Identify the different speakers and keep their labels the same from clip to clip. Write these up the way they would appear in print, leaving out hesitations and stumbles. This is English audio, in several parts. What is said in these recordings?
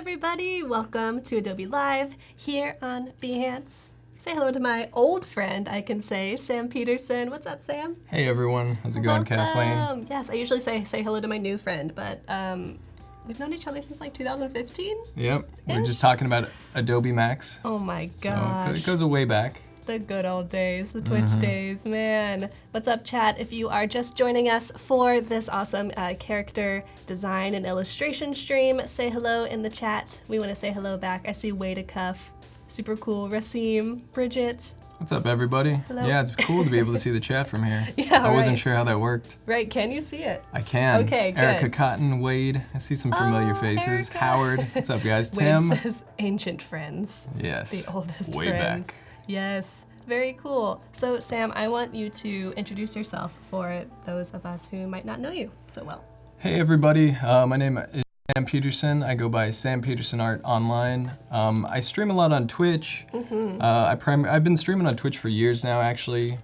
Speaker 1: everybody, welcome to Adobe Live here on Behance. Say hello to my old friend, I can say, Sam Peterson. What's up, Sam?
Speaker 2: Hey everyone, how's it going, Kathleen?
Speaker 1: Yes, I usually say hello to my new friend, but we've known each other since like 2015?
Speaker 2: Yep, we were just talking about Adobe Max.
Speaker 1: Oh my gosh.
Speaker 2: So it goes a way back.
Speaker 1: The good old days, the Twitch days, man. What's up, chat? If you are just joining us for this awesome character design and illustration stream, say hello in the chat. We want to say hello back. I see Way to Cuff, super cool. Rasim, Bridget.
Speaker 2: What's up, everybody?
Speaker 1: Hello.
Speaker 2: Yeah, it's cool to be able to see the chat from here.
Speaker 1: Yeah,
Speaker 2: I wasn't sure how that worked.
Speaker 1: Right, can you see it?
Speaker 2: I can.
Speaker 1: Okay, good.
Speaker 2: Erica Cotton, Wade, I see some familiar faces.
Speaker 1: Erica.
Speaker 2: Howard, what's up, guys? Tim.
Speaker 1: Wade says ancient friends.
Speaker 2: Yes.
Speaker 1: The oldest
Speaker 2: way
Speaker 1: friends.
Speaker 2: back.
Speaker 1: Yes, very cool. So Sam, I want you to introduce yourself for those of us who might not know you so well.
Speaker 2: Hey everybody, my name is Sam Peterson. I go by Sam Peterson Art online. I stream a lot on Twitch. I've been streaming on Twitch for years now, actually.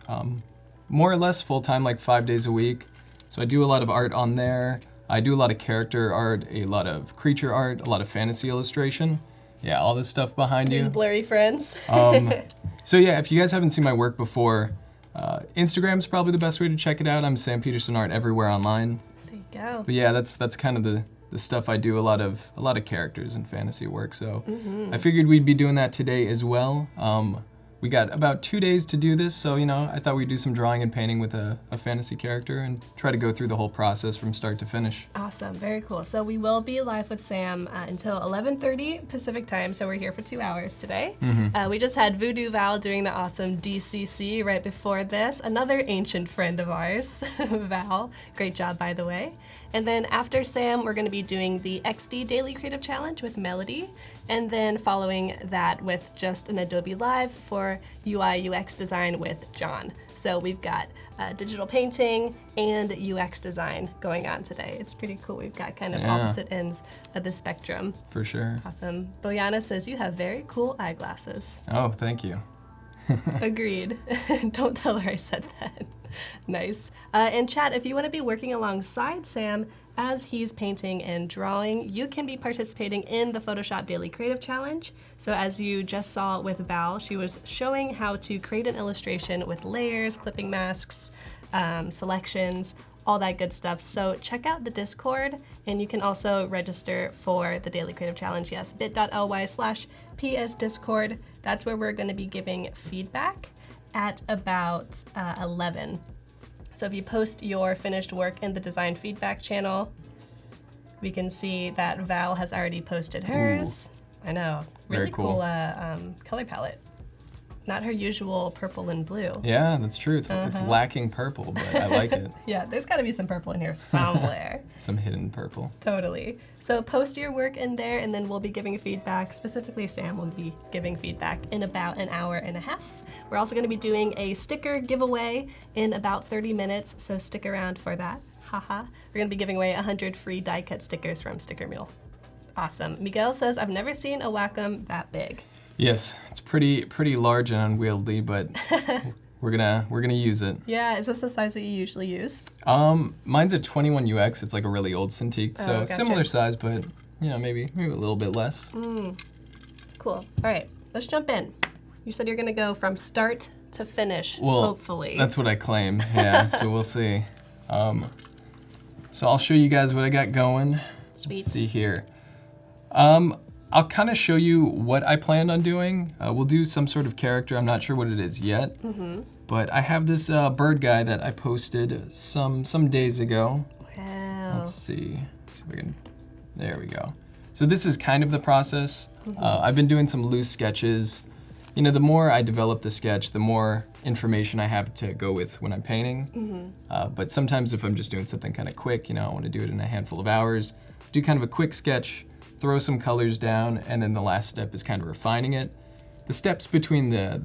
Speaker 2: More or less full-time, like 5 days a week. So I do a lot of art on there. I do a lot of character art, a lot of creature art, a lot of fantasy illustration. Yeah, all this stuff behind you.
Speaker 1: These blurry friends.
Speaker 2: So yeah, if you guys haven't seen my work before, Instagram's probably the best way to check it out. I'm Sam Peterson Art everywhere online.
Speaker 1: There you go.
Speaker 2: But yeah, that's kind of the stuff I do, a lot of characters and fantasy work. So I figured we'd be doing that today as well. We got about 2 days to do this, so I thought we'd do some drawing and painting with a fantasy character and try to go through the whole process from start to finish.
Speaker 1: Awesome, very cool. So we will be live with Sam until 11:30 Pacific time, so we're here for 2 hours today. We just had Voodoo Val doing the awesome DCC right before this. Another ancient friend of ours, Val. Great job, by the way. And then after Sam, we're gonna be doing the XD Daily Creative Challenge with Melody, and then following that with just an Adobe Live for UI UX design with John. So we've got digital painting and UX design going on today. It's pretty cool. We've got kind of opposite ends of the spectrum.
Speaker 2: For sure.
Speaker 1: Awesome. Boyana says you have very cool eyeglasses.
Speaker 2: Oh, thank you.
Speaker 1: Agreed. Don't tell her I said that. Nice. And chat, if you want to be working alongside Sam as he's painting and drawing, you can be participating in the Photoshop Daily Creative Challenge. So as you just saw with Val, she was showing how to create an illustration with layers, clipping masks, selections, all that good stuff. So check out the Discord, and you can also register for the Daily Creative Challenge. Yes, bit.ly/psdiscord. That's where we're going to be giving feedback at about 11. So if you post your finished work in the design feedback channel, we can see that Val has already posted hers. Ooh. I know, really cool color palette. Not her usual purple and blue.
Speaker 2: Yeah, that's true. It's lacking purple, but I like it.
Speaker 1: Yeah, there's gotta be some purple in here somewhere.
Speaker 2: Some hidden purple.
Speaker 1: Totally. So post your work in there, and then we'll be giving feedback. Specifically, Sam will be giving feedback in about an hour and a half. We're also gonna be doing a sticker giveaway in about 30 minutes, so stick around for that. Haha. We're gonna be giving away 100 free die cut stickers from Sticker Mule. Awesome. Miguel says, I've never seen a Wacom that big.
Speaker 2: Yes, it's pretty large and unwieldy, but we're gonna use it.
Speaker 1: Yeah, is this the size that you usually use?
Speaker 2: Mine's a 21 UX. It's like a really old Cintiq, so
Speaker 1: gotcha.
Speaker 2: similar size, but maybe a little bit less.
Speaker 1: Cool. All right, let's jump in. You said you're gonna go from start to finish,
Speaker 2: well,
Speaker 1: hopefully.
Speaker 2: That's what I claim. Yeah, so we'll see. So I'll show you guys what I got going.
Speaker 1: Sweet.
Speaker 2: Let's see here. I'll kind of show you what I planned on doing. We'll do some sort of character. I'm not sure what it is yet. But I have this bird guy that I posted some days ago.
Speaker 1: Wow.
Speaker 2: Let's see if I can, there we go. So this is kind of the process. I've been doing some loose sketches. The more I develop the sketch, the more information I have to go with when I'm painting. But sometimes if I'm just doing something kind of quick, I want to do it in a handful of hours, do kind of a quick sketch, throw some colors down, and then the last step is kind of refining it. The steps between the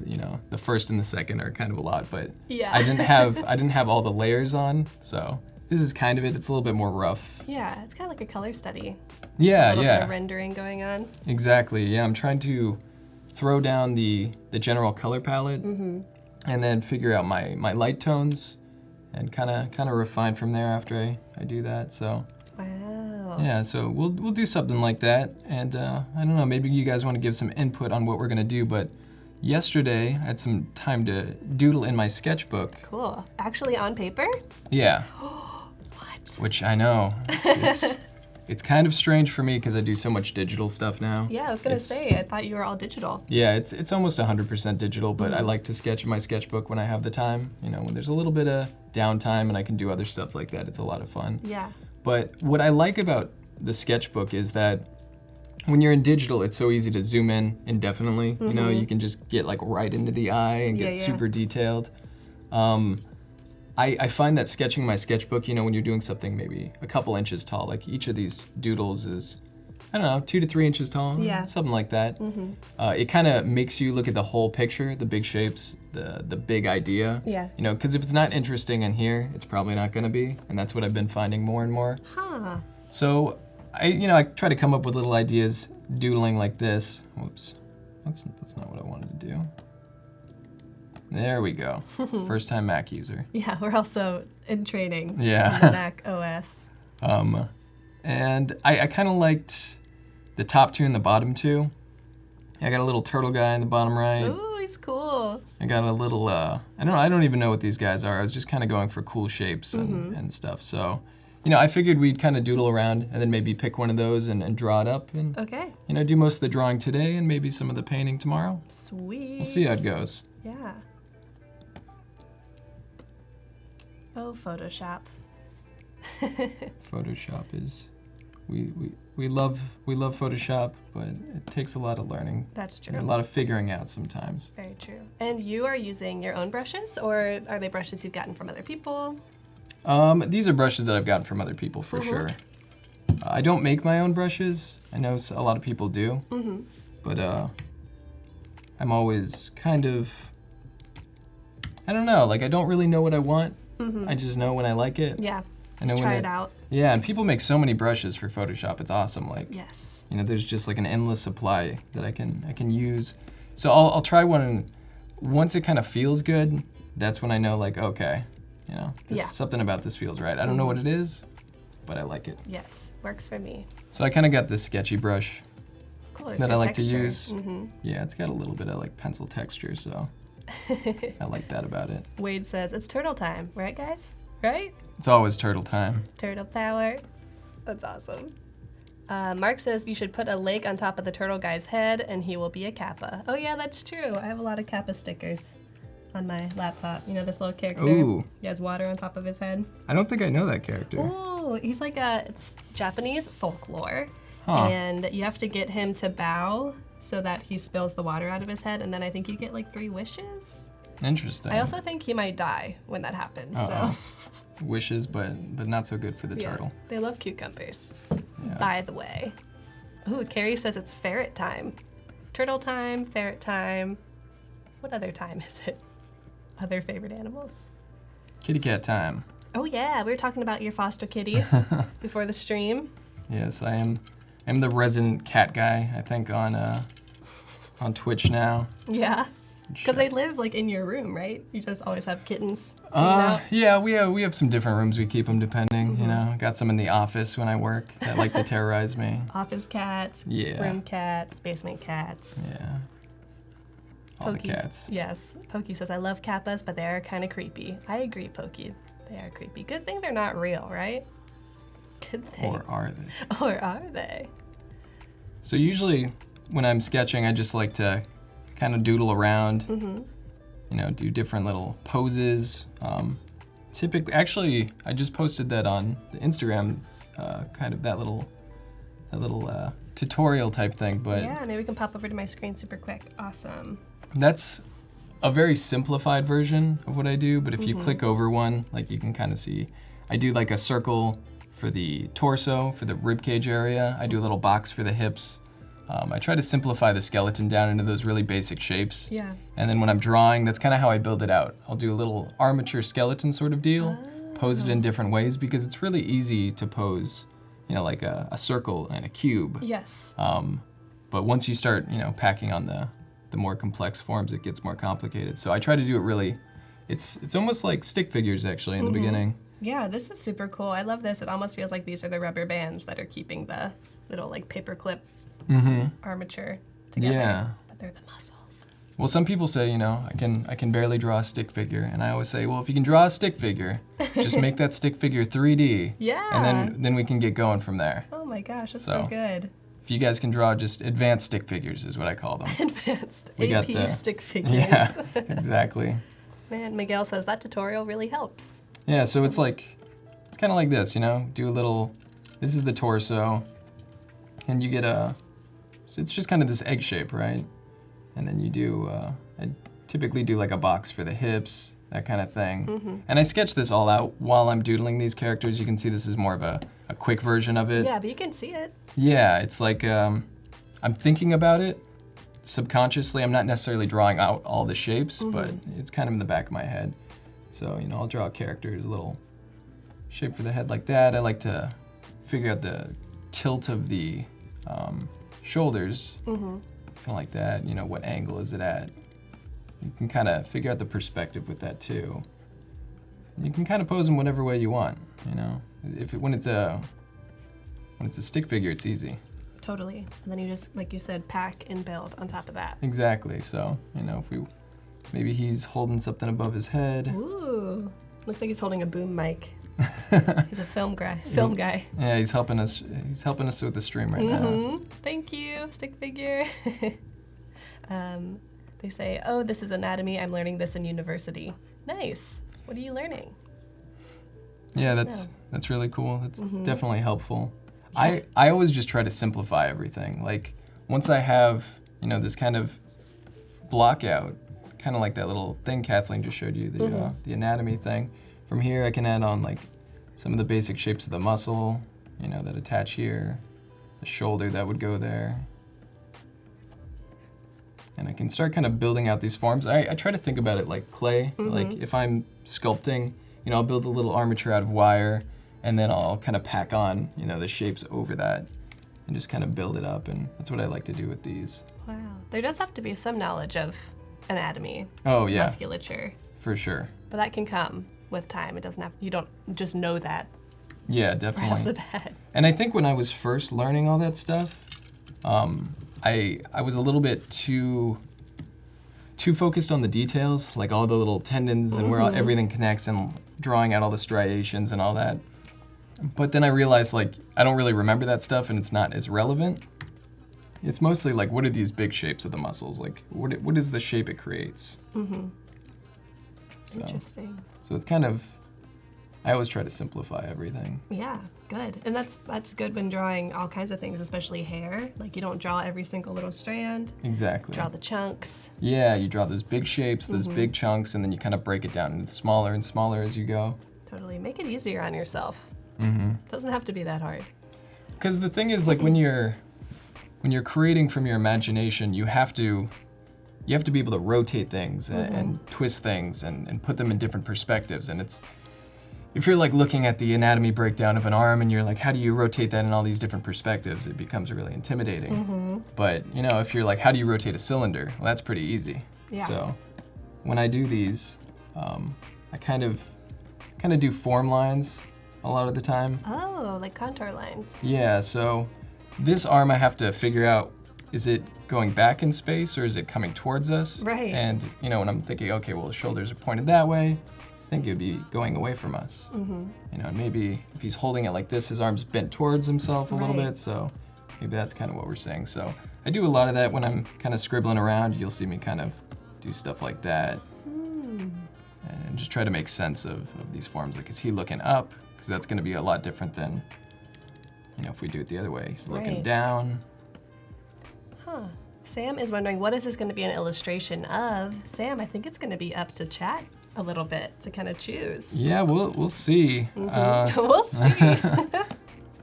Speaker 2: first and the second are kind of a lot, but
Speaker 1: yeah.
Speaker 2: I didn't have all the layers on, so this is kind of it. It's a little bit more rough.
Speaker 1: Yeah, it's kind of like a color study.
Speaker 2: Yeah,
Speaker 1: a little bit of rendering going on.
Speaker 2: Exactly. Yeah, I'm trying to throw down the general color palette, and then figure out my light tones, and kind of refine from there after I do that. So.
Speaker 1: Wow.
Speaker 2: Yeah, so we'll do something like that, and I don't know, maybe you guys want to give some input on what we're gonna do, but yesterday I had some time to doodle in my sketchbook.
Speaker 1: Cool. Actually on paper?
Speaker 2: Yeah.
Speaker 1: What?
Speaker 2: Which I know, it's kind of strange for me because I do so much digital stuff now.
Speaker 1: Yeah, I was gonna say, I thought you were all digital.
Speaker 2: Yeah, it's almost 100% digital, but I like to sketch in my sketchbook when I have the time. You know, when there's a little bit of downtime and I can do other stuff like that, it's a lot of fun.
Speaker 1: Yeah.
Speaker 2: But what I like about the sketchbook is that when you're in digital, it's so easy to zoom in indefinitely. You know, you can just get like right into the eye and get super detailed. I find that sketching my sketchbook, you know, when you're doing something maybe a couple inches tall, like each of these doodles is, I don't know, 2 to 3 inches tall, something like that. It kind of makes you look at the whole picture, the big shapes, the big idea.
Speaker 1: Yeah.
Speaker 2: You know, because if it's not interesting in here, it's probably not going to be, and that's what I've been finding more and more.
Speaker 1: Huh.
Speaker 2: So I try to come up with little ideas doodling like this. Whoops, that's not what I wanted to do. There we go. First time Mac user.
Speaker 1: Yeah, we're also in training on the
Speaker 2: Yeah.
Speaker 1: Mac OS.
Speaker 2: And I kind of liked the top two and the bottom two. I got a little turtle guy in the bottom right.
Speaker 1: Ooh, he's cool.
Speaker 2: I got a little, I don't even know what these guys are. I was just kind of going for cool shapes and stuff. So, you know, I figured we'd kind of doodle around and then maybe pick one of those and draw it up and,
Speaker 1: Okay.
Speaker 2: you know, do most of the drawing today and maybe some of the painting tomorrow.
Speaker 1: Sweet.
Speaker 2: We'll see how it goes.
Speaker 1: Yeah. Oh, Photoshop.
Speaker 2: Photoshop is, we love Photoshop, but it takes a lot of learning.
Speaker 1: That's true.
Speaker 2: And a lot of figuring out sometimes.
Speaker 1: Very true. And you are using your own brushes, or are they brushes you've gotten from other people?
Speaker 2: These are brushes that I've gotten from other people for sure. I don't make my own brushes. I know a lot of people do, but I'm always kind of, I don't know, like I don't really know what I want. I just know when I like it.
Speaker 1: Yeah.
Speaker 2: And
Speaker 1: Just
Speaker 2: then
Speaker 1: try
Speaker 2: when
Speaker 1: it out.
Speaker 2: Yeah, and people make so many brushes for Photoshop. It's awesome. Like,
Speaker 1: Yes.
Speaker 2: you know, there's just like an endless supply that I can use. So I'll try one, and once it kind of feels good, that's when I know like, okay, you know, something about this feels right. I don't know what it is, but I like it.
Speaker 1: Yes, works for me.
Speaker 2: So I kind of got this sketchy brush
Speaker 1: Cool. It's
Speaker 2: that
Speaker 1: good
Speaker 2: I like
Speaker 1: texture.
Speaker 2: to use. Yeah, it's got a little bit of like pencil texture, so I like that about it.
Speaker 1: Wade says it's turtle time, right, guys? Right?
Speaker 2: It's always turtle time.
Speaker 1: Turtle power. That's awesome. Mark says you should put a lake on top of the turtle guy's head and he will be a kappa. Oh yeah, that's true. I have a lot of kappa stickers on my laptop. You know this little character?
Speaker 2: Ooh.
Speaker 1: He has water on top of his head.
Speaker 2: I don't think I know that character.
Speaker 1: Ooh, he's like it's Japanese folklore.
Speaker 2: Huh.
Speaker 1: And you have to get him to bow so that he spills the water out of his head, and then I think you get like 3 wishes.
Speaker 2: Interesting.
Speaker 1: I also think he might die when that happens,
Speaker 2: Uh-oh.
Speaker 1: so.
Speaker 2: Wishes, but not so good for the
Speaker 1: Yeah,
Speaker 2: turtle.
Speaker 1: they love cucumbers,
Speaker 2: Yeah.
Speaker 1: by the way. Ooh, Carrie says it's ferret time. Turtle time, ferret time. What other time is it? Other favorite animals?
Speaker 2: Kitty cat time.
Speaker 1: Oh yeah, we were talking about your foster kitties before the stream.
Speaker 2: Yes, I'm the resident cat guy, I think, on Twitch now.
Speaker 1: Yeah, because they live like in your room, right? You just always have kittens hanging out.
Speaker 2: Yeah, we have some different rooms we keep them depending, you know. Got some in the office when I work that like to terrorize me.
Speaker 1: Office cats,
Speaker 2: Yeah.
Speaker 1: room cats, basement cats.
Speaker 2: Yeah. All the
Speaker 1: Pokey's-
Speaker 2: cats.
Speaker 1: Yes, Pokey says, I love kappas, but they are kind of creepy. I agree, Pokey. They are creepy. Good thing they're not real, right? Good thing.
Speaker 2: Or are they?
Speaker 1: Or are they?
Speaker 2: So usually when I'm sketching, I just like to kind of doodle around, you know, do different little poses. Typically, actually, I just posted that on the Instagram, kind of that little tutorial type thing, but
Speaker 1: Yeah, maybe we can pop over to my screen super quick. Awesome.
Speaker 2: that's a very simplified version of what I do, but if you click over one, like you can kind of see, I do like a circle for the torso, for the ribcage area. I do a little box for the hips. I try to simplify the skeleton down into those really basic shapes.
Speaker 1: Yeah.
Speaker 2: And then when I'm drawing, that's kind of how I build it out. I'll do a little armature skeleton sort of deal, pose it in different ways, because it's really easy to pose, you know, like a circle and a cube.
Speaker 1: Yes.
Speaker 2: But once you start, you know, packing on the more complex forms, it gets more complicated. So I try to do it really, it's almost like stick figures actually in the beginning.
Speaker 1: Yeah, this is super cool. I love this. It almost feels like these are the rubber bands that are keeping the little like paperclip armature together.
Speaker 2: Yeah.
Speaker 1: But they're the muscles.
Speaker 2: Well, some people say, I can barely draw a stick figure, and I always say, well, if you can draw a stick figure, just make that stick figure 3D.
Speaker 1: Yeah.
Speaker 2: And then we can get going from there.
Speaker 1: Oh my gosh, that's so good.
Speaker 2: If you guys can draw just advanced stick figures is what I call them.
Speaker 1: Advanced
Speaker 2: We got
Speaker 1: AP stick figures.
Speaker 2: Yeah, exactly.
Speaker 1: Man, Miguel says that tutorial really helps.
Speaker 2: Yeah, so it's kind of like this, do a little, this is the torso, and you get so it's just kind of this egg shape, right? And then you do, I typically do like a box for the hips, that kind of thing. And I sketch this all out while I'm doodling these characters. You can see this is more of a quick version of it.
Speaker 1: Yeah, but you can see it.
Speaker 2: Yeah, it's like I'm thinking about it subconsciously. I'm not necessarily drawing out all the shapes, but it's kind of in the back of my head. So, I'll draw characters, a little shape for the head like that. I like to figure out the tilt of the shoulders, kind of like that. What angle is it at? You can kind of figure out the perspective with that too. You can kind of pose them whatever way you want. When it's a stick figure, it's easy.
Speaker 1: Totally. And then you just, like you said, pack and build on top of that.
Speaker 2: Exactly. So, if maybe he's holding something above his head.
Speaker 1: Ooh, looks like he's holding a boom mic. He's a film guy.
Speaker 2: Yeah, he's helping us. He's helping us with the stream right now.
Speaker 1: Thank you, stick figure. They say, oh, this is anatomy. I'm learning this in university. Nice. What are you learning?
Speaker 2: Yeah, that's really cool. That's definitely helpful. I always just try to simplify everything. Like once I have, this kind of block out, kind of like that little thing Kathleen just showed you, the anatomy thing. From here I can add on like some of the basic shapes of the muscle, that attach here, the shoulder that would go there. And I can start kind of building out these forms. I try to think about it like clay. Like if I'm sculpting, I'll build a little armature out of wire, and then I'll kind of pack on, the shapes over that and just kind of build it up. And that's what I like to do with these.
Speaker 1: Wow. There does have to be some knowledge of anatomy.
Speaker 2: Oh, yeah.
Speaker 1: Musculature.
Speaker 2: For sure.
Speaker 1: But that can come with time. It doesn't have, you don't just know that.
Speaker 2: Yeah, definitely.
Speaker 1: Right off the bat.
Speaker 2: And I think when I was first learning all that stuff, I was a little bit too focused on the details, like all the little tendons and where everything connects and drawing out all the striations and all that. But then I realized like I don't really remember that stuff and it's not as relevant. It's mostly like what are these big shapes of the muscles? Like what is the shape it creates? So,
Speaker 1: interesting.
Speaker 2: So it's kind of, I always try to simplify everything.
Speaker 1: Yeah, good. And that's good when drawing all kinds of things, especially hair. Like you don't draw every single little strand.
Speaker 2: Exactly.
Speaker 1: Draw the chunks.
Speaker 2: Yeah, you draw those big shapes, those big chunks, and then you kind of break it down into smaller and smaller as you go.
Speaker 1: Totally. Make it easier on yourself. It doesn't have to be that hard.
Speaker 2: Because the thing is, like when you're creating from your imagination, you have to be able to rotate things and twist things and put them in different perspectives. And if you're like looking at the anatomy breakdown of an arm and you're like, how do you rotate that in all these different perspectives? It becomes really intimidating. But if you're like, how do you rotate a cylinder? Well, that's pretty easy.
Speaker 1: Yeah.
Speaker 2: So when I do these, I kind of do form lines a lot of the time.
Speaker 1: Oh, like contour lines.
Speaker 2: Yeah, so this arm I have to figure out, is it going back in space or is it coming towards us?
Speaker 1: Right.
Speaker 2: And when I'm thinking, okay, well, the shoulders are pointed that way, I think it would be going away from us. And maybe if he's holding it like this, his arm's bent towards himself a little bit, so maybe that's kind of what we're saying. So I do a lot of that when I'm kind of scribbling around. You'll see me kind of do stuff like that. And just try to make sense of these forms. Like, is he looking up? Because that's going to be a lot different than, if we do it the other way. He's looking down.
Speaker 1: Huh. Sam is wondering, what is this going to be an illustration of? Sam, I think it's going to be up to chat a little bit to kind of choose.
Speaker 2: Yeah, we'll see.
Speaker 1: We'll see.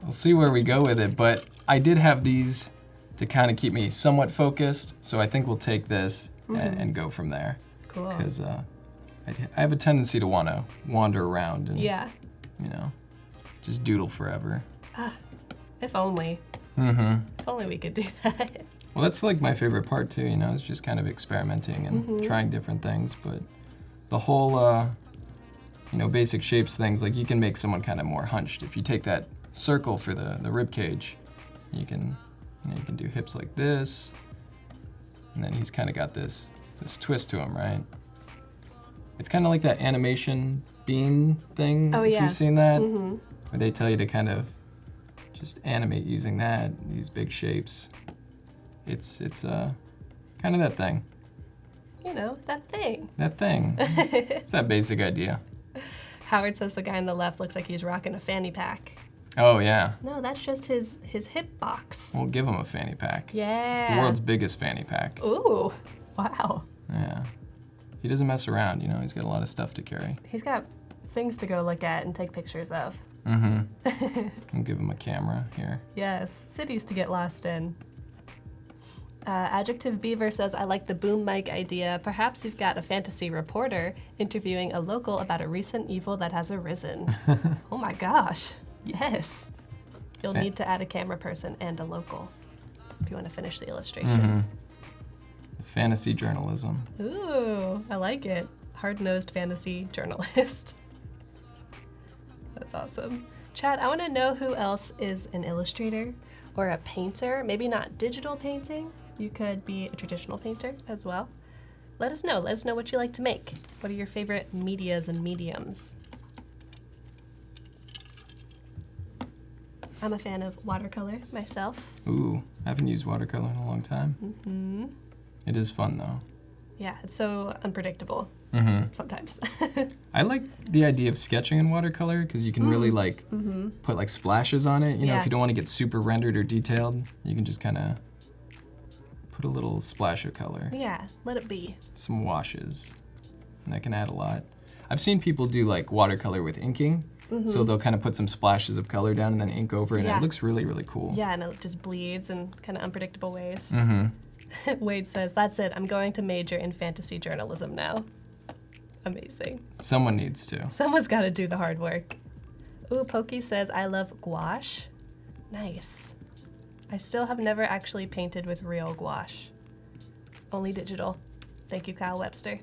Speaker 2: We'll see where we go with it. But I did have these to kind of keep me somewhat focused, so I think we'll take this and go from there.
Speaker 1: Cool.
Speaker 2: Because I have a tendency to want to wander around and just doodle forever.
Speaker 1: If only. If only we could do that.
Speaker 2: Well, that's like my favorite part too, is just kind of experimenting and trying different things. But the whole basic shapes things, like you can make someone kind of more hunched. If you take that circle for the rib cage, you can do hips like this, and then he's kind of got this twist to him, right? It's kind of like that animation bean thing.
Speaker 1: Oh,
Speaker 2: if
Speaker 1: yeah.
Speaker 2: you've seen that,
Speaker 1: Mm-hmm.
Speaker 2: where they tell you to kind of just animate using these big shapes. It's kind of that thing.
Speaker 1: That thing.
Speaker 2: That thing. It's that basic idea.
Speaker 1: Howard says the guy on the left looks like he's rocking a fanny pack.
Speaker 2: Oh yeah.
Speaker 1: No, that's just his hip box.
Speaker 2: We'll give him a fanny pack.
Speaker 1: Yeah.
Speaker 2: It's the world's biggest fanny pack.
Speaker 1: Ooh, wow.
Speaker 2: Yeah. He doesn't mess around, he's got a lot of stuff to carry.
Speaker 1: He's got things to go look at and take pictures of.
Speaker 2: Mm-hmm. We'll give him a camera here.
Speaker 1: Yes, cities to get lost in. Adjective Beaver says, I like the boom mic idea. Perhaps you've got a fantasy reporter interviewing a local about a recent evil that has arisen. Oh my gosh, yes. You'll need to add a camera person and a local if you want to finish the illustration.
Speaker 2: Mm-hmm. Fantasy journalism.
Speaker 1: Ooh, I like it. Hard-nosed fantasy journalist. That's awesome. Chad, I want to know who else is an illustrator or a painter. Maybe not digital painting. You could be a traditional painter as well. Let us know. Let us know what you like to make. What are your favorite medias and mediums? I'm a fan of watercolor myself.
Speaker 2: Ooh, I haven't used watercolor in a long time.
Speaker 1: Mm-hmm.
Speaker 2: It is fun though.
Speaker 1: Yeah, it's so unpredictable sometimes.
Speaker 2: I like the idea of sketching in watercolor because you can really put like splashes on it.
Speaker 1: Yeah.
Speaker 2: If you don't want to get super rendered or detailed, you can just kind of put a little splash of color.
Speaker 1: Yeah, let it be.
Speaker 2: Some washes, and that can add a lot. I've seen people do like watercolor with inking, so they'll kind of put some splashes of color down and then ink over it, and it looks really, really cool.
Speaker 1: Yeah, and it just bleeds in kind of unpredictable ways.
Speaker 2: Mm-hmm.
Speaker 1: Wade says, that's it, I'm going to major in fantasy journalism now. Amazing.
Speaker 2: Someone needs to.
Speaker 1: Someone's got to do the hard work. Ooh, Pokey says, I love gouache. Nice. I still have never actually painted with real gouache. Only digital. Thank you, Kyle Webster.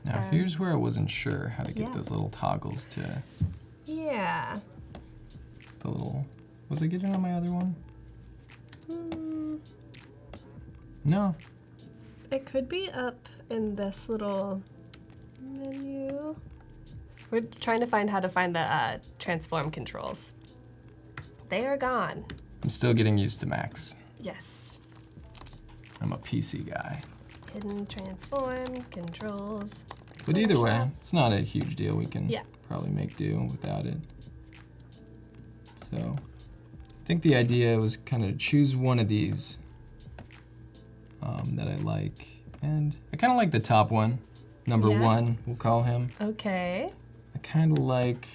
Speaker 2: Now here's where I wasn't sure how to get
Speaker 1: Yeah.
Speaker 2: those little toggles to
Speaker 1: Yeah.
Speaker 2: the little, was I getting on my other one? No.
Speaker 1: It could be up in this little menu. We're trying to find how to find the transform controls. They are gone.
Speaker 2: I'm still getting used to Macs.
Speaker 1: Yes.
Speaker 2: I'm a PC guy.
Speaker 1: Hidden transform controls.
Speaker 2: But either way, it's not a huge deal. We can
Speaker 1: Yeah.
Speaker 2: probably make do without it. So I think the idea was kind of choose one of these that I like. And I kind of like the top one. Number
Speaker 1: Yeah.
Speaker 2: 1, we'll call him.
Speaker 1: Okay.
Speaker 2: I kind of like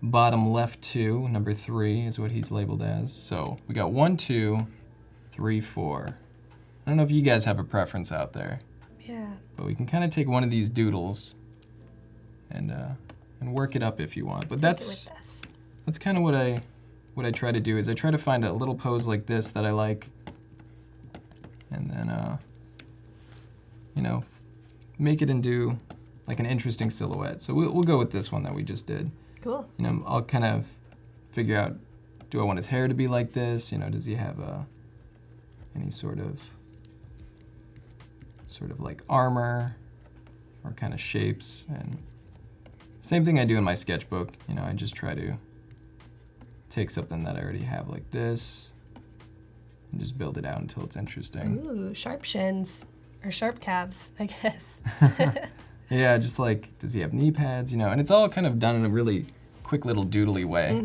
Speaker 2: bottom left 2, number 3 is what he's labeled as. So we got 1, 2, 3, 4. I don't know if you guys have a preference out there,
Speaker 1: Yeah.
Speaker 2: but we can kind of take one of these doodles and work it up if you want. But
Speaker 1: Take it with this.
Speaker 2: that's kind of what I try to do is I try to find a little pose like this that I like, and then make it into like an interesting silhouette. So we'll go with this one that we just did.
Speaker 1: Cool.
Speaker 2: I'll kind of figure out, do I want his hair to be like this? Does he have any sort of like armor or kind of shapes? And same thing I do in my sketchbook. I just try to take something that I already have like this and just build it out until it's interesting.
Speaker 1: Ooh, sharp shins. Or sharp calves, I guess.
Speaker 2: Yeah, just like, does he have knee pads? And it's all kind of done in a really quick little doodly way.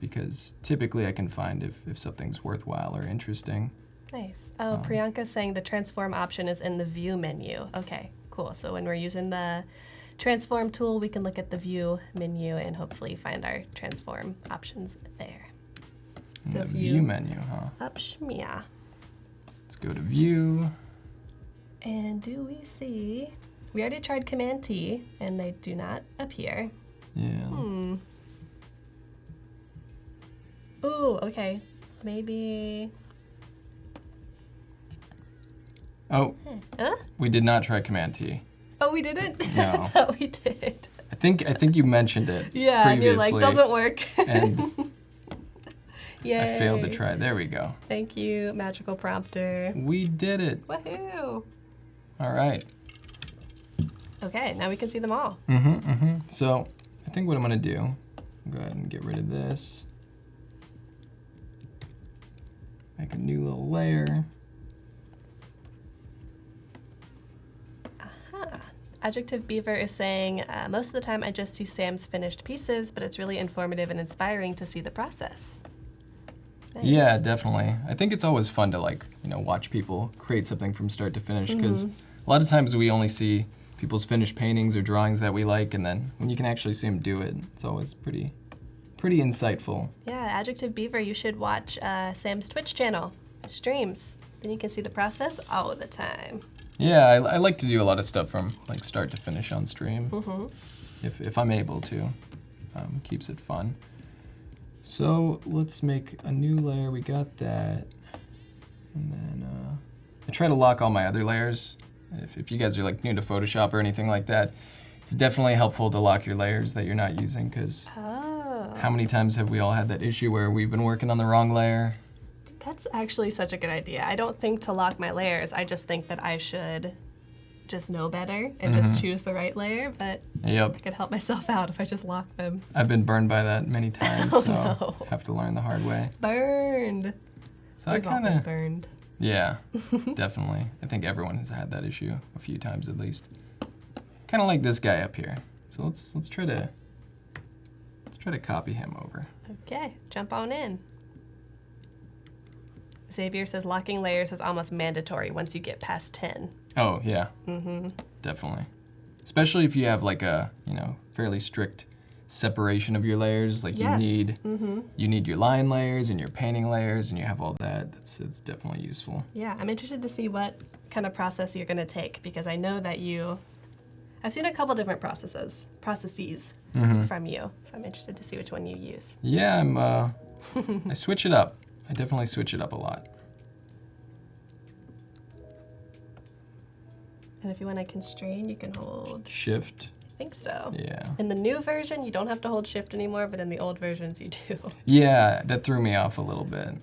Speaker 2: Because typically I can find if something's worthwhile or interesting.
Speaker 1: Nice. Oh, Priyanka's saying the transform option is in the view menu. Okay, cool. So when we're using the transform tool, we can look at the view menu and hopefully find our transform options there.
Speaker 2: So the view menu, huh?
Speaker 1: Up shmia.
Speaker 2: Let's go to view.
Speaker 1: And do we see? We already tried Command T, and they do not appear.
Speaker 2: Yeah.
Speaker 1: Ooh, okay. Maybe.
Speaker 2: Oh,
Speaker 1: Huh?
Speaker 2: we did not try Command T.
Speaker 1: Oh, we didn't?
Speaker 2: No.
Speaker 1: I thought we did.
Speaker 2: I think you mentioned it
Speaker 1: Yeah, and you're
Speaker 2: previously.
Speaker 1: like, doesn't work.
Speaker 2: And
Speaker 1: Yay.
Speaker 2: I failed to try. There we go.
Speaker 1: Thank you, magical prompter.
Speaker 2: We did it.
Speaker 1: Woohoo!
Speaker 2: All right.
Speaker 1: Okay, now we can see them all.
Speaker 2: So I think what I'm gonna do, go ahead and get rid of this. Make a new little layer.
Speaker 1: Adjective Beaver is saying, most of the time I just see Sam's finished pieces, but it's really informative and inspiring to see the process. Nice.
Speaker 2: Yeah, definitely. I think it's always fun to watch people create something from start to finish, because a lot of times we only see people's finished paintings or drawings that we like, and then when you can actually see them do it, it's always pretty insightful.
Speaker 1: Yeah, Adjective Beaver, you should watch Sam's Twitch channel, his streams. Then you can see the process all the time.
Speaker 2: Yeah, I like to do a lot of stuff from start to finish on stream, if I'm able to. Keeps it fun. So let's make a new layer. We got that, and then I try to lock all my other layers. If you guys are new to Photoshop or anything like that, it's definitely helpful to lock your layers that you're not using, because how many times have we all had that issue where we've been working on the wrong layer?
Speaker 1: That's actually such a good idea. I don't think to lock my layers. I just think that I should just know better and just choose the right layer, but I could help myself out if I just lock them.
Speaker 2: I've been burned by that many times, have to learn the hard way.
Speaker 1: Burned.
Speaker 2: So
Speaker 1: We've all been burned.
Speaker 2: Yeah, definitely. I think everyone has had that issue a few times at least. Kind of like this guy up here. So let's try to copy him over.
Speaker 1: Okay, jump on in. Xavier says locking layers is almost mandatory once you get past 10.
Speaker 2: Oh, yeah. Definitely. Especially if you have a, fairly strict separation of your layers. You need your line layers and your painting layers, and you have all that. It's definitely useful.
Speaker 1: Yeah, I'm interested to see what kind of process you're going to take, because I know that I've seen a couple different processes from you, so I'm interested to see which one you use.
Speaker 2: Yeah, I switch it up. I definitely switch it up a lot.
Speaker 1: And if you want to constrain, you can hold
Speaker 2: Shift.
Speaker 1: I think so.
Speaker 2: Yeah.
Speaker 1: In the new version, you don't have to hold Shift anymore, but in the old versions, you do.
Speaker 2: Yeah, that threw me off a little bit.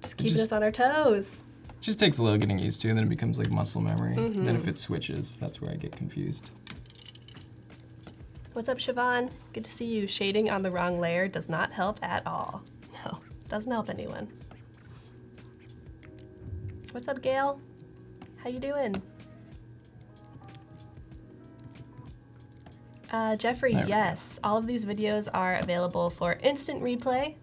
Speaker 1: Just keeping us on our toes.
Speaker 2: Just takes a little getting used to, and then it becomes muscle memory. Then if it switches, that's where I get confused.
Speaker 1: What's up, Siobhan? Good to see you. Shading on the wrong layer does not help at all. No, doesn't help anyone. What's up, Gail? How you doing? Jeffrey, yes. All of these videos are available for instant replay.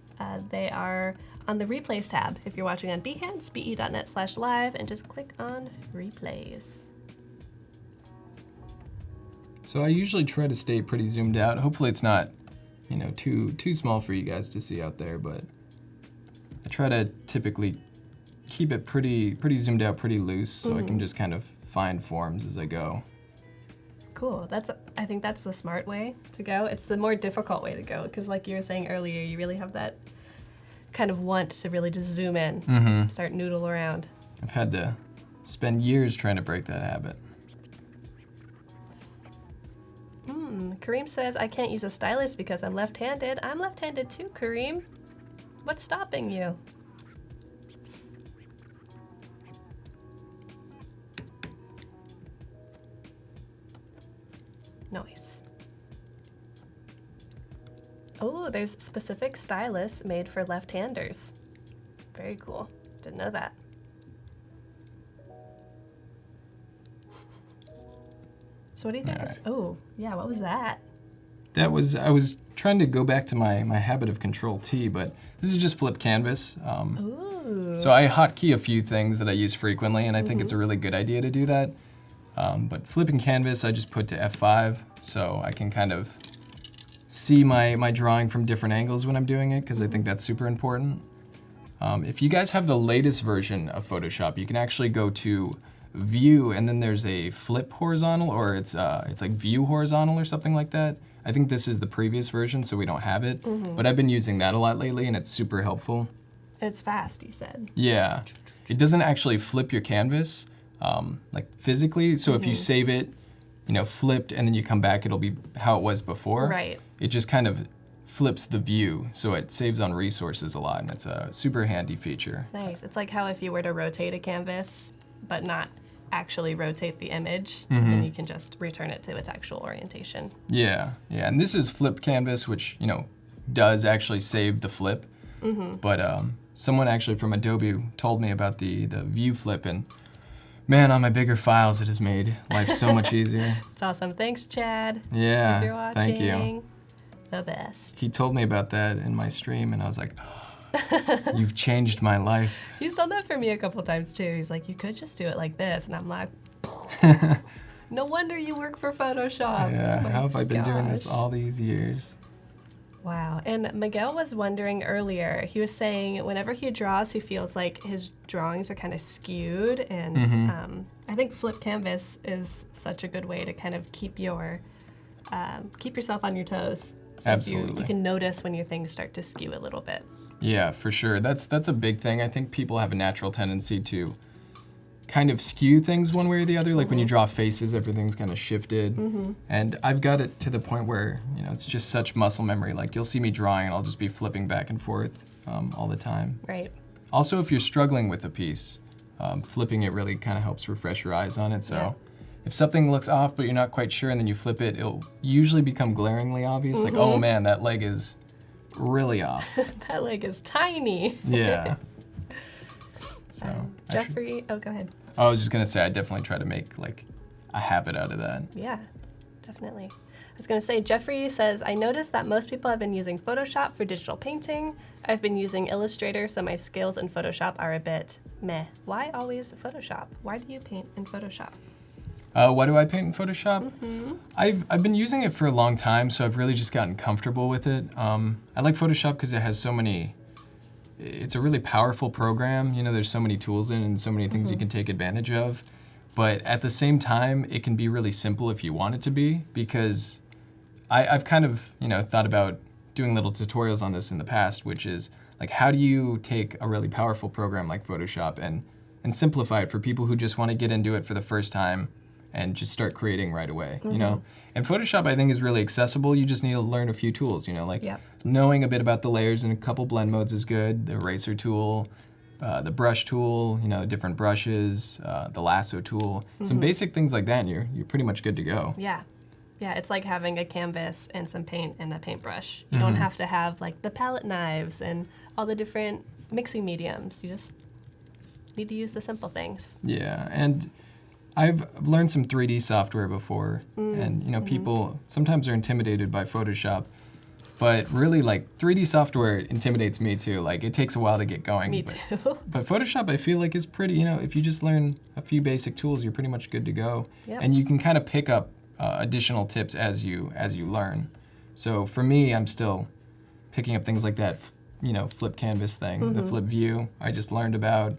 Speaker 1: They are on the Replays tab. If you're watching on Behance, be.net/live, and just click on Replays.
Speaker 2: So I usually try to stay pretty zoomed out. Hopefully it's not, too small for you guys to see out there, but I try to typically keep it pretty zoomed out, pretty loose, so I can just kind of find forms as I go.
Speaker 1: Cool. I think that's the smart way to go. It's the more difficult way to go, because like you were saying earlier, you really have that kind of want to really just zoom in, start noodle around.
Speaker 2: I've had to spend years trying to break that habit.
Speaker 1: Kareem says, I can't use a stylus because I'm left-handed. I'm left-handed too, Kareem. What's stopping you? Nice. Oh, there's specific stylus made for left-handers. Very cool. Didn't know that. So what do you think? Oh, yeah, what was that?
Speaker 2: I was trying to go back to my habit of Control-T, but this is just flip canvas.
Speaker 1: Ooh.
Speaker 2: So I hotkey a few things that I use frequently, and I think it's a really good idea to do that. But flipping canvas, I just put to F5, so I can kind of see my drawing from different angles when I'm doing it, because I think that's super important. If you guys have the latest version of Photoshop, you can actually go to View, and then there's a flip horizontal, or it's like View horizontal or something like that. I think this is the previous version, so we don't have it. But I've been using that a lot lately, and it's super helpful.
Speaker 1: It's fast, you said.
Speaker 2: Yeah. It doesn't actually flip your canvas, like physically. So if you save it flipped and then you come back, it'll be how it was before.
Speaker 1: Right.
Speaker 2: It just kind of flips the view, so it saves on resources a lot, and it's a super handy feature.
Speaker 1: Nice. It's like how if you were to rotate a canvas, but not actually rotate the image,
Speaker 2: Mm-hmm.
Speaker 1: then you can just return it to its actual orientation.
Speaker 2: Yeah, and this is flip canvas, which, does actually save the flip.
Speaker 1: Mm-hmm.
Speaker 2: But someone actually from Adobe told me about the view flip, and man, on my bigger files, it has made life so much easier.
Speaker 1: It's awesome. Thanks, Chad.
Speaker 2: Yeah,
Speaker 1: If you're watching.
Speaker 2: thank you.
Speaker 1: The best.
Speaker 2: He told me about that in my stream, and I was like, you've changed my life.
Speaker 1: He's done that for me a couple times too. He's like, you could just do it like this. And I'm like, no wonder you work for Photoshop.
Speaker 2: Yeah,
Speaker 1: Oh my
Speaker 2: how have I been doing this
Speaker 1: gosh.
Speaker 2: all these years?
Speaker 1: Wow. And Miguel was wondering earlier, he was saying whenever he draws, he feels like his drawings are kind of skewed. And
Speaker 2: Mm-hmm.
Speaker 1: I think flip canvas is such a good way to kind of keep yourself on your toes. So
Speaker 2: Absolutely.
Speaker 1: you can notice when your things start to skew a little bit.
Speaker 2: Yeah, for sure. That's a big thing. I think people have a natural tendency to kind of skew things one way or the other. Like when you draw faces, everything's kind of shifted. And I've got it to the point where, it's just such muscle memory. Like you'll see me drawing and I'll just be flipping back and forth all the time.
Speaker 1: Right.
Speaker 2: Also, if you're struggling with a piece, flipping it really kind of helps refresh your eyes on it. So
Speaker 1: Yeah.
Speaker 2: if something looks off but you're not quite sure and then you flip it, it'll usually become glaringly obvious. Like, oh man, that leg is really off.
Speaker 1: That leg is tiny.
Speaker 2: Yeah. So
Speaker 1: Jeffrey, oh, go ahead.
Speaker 2: I was just gonna say I definitely try to make like a habit out of that.
Speaker 1: Yeah, definitely. I was going to say, Jeffrey says, I noticed that most people have been using Photoshop for digital painting. I've been using Illustrator, so my skills in Photoshop are a bit meh. Why always Photoshop? Why do you paint in Photoshop?
Speaker 2: Why do I paint in Photoshop? I've been using it for a long time, so I've really just gotten comfortable with it. I like Photoshop because it has so many. It's a really powerful program. There's so many tools in it and so many things you can take advantage of. But at the same time, it can be really simple if you want it to be, because I've kind of, thought about doing little tutorials on this in the past, which is like, how do you take a really powerful program like Photoshop and simplify it for people who just want to get into it for the first time and just start creating right away, And Photoshop, I think, is really accessible. You just need to learn a few tools,
Speaker 1: Yep.
Speaker 2: knowing a bit about the layers and a couple blend modes is good. The eraser tool, the brush tool, different brushes, the lasso tool, some basic things like that, and you're pretty much good to go.
Speaker 1: Yeah. Yeah, it's like having a canvas and some paint and a paintbrush. You don't have to have like the palette knives and all the different mixing mediums. You just need to use the simple things.
Speaker 2: Yeah, and I've learned some 3D software before, and people sometimes are intimidated by Photoshop, but really like 3D software intimidates me too. Like it takes a while to get going.
Speaker 1: Me too.
Speaker 2: But Photoshop, I feel like, is pretty. If you just learn a few basic tools, you're pretty much good to go,
Speaker 1: Yep.
Speaker 2: and you can kind of pick up additional tips as you learn. So for me, I'm still picking up things like that, flip canvas thing, the flip view I just learned about.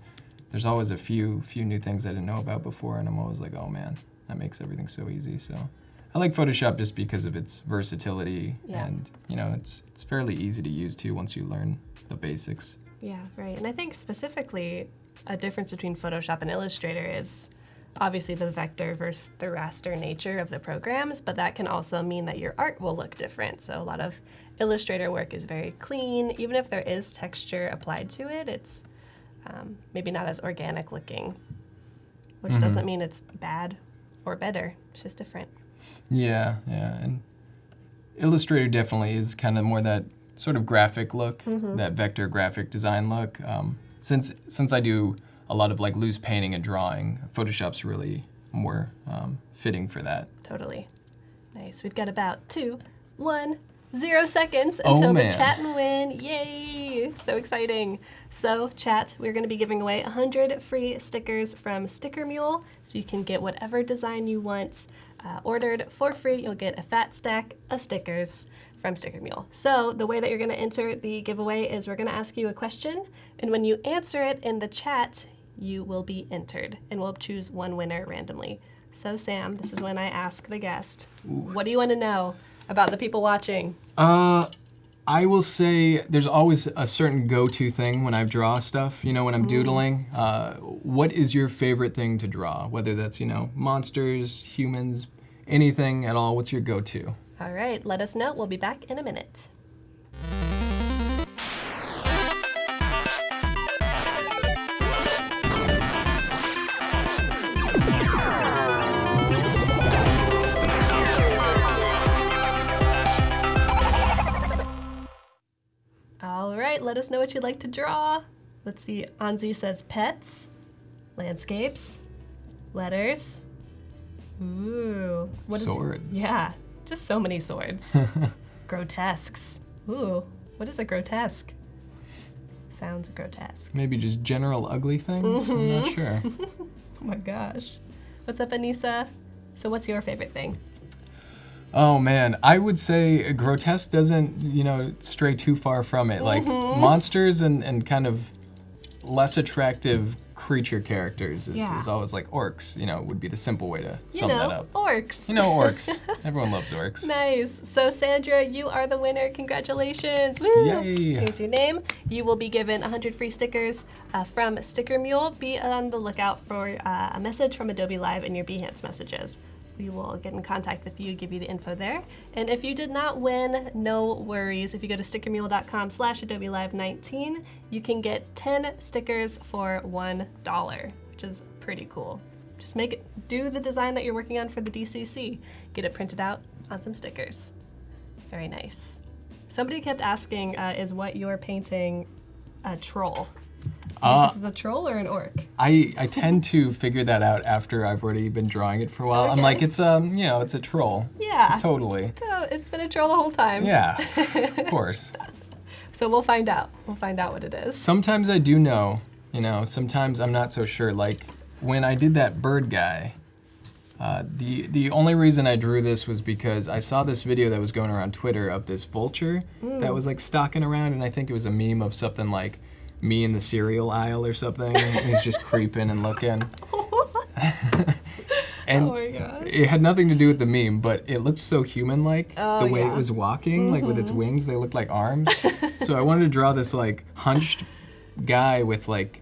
Speaker 2: There's always a few new things I didn't know about before, and I'm always like, oh man, that makes everything so easy. So I like Photoshop just because of its versatility,
Speaker 1: Yeah.
Speaker 2: and it's fairly easy to use too once you learn the basics.
Speaker 1: Yeah, right. And I think specifically a difference between Photoshop and Illustrator is obviously the vector versus the raster nature of the programs, but that can also mean that your art will look different. So a lot of Illustrator work is very clean. Even if there is texture applied to it, it's maybe not as organic looking, which doesn't mean it's bad or better. It's just different.
Speaker 2: Yeah, and Illustrator definitely is kind of more that sort of graphic look, that vector graphic design look. Since I do a lot of like loose painting and drawing, Photoshop's really more fitting for that.
Speaker 1: Totally. Nice. We've got about 2, 1, 0 seconds until the
Speaker 2: man.
Speaker 1: chat and win. Yay! So exciting. So chat, we're going to be giving away 100 free stickers from Sticker Mule, so you can get whatever design you want ordered for free. You'll get a fat stack of stickers from Sticker Mule. So the way that you're going to enter the giveaway is we're going to ask you a question, and when you answer it in the chat, you will be entered, and we'll choose one winner randomly. So Sam, this is when I ask the guest, what do you want to know about the people watching?
Speaker 2: I will say there's always a certain go-to thing when I draw stuff, when I'm doodling. What is your favorite thing to draw? Whether that's, monsters, humans, anything at all. What's your go-to?
Speaker 1: All right, let us know. We'll be back in a minute. All right, let us know what you'd like to draw. Let's see, Anzi says pets, landscapes, letters. Ooh.
Speaker 2: Swords.
Speaker 1: Yeah, just so many swords. Grotesques. Ooh, what is a grotesque? Sounds grotesque.
Speaker 2: Maybe just general ugly things? I'm not sure.
Speaker 1: Oh my gosh. What's up, Anissa? So what's your favorite thing?
Speaker 2: Oh man, I would say grotesque doesn't, stray too far from it. Like monsters and kind of less attractive creature characters is always like orcs, would be the simple way to sum that up.
Speaker 1: Orcs.
Speaker 2: Orcs. Everyone loves orcs.
Speaker 1: Nice. So Sandra, you are the winner. Congratulations. Woo!
Speaker 2: Yay.
Speaker 1: Here's your name. You will be given 100 free stickers from Sticker Mule. Be on the lookout for a message from Adobe Live in your Behance messages. We will get in contact with you, give you the info there. And if you did not win, no worries. If you go to stickermule.com/Adobe Live 19, you can get 10 stickers for $1, which is pretty cool. Just do the design that you're working on for the DCC. Get it printed out on some stickers. Very nice. Somebody kept asking, is what you're painting a troll? This is a troll or an orc?
Speaker 2: I tend to figure that out after I've already been drawing it for a while.
Speaker 1: Okay.
Speaker 2: I'm like, it's a troll.
Speaker 1: Yeah.
Speaker 2: Totally.
Speaker 1: So it's been a troll the whole time.
Speaker 2: Yeah, of course.
Speaker 1: So we'll find out. We'll find out what it is.
Speaker 2: Sometimes I do know, sometimes I'm not so sure. Like when I did that bird guy, the only reason I drew this was because I saw this video that was going around Twitter of this vulture that was like stalking around, and I think it was a meme of something like me in the cereal aisle or something. And he's just creeping and looking. And
Speaker 1: oh my gosh.
Speaker 2: it had nothing to do with the meme, but it looked so human-like, the way
Speaker 1: yeah.
Speaker 2: it was walking, like with its wings, they looked like arms. So I wanted to draw this like hunched guy with like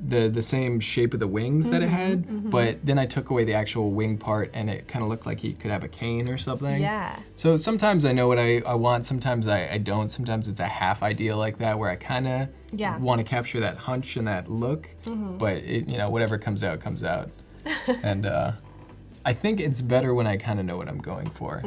Speaker 2: the same shape of the wings that it had, but then I took away the actual wing part and it kind of looked like he could have a cane or something.
Speaker 1: Yeah.
Speaker 2: So sometimes I know what I want, sometimes I don't. Sometimes it's a half idea like that where I kind of want to capture that hunch and that look, but it, whatever comes out, comes out. And I think it's better when I kind of know what I'm going for,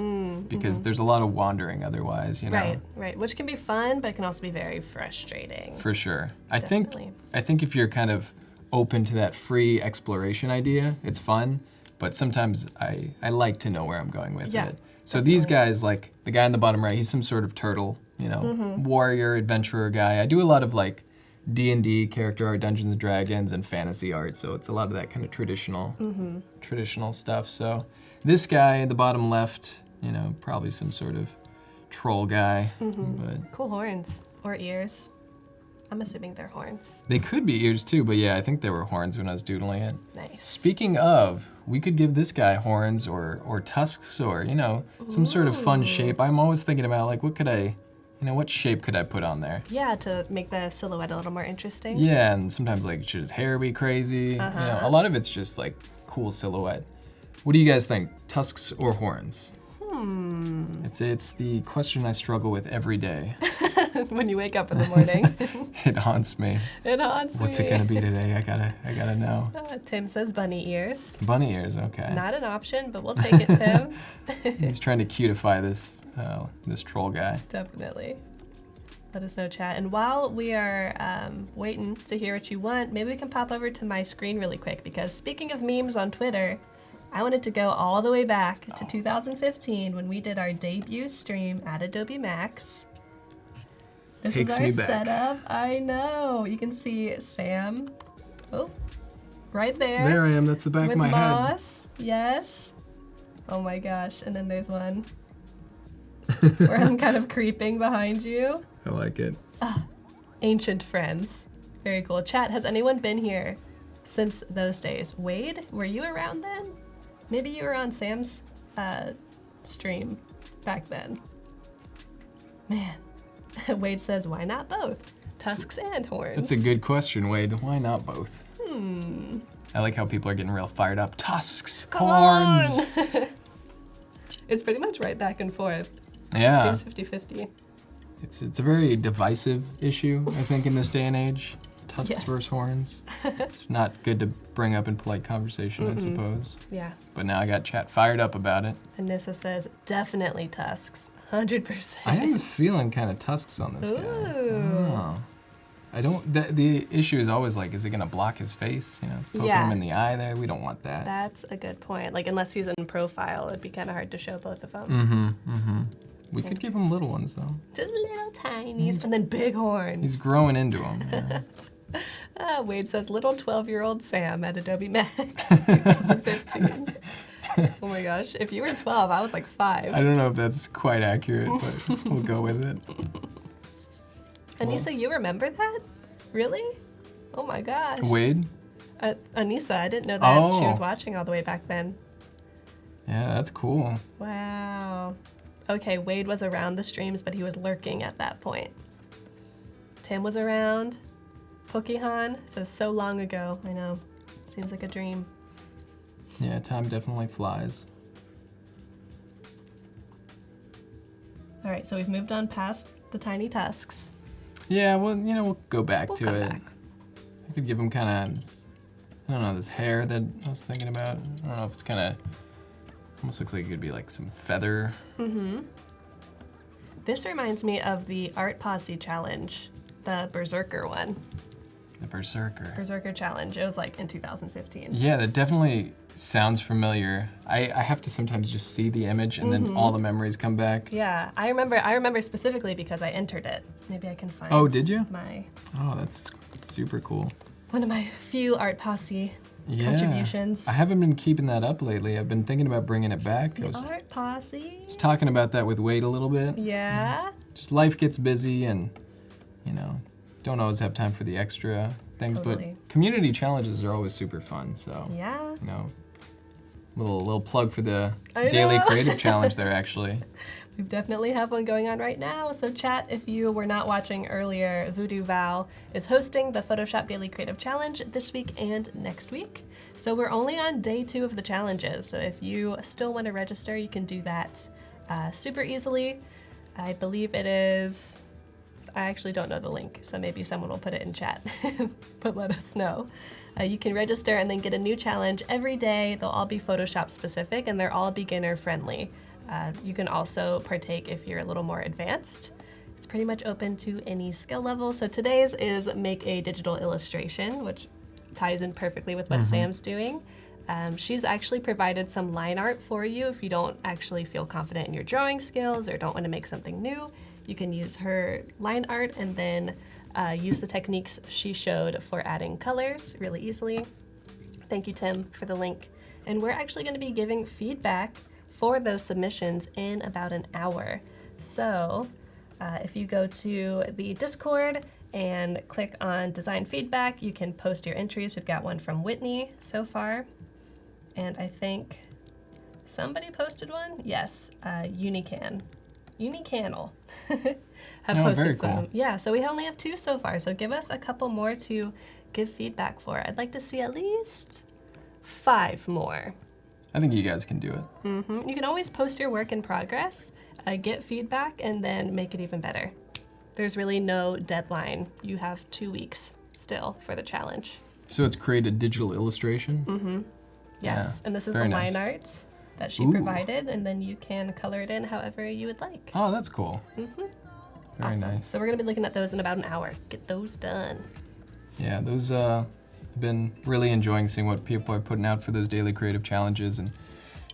Speaker 2: because there's a lot of wandering otherwise,
Speaker 1: Right, which can be fun, but it can also be very frustrating.
Speaker 2: For sure.
Speaker 1: Definitely.
Speaker 2: I think if you're kind of open to that free exploration idea, it's fun, but sometimes I like to know where I'm going with it. So these guys, like the guy in the bottom right, he's some sort of turtle, warrior, adventurer guy. I do a lot of like D&D character art, Dungeons and Dragons, and fantasy art, so it's a lot of that kind of traditional stuff. So this guy in the bottom left, probably some sort of troll guy. But
Speaker 1: Cool horns or ears. I'm assuming they're horns.
Speaker 2: they could be ears too, but yeah, I think they were horns when I was doodling it.
Speaker 1: Nice.
Speaker 2: Speaking of, we could give this guy horns or tusks or, some sort of fun shape. I'm always thinking about like, what shape could I put on there?
Speaker 1: Yeah, to make the silhouette a little more interesting.
Speaker 2: Yeah, and sometimes like should his hair be crazy? A lot of it's just like cool silhouette. What do you guys think? Tusks or horns? It's the question I struggle with every day.
Speaker 1: When you wake up in the morning.
Speaker 2: It haunts me.
Speaker 1: It haunts me.
Speaker 2: What's it gonna be today? I gotta know.
Speaker 1: Tim says bunny ears.
Speaker 2: Bunny ears, okay.
Speaker 1: Not an option, but we'll take it, Tim.
Speaker 2: He's trying to cutify this troll guy.
Speaker 1: Definitely. Let us know, chat. And while we are waiting to hear what you want, maybe we can pop over to my screen really quick, because speaking of memes on Twitter, I wanted to go all the way back to 2015 when we did our debut stream at Adobe Max. This
Speaker 2: Takes
Speaker 1: is our
Speaker 2: me back.
Speaker 1: setup. I know. You can see Sam. Oh, right there.
Speaker 2: There I am. That's the back
Speaker 1: with
Speaker 2: of my head.
Speaker 1: Moss. Yes. Oh my gosh. And then there's one where I'm kind of creeping behind you.
Speaker 2: I like it.
Speaker 1: Ancient friends. Very cool. Chat, has anyone been here since those days? Wade, were you around then? Maybe you were on Sam's stream back then. Man. Wade says, why not both? Tusks and horns.
Speaker 2: That's a good question, Wade. Why not both? I like how people are getting real fired up. Tusks, horns.
Speaker 1: It's pretty much right back and forth.
Speaker 2: Yeah.
Speaker 1: Seems 50-50.
Speaker 2: It's a very divisive issue, I think, in this day and age. Tusks
Speaker 1: Yes.
Speaker 2: versus horns. It's not good to bring up in polite conversation, I suppose.
Speaker 1: Yeah.
Speaker 2: But now I got chat fired up about it.
Speaker 1: Anissa says, definitely tusks. 100%.
Speaker 2: I am feeling kind of tusks on this guy.
Speaker 1: Ooh.
Speaker 2: Oh. I don't. The issue is always like, is it gonna block his face? You know, it's poking
Speaker 1: Yeah.
Speaker 2: him in the eye there. We don't want that.
Speaker 1: That's a good point. Like, unless he's in profile, it'd be kind of hard to show both of them.
Speaker 2: We could give him little ones though.
Speaker 1: Just little tinies, and then big horns.
Speaker 2: He's growing into them. Yeah.
Speaker 1: Wade says, little 12-year-old Sam at Adobe Max 2015. Oh my gosh, if you were 12, I was like 5.
Speaker 2: I don't know if that's quite accurate, but we'll go with it.
Speaker 1: Anissa, you remember that? Really? Oh my gosh.
Speaker 2: Wade?
Speaker 1: Anissa, I didn't know that she
Speaker 2: Oh.
Speaker 1: was watching all the way back then.
Speaker 2: Yeah, that's cool.
Speaker 1: Wow. Okay, Wade was around the streams, but he was lurking at that point. Tim was around. Pokehan says, so long ago. I know. Seems like a dream.
Speaker 2: Yeah, time definitely flies.
Speaker 1: All right, so we've moved on past the tiny tusks.
Speaker 2: Yeah, well, you know, we'll go back
Speaker 1: We'll
Speaker 2: to
Speaker 1: come
Speaker 2: it.
Speaker 1: back.
Speaker 2: I could give him kind of, I don't know, this hair that I was thinking about. I don't know if it's kind of, almost looks like it could be like some feather.
Speaker 1: This reminds me of the Art Posse challenge, the Berserker one.
Speaker 2: The Berserker.
Speaker 1: Berserker challenge. It was like in 2015.
Speaker 2: Yeah, that definitely sounds familiar. I have to sometimes just see the image and then all the memories come back.
Speaker 1: Yeah, I remember specifically because I entered it. Maybe I can find.
Speaker 2: Oh, did you?
Speaker 1: My
Speaker 2: Oh, that's super cool.
Speaker 1: one of my few Art Posse
Speaker 2: Yeah.
Speaker 1: contributions.
Speaker 2: I haven't been keeping that up lately. I've been thinking about bringing it back. I was
Speaker 1: Art Posse.
Speaker 2: talking about that with Wade a little bit.
Speaker 1: Yeah.
Speaker 2: Just life gets busy and, you know, don't always have time for the extra things,
Speaker 1: Totally.
Speaker 2: but community challenges are always super fun, so,
Speaker 1: Yeah.
Speaker 2: you know, little plug for the
Speaker 1: I
Speaker 2: daily
Speaker 1: know.
Speaker 2: creative challenge there, actually.
Speaker 1: We definitely have one going on right now. So chat, if you were not watching earlier, Voodoo Val is hosting the Photoshop Daily Creative Challenge this week and next week. So we're only on day 2 of the challenges. So if you still want to register, you can do that super easily. I believe it is, I actually don't know the link, so maybe someone will put it in chat, but let us know. You can register and then get a new challenge every day. They'll all be Photoshop specific and they're all beginner friendly. You can also partake if you're a little more advanced. It's pretty much open to any skill level. So today's is make a digital illustration, which ties in perfectly with what Sam's doing. She's actually provided some line art for you if you don't actually feel confident in your drawing skills or don't want to make something new. You can use her line art and then use the techniques she showed for adding colors really easily. Thank you, Tim, for the link. And we're actually going to be giving feedback for those submissions in about an hour. So if you go to the Discord and click on design feedback, you can post your entries. We've got one from Whitney so far. And I think somebody posted one. Yes, Unicannel have
Speaker 2: Oh,
Speaker 1: posted
Speaker 2: very
Speaker 1: some.
Speaker 2: cool.
Speaker 1: Yeah, so we only have 2 so far. So give us a couple more to give feedback for. I'd like to see at least 5 more.
Speaker 2: I think you guys can do it.
Speaker 1: You can always post your work in progress, get feedback, and then make it even better. There's really no deadline. You have 2 weeks still for the challenge.
Speaker 2: So it's create a digital illustration?
Speaker 1: Yes,
Speaker 2: Yeah,
Speaker 1: and this is the
Speaker 2: very
Speaker 1: line
Speaker 2: nice.
Speaker 1: art that she
Speaker 2: Ooh.
Speaker 1: provided, and then you can color it in however you would like.
Speaker 2: Oh, that's cool. Very
Speaker 1: Awesome.
Speaker 2: nice.
Speaker 1: So we're gonna be looking at those in about an hour. Get those done.
Speaker 2: Yeah, those, I've been really enjoying seeing what people are putting out for those daily creative challenges. And,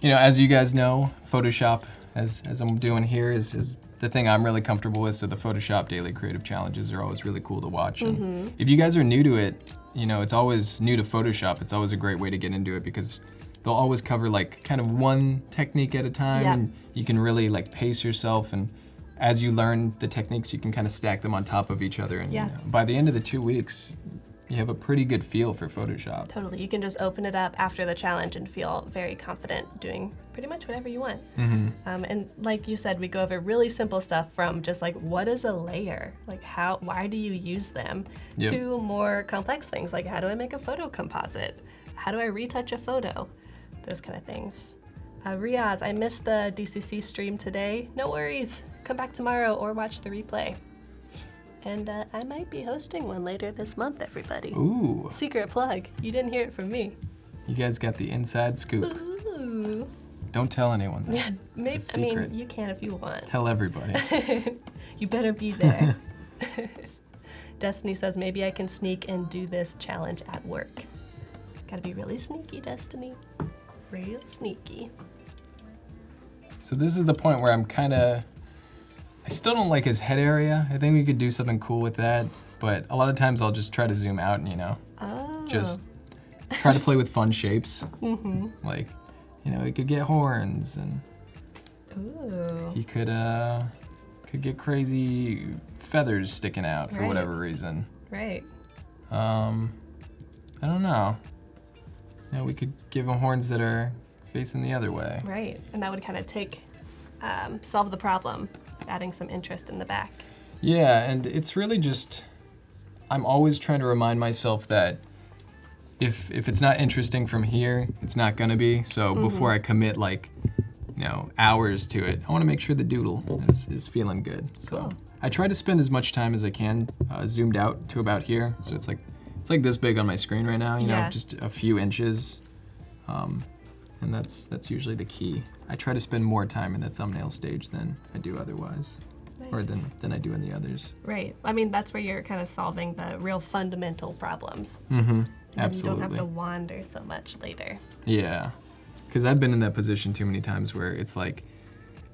Speaker 2: you know, as you guys know, Photoshop, as I'm doing here, is the thing I'm really comfortable with. So the Photoshop daily creative challenges are always really cool to watch. And if you guys are new to it, you know, it's always new to Photoshop. It's always a great way to get into it because they'll always cover like kind of one technique at a time.
Speaker 1: Yeah.
Speaker 2: And you can really like pace yourself, and as you learn the techniques, you can kind of stack them on top of each other. And
Speaker 1: Yeah.
Speaker 2: you know, by the end of the 2 weeks, you have a pretty good feel for Photoshop.
Speaker 1: Totally. You can just open it up after the challenge and feel very confident doing pretty much whatever you want. And like you said, we go over really simple stuff from just like, what is a layer? Like why do you use them?
Speaker 2: Yep.
Speaker 1: To more complex things like, how do I make a photo composite? How do I retouch a photo? Those kind of things. Riaz, I missed the DCC stream today. No worries. Come back tomorrow or watch the replay. And I might be hosting one later this month, everybody.
Speaker 2: Ooh.
Speaker 1: Secret plug. You didn't hear it from me.
Speaker 2: You guys got the inside scoop.
Speaker 1: Ooh.
Speaker 2: Don't tell anyone that.
Speaker 1: Yeah, maybe.
Speaker 2: It's a
Speaker 1: I mean,
Speaker 2: secret.
Speaker 1: you can if you want.
Speaker 2: Tell everybody.
Speaker 1: You better be there. Destiny says, maybe I can sneak and do this challenge at work. Gotta be really sneaky, Destiny. Real sneaky.
Speaker 2: So this is the point where I'm kind of, I still don't like his head area. I think we could do something cool with that. But a lot of times I'll just try to zoom out and, just try to play with fun shapes.
Speaker 1: Mm-hmm.
Speaker 2: Like, he could get horns and
Speaker 1: Ooh.
Speaker 2: he could get crazy feathers sticking out for
Speaker 1: Right.
Speaker 2: whatever reason.
Speaker 1: Right.
Speaker 2: I don't know. We could give him horns that are facing the other way.
Speaker 1: Right. And that would kind of solve the problem, adding some interest in the back.
Speaker 2: Yeah, and it's really just, I'm always trying to remind myself that if it's not interesting from here, it's not gonna be. So before I commit hours to it, I wanna make sure the doodle is feeling good. So
Speaker 1: Cool.
Speaker 2: I try to spend as much time as I can zoomed out to about here. So it's like this big on my screen right now,
Speaker 1: Yeah.
Speaker 2: just a few inches. And that's usually the key. I try to spend more time in the thumbnail stage than I do otherwise. Or
Speaker 1: Nice.
Speaker 2: than I do in the others.
Speaker 1: Right. I mean, that's where you're kind of solving the real fundamental problems.
Speaker 2: Mm-hmm.
Speaker 1: And
Speaker 2: Absolutely.
Speaker 1: you don't have to wander so much later.
Speaker 2: Yeah. Because I've been in that position too many times where it's like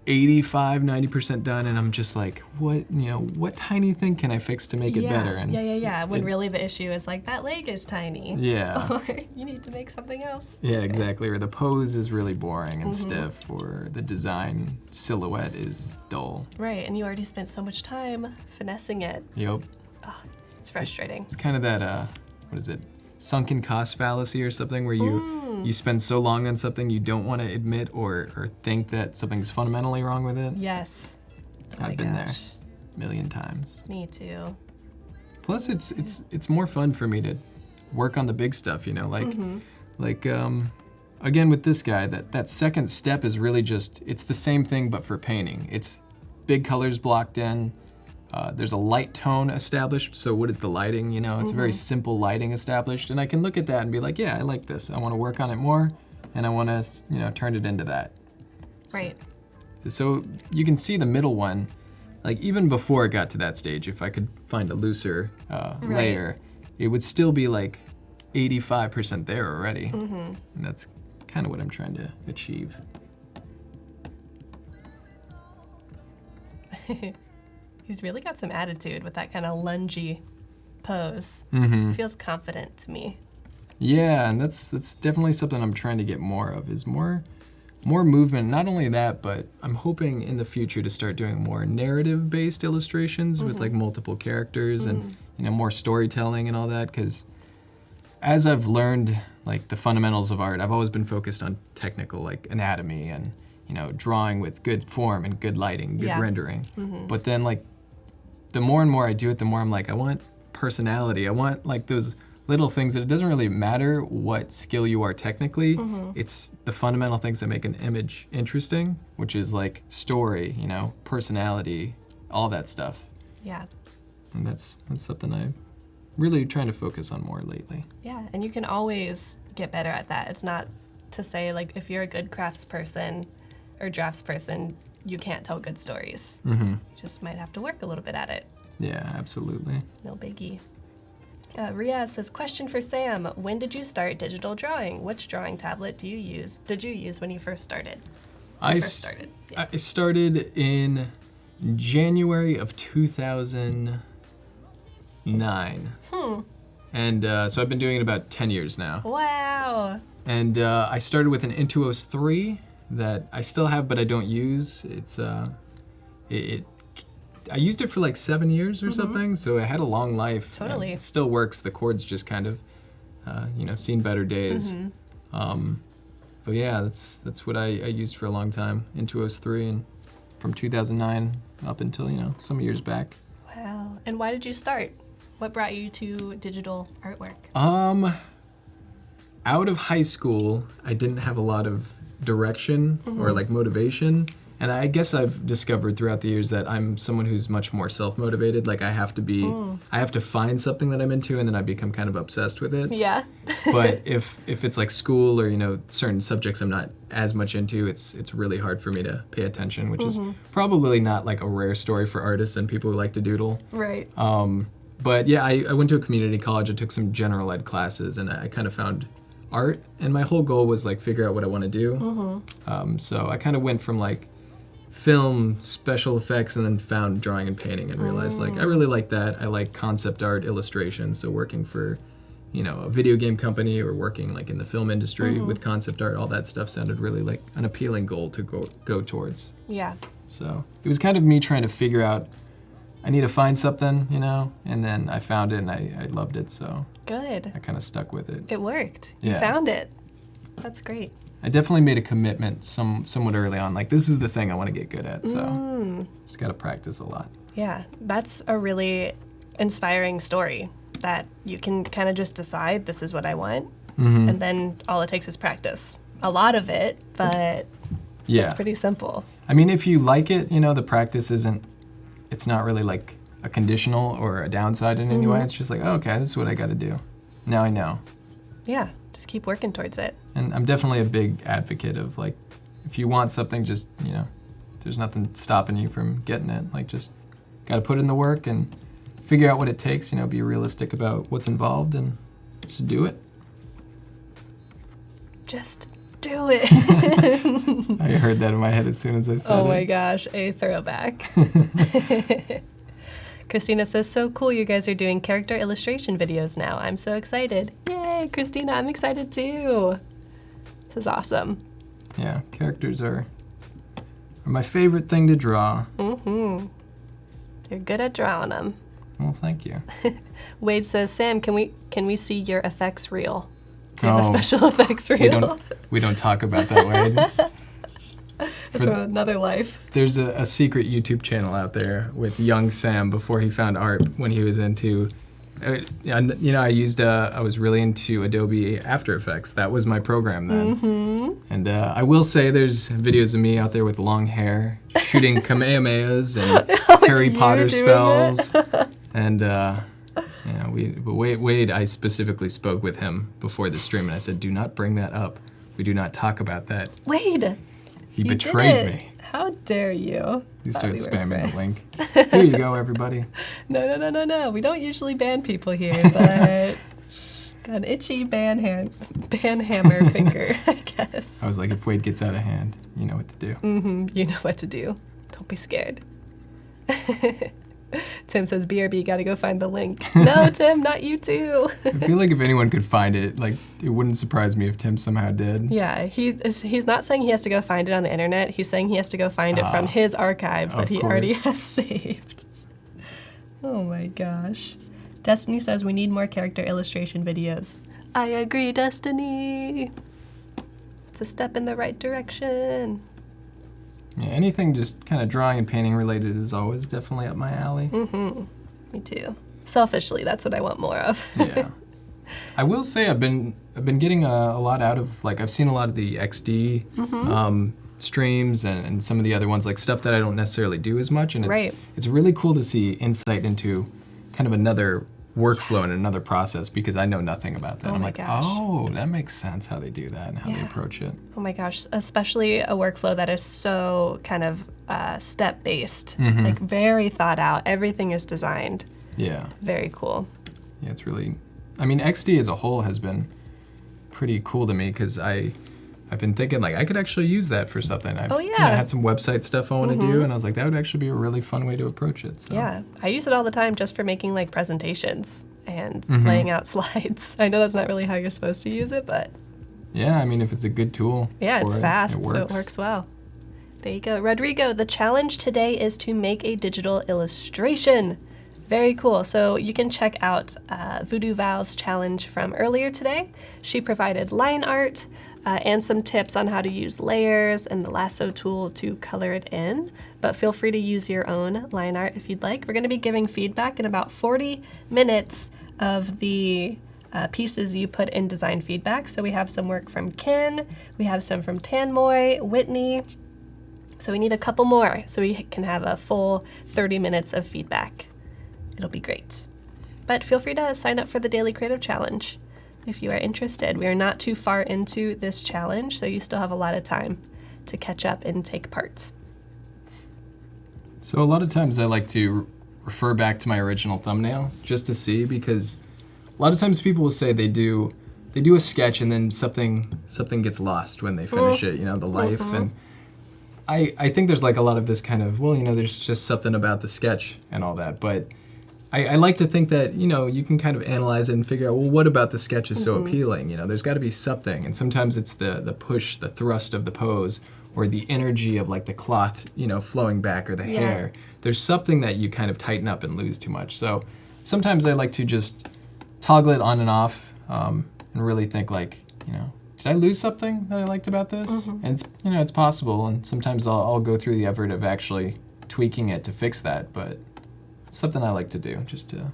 Speaker 2: 85, 90% done, and I'm just like, what tiny thing can I fix to make it better? And
Speaker 1: Yeah. When really the issue is like, that leg is tiny.
Speaker 2: Yeah.
Speaker 1: Or you need to make something else.
Speaker 2: Yeah, exactly. Or the pose is really boring and stiff, or the design silhouette is dull.
Speaker 1: Right. And you already spent so much time finessing it.
Speaker 2: Yep.
Speaker 1: It's frustrating.
Speaker 2: It's kind of that, sunken cost fallacy or something where you spend so long on something you don't want to admit or think that something's fundamentally wrong with it.
Speaker 1: Yes. Oh my
Speaker 2: I've been there
Speaker 1: gosh.
Speaker 2: a million times.
Speaker 1: Me too.
Speaker 2: Plus it's more fun for me to work on the big stuff, again with this guy, that second step is really just, it's the same thing but for painting. It's big colors blocked in. There's a light tone established, so what is the lighting, It's a very simple lighting established, and I can look at that and be like, yeah, I like this. I want to work on it more, and I want to, turn it into that.
Speaker 1: Right.
Speaker 2: So you can see the middle one, even before it got to that stage, if I could find a looser layer, it would still be 85% there already. And that's kind of what I'm trying to achieve.
Speaker 1: He's really got some attitude with that kind of lungy pose. Feels confident to me.
Speaker 2: Yeah, and that's definitely something I'm trying to get more of, is more movement. Not only that, but I'm hoping in the future to start doing more narrative-based illustrations with multiple characters and more storytelling and all that, because as I've learned the fundamentals of art, I've always been focused on technical anatomy and drawing with good form and good lighting, good rendering. But then the more and more I do it, the more I'm I want personality. I want those little things that it doesn't really matter what skill you are technically. It's the fundamental things that make an image interesting, which is story, personality, all that stuff.
Speaker 1: Yeah.
Speaker 2: And that's something I'm really trying to focus on more lately.
Speaker 1: Yeah, and you can always get better at that. It's not to say if you're a good craftsperson or draftsperson, you can't tell good stories. You just might have to work a little bit at it.
Speaker 2: Yeah, absolutely.
Speaker 1: No biggie. Riaz says, question for Sam. When did you start digital drawing? Which drawing tablet did you use when you first started?
Speaker 2: I started in January of 2009. And so I've been doing it about 10 years now.
Speaker 1: Wow.
Speaker 2: And I started with an Intuos 3 that I still have, but I don't use. I used it for 7 years or something, so it had a long life.
Speaker 1: Totally.
Speaker 2: It still works. The chords just kind of, seen better days. But yeah, that's what I used for a long time, Intuos 3, and from 2009 up until, some years back.
Speaker 1: Wow. And why did you start? What brought you to digital artwork?
Speaker 2: Out of high school, I didn't have a lot of direction or like motivation. And I guess I've discovered throughout the years that I'm someone who's much more self-motivated. Like I have to find something that I'm into, and then I become kind of obsessed with it.
Speaker 1: Yeah.
Speaker 2: But if it's like school or, you know, certain subjects I'm not as much into, it's really hard for me to pay attention, which is probably not like a rare story for artists and people who like to doodle.
Speaker 1: Right.
Speaker 2: But yeah, I went to a community college. I took some general ed classes, and I kind of found art, and my whole goal was like figure out what I want to do. So I kind of went from like film, special effects, and then found drawing and painting and realized like I really like that. I like concept art, illustration, so working for, you know, a video game company or working like in the film industry with concept art, all that stuff sounded really like an appealing goal to go towards.
Speaker 1: Yeah.
Speaker 2: So it was kind of me trying to figure out, I need to find something, you know, and then I found it and I loved it, so
Speaker 1: Good.
Speaker 2: I kind of stuck with it.
Speaker 1: It worked.
Speaker 2: Yeah.
Speaker 1: You found it. That's great.
Speaker 2: I definitely made a commitment somewhat early on, like this is the thing I want to get good at, so just got to practice a lot.
Speaker 1: Yeah, that's a really inspiring story, that you can kind of just decide this is what I want, and then all it takes is practice. A lot of it, but it's pretty simple.
Speaker 2: I mean, if you like it, you know, the practice it's not really like a conditional or a downside in any way. It's just like, oh, okay, this is what I got to do. Now I know.
Speaker 1: Yeah, just keep working towards it.
Speaker 2: And I'm definitely a big advocate of like, if you want something, just, you know, there's nothing stopping you from getting it. Like, just got to put in the work and figure out what it takes, you know, be realistic about what's involved and just do it.
Speaker 1: Just do it.
Speaker 2: I heard that in my head as soon as I said it.
Speaker 1: Oh my gosh, a throwback. Christina says, so cool you guys are doing character illustration videos now. I'm so excited. Yay, Christina, I'm excited too. This is awesome.
Speaker 2: Yeah, characters are my favorite thing to draw.
Speaker 1: You're good at drawing them.
Speaker 2: Well, thank you.
Speaker 1: Wade says, Sam, can we see your effects reel? Do you have a special effects reel?
Speaker 2: We don't talk about that, Wade.
Speaker 1: It's from another life.
Speaker 2: There's a secret YouTube channel out there with young Sam before he found art, when he was into, you know, I was really into Adobe After Effects. That was my program then. And I will say there's videos of me out there with long hair, shooting Kamehamehas and Harry Potter spells. And yeah, Wade, I specifically spoke with him before the stream, and I said, do not bring that up. We do not talk about that.
Speaker 1: Wade!
Speaker 2: He betrayed me.
Speaker 1: How dare you?
Speaker 2: He started spamming the link. Here you go, everybody.
Speaker 1: No. We don't usually ban people here, but got an itchy ban hammer finger, I guess.
Speaker 2: I was like, if Wade gets out of hand, you know what to do.
Speaker 1: You know what to do. Don't be scared. Tim says, BRB, gotta go find the link. No, Tim, not you too.
Speaker 2: I feel like if anyone could find it, like, it wouldn't surprise me if Tim somehow did.
Speaker 1: Yeah, he's not saying he has to go find it on the internet. He's saying he has to go find it from his archives that he already has saved. Oh my gosh. Destiny says we need more character illustration videos. I agree, Destiny. It's a step in the right direction.
Speaker 2: Yeah, anything just kind of drawing and painting related is always definitely up my alley.
Speaker 1: Me too. Selfishly, that's what I want more of.
Speaker 2: Yeah. I will say I've been getting a lot out of, like, I've seen a lot of the XD streams and some of the other ones, like stuff that I don't necessarily do as much, and it's really cool to see insight into kind of another workflow and another process, because I know nothing about that. I'm like, oh, that makes sense how they do that and how they approach it.
Speaker 1: Oh my gosh, especially a workflow that is so kind of step-based, like very thought out. Everything is designed.
Speaker 2: Yeah.
Speaker 1: Very cool.
Speaker 2: Yeah, it's really, I mean, XD as a whole has been pretty cool to me, because I've been thinking, like, I could actually use that for something. I had some website stuff I want to do, and I was like, that would actually be a really fun way to approach it. So.
Speaker 1: Yeah, I use it all the time just for making, like, presentations and laying out slides. I know that's not really how you're supposed to use it, but...
Speaker 2: Yeah, I mean, if it's a good tool.
Speaker 1: Yeah, it's fast, so it works well. There you go. Rodrigo, the challenge today is to make a digital illustration. Very cool. So you can check out Voodoo Val's challenge from earlier today. She provided line art and some tips on how to use layers and the lasso tool to color it in. But feel free to use your own line art if you'd like. We're going to be giving feedback in about 40 minutes of the pieces you put in design feedback. So we have some work from Kin, we have some from Tanmoy, Whitney. So we need a couple more so we can have a full 30 minutes of feedback. It'll be great. But feel free to sign up for the Daily Creative Challenge if you are interested. We are not too far into this challenge, so you still have a lot of time to catch up and take part.
Speaker 2: So a lot of times I like to refer back to my original thumbnail just to see, because a lot of times people will say they do a sketch and then something gets lost when they finish it, the life. And I think there's like a lot of this kind of, there's just something about the sketch and all that. But I like to think that, you can kind of analyze it and figure out, well, what about the sketch is so appealing? There's got to be something. And sometimes it's the push, the thrust of the pose, or the energy of like the cloth, flowing back, or the hair. There's something that you kind of tighten up and lose too much. So sometimes I like to just toggle it on and off, and really think like, did I lose something that I liked about this? And it's, it's possible. And sometimes I'll go through the effort of actually tweaking it to fix that. But it's something I like to do, just to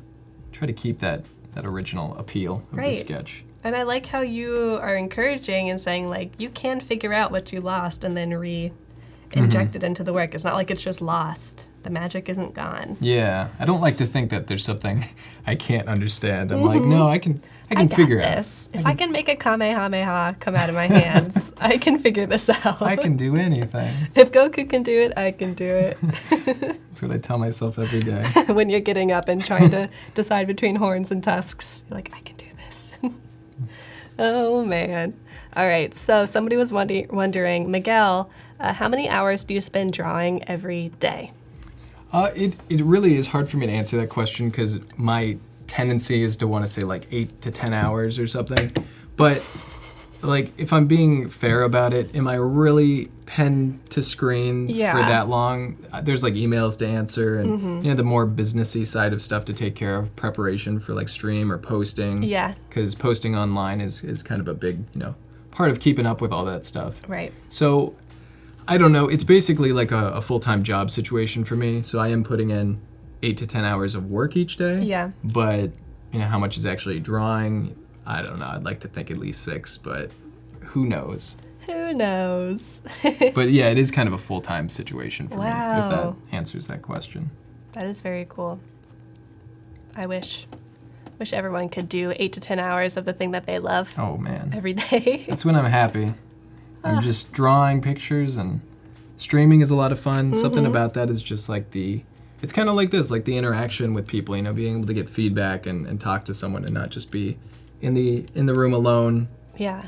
Speaker 2: try to keep that original appeal of the sketch.
Speaker 1: And I like how you are encouraging and saying, like, you can figure out what you lost and then re-inject it into the work. It's not like it's just lost. The magic isn't gone.
Speaker 2: Yeah, I don't like to think that there's something I can't understand. I'm like, no, I can figure out this.
Speaker 1: If I can make a Kamehameha come out of my hands, I can figure this out.
Speaker 2: I can do anything.
Speaker 1: If Goku can do it, I can do it.
Speaker 2: That's what I tell myself every day.
Speaker 1: When you're getting up and trying to decide between horns and tusks, you're like, I can do this. Oh, man. All right, so somebody was wondering, Miguel, how many hours do you spend drawing every day?
Speaker 2: It really is hard for me to answer that question, because my tendency is to want to say like 8 to 10 hours or something. But like, if I'm being fair about it, am I really pen to screen for that long? There's like emails to answer and the more businessy side of stuff to take care of, preparation for like stream or posting.
Speaker 1: Yeah.
Speaker 2: Because posting online is kind of a big, part of keeping up with all that stuff.
Speaker 1: Right.
Speaker 2: So I don't know. It's basically like a full-time job situation for me. So I am putting in 8 to 10 hours of work each day.
Speaker 1: Yeah.
Speaker 2: But how much is actually drawing? I don't know. I'd like to think at least 6, but who knows?
Speaker 1: Who knows?
Speaker 2: But yeah, it is kind of a full-time situation for me, if that
Speaker 1: Wow.
Speaker 2: answers that question.
Speaker 1: That is very cool. I wish everyone could do 8 to 10 hours of the thing that they love
Speaker 2: Oh man.
Speaker 1: every day.
Speaker 2: That's when I'm happy. I'm just drawing pictures, and streaming is a lot of fun. Something about that is just like it's kind of like this, like the interaction with people, being able to get feedback and talk to someone and not just be in the room alone,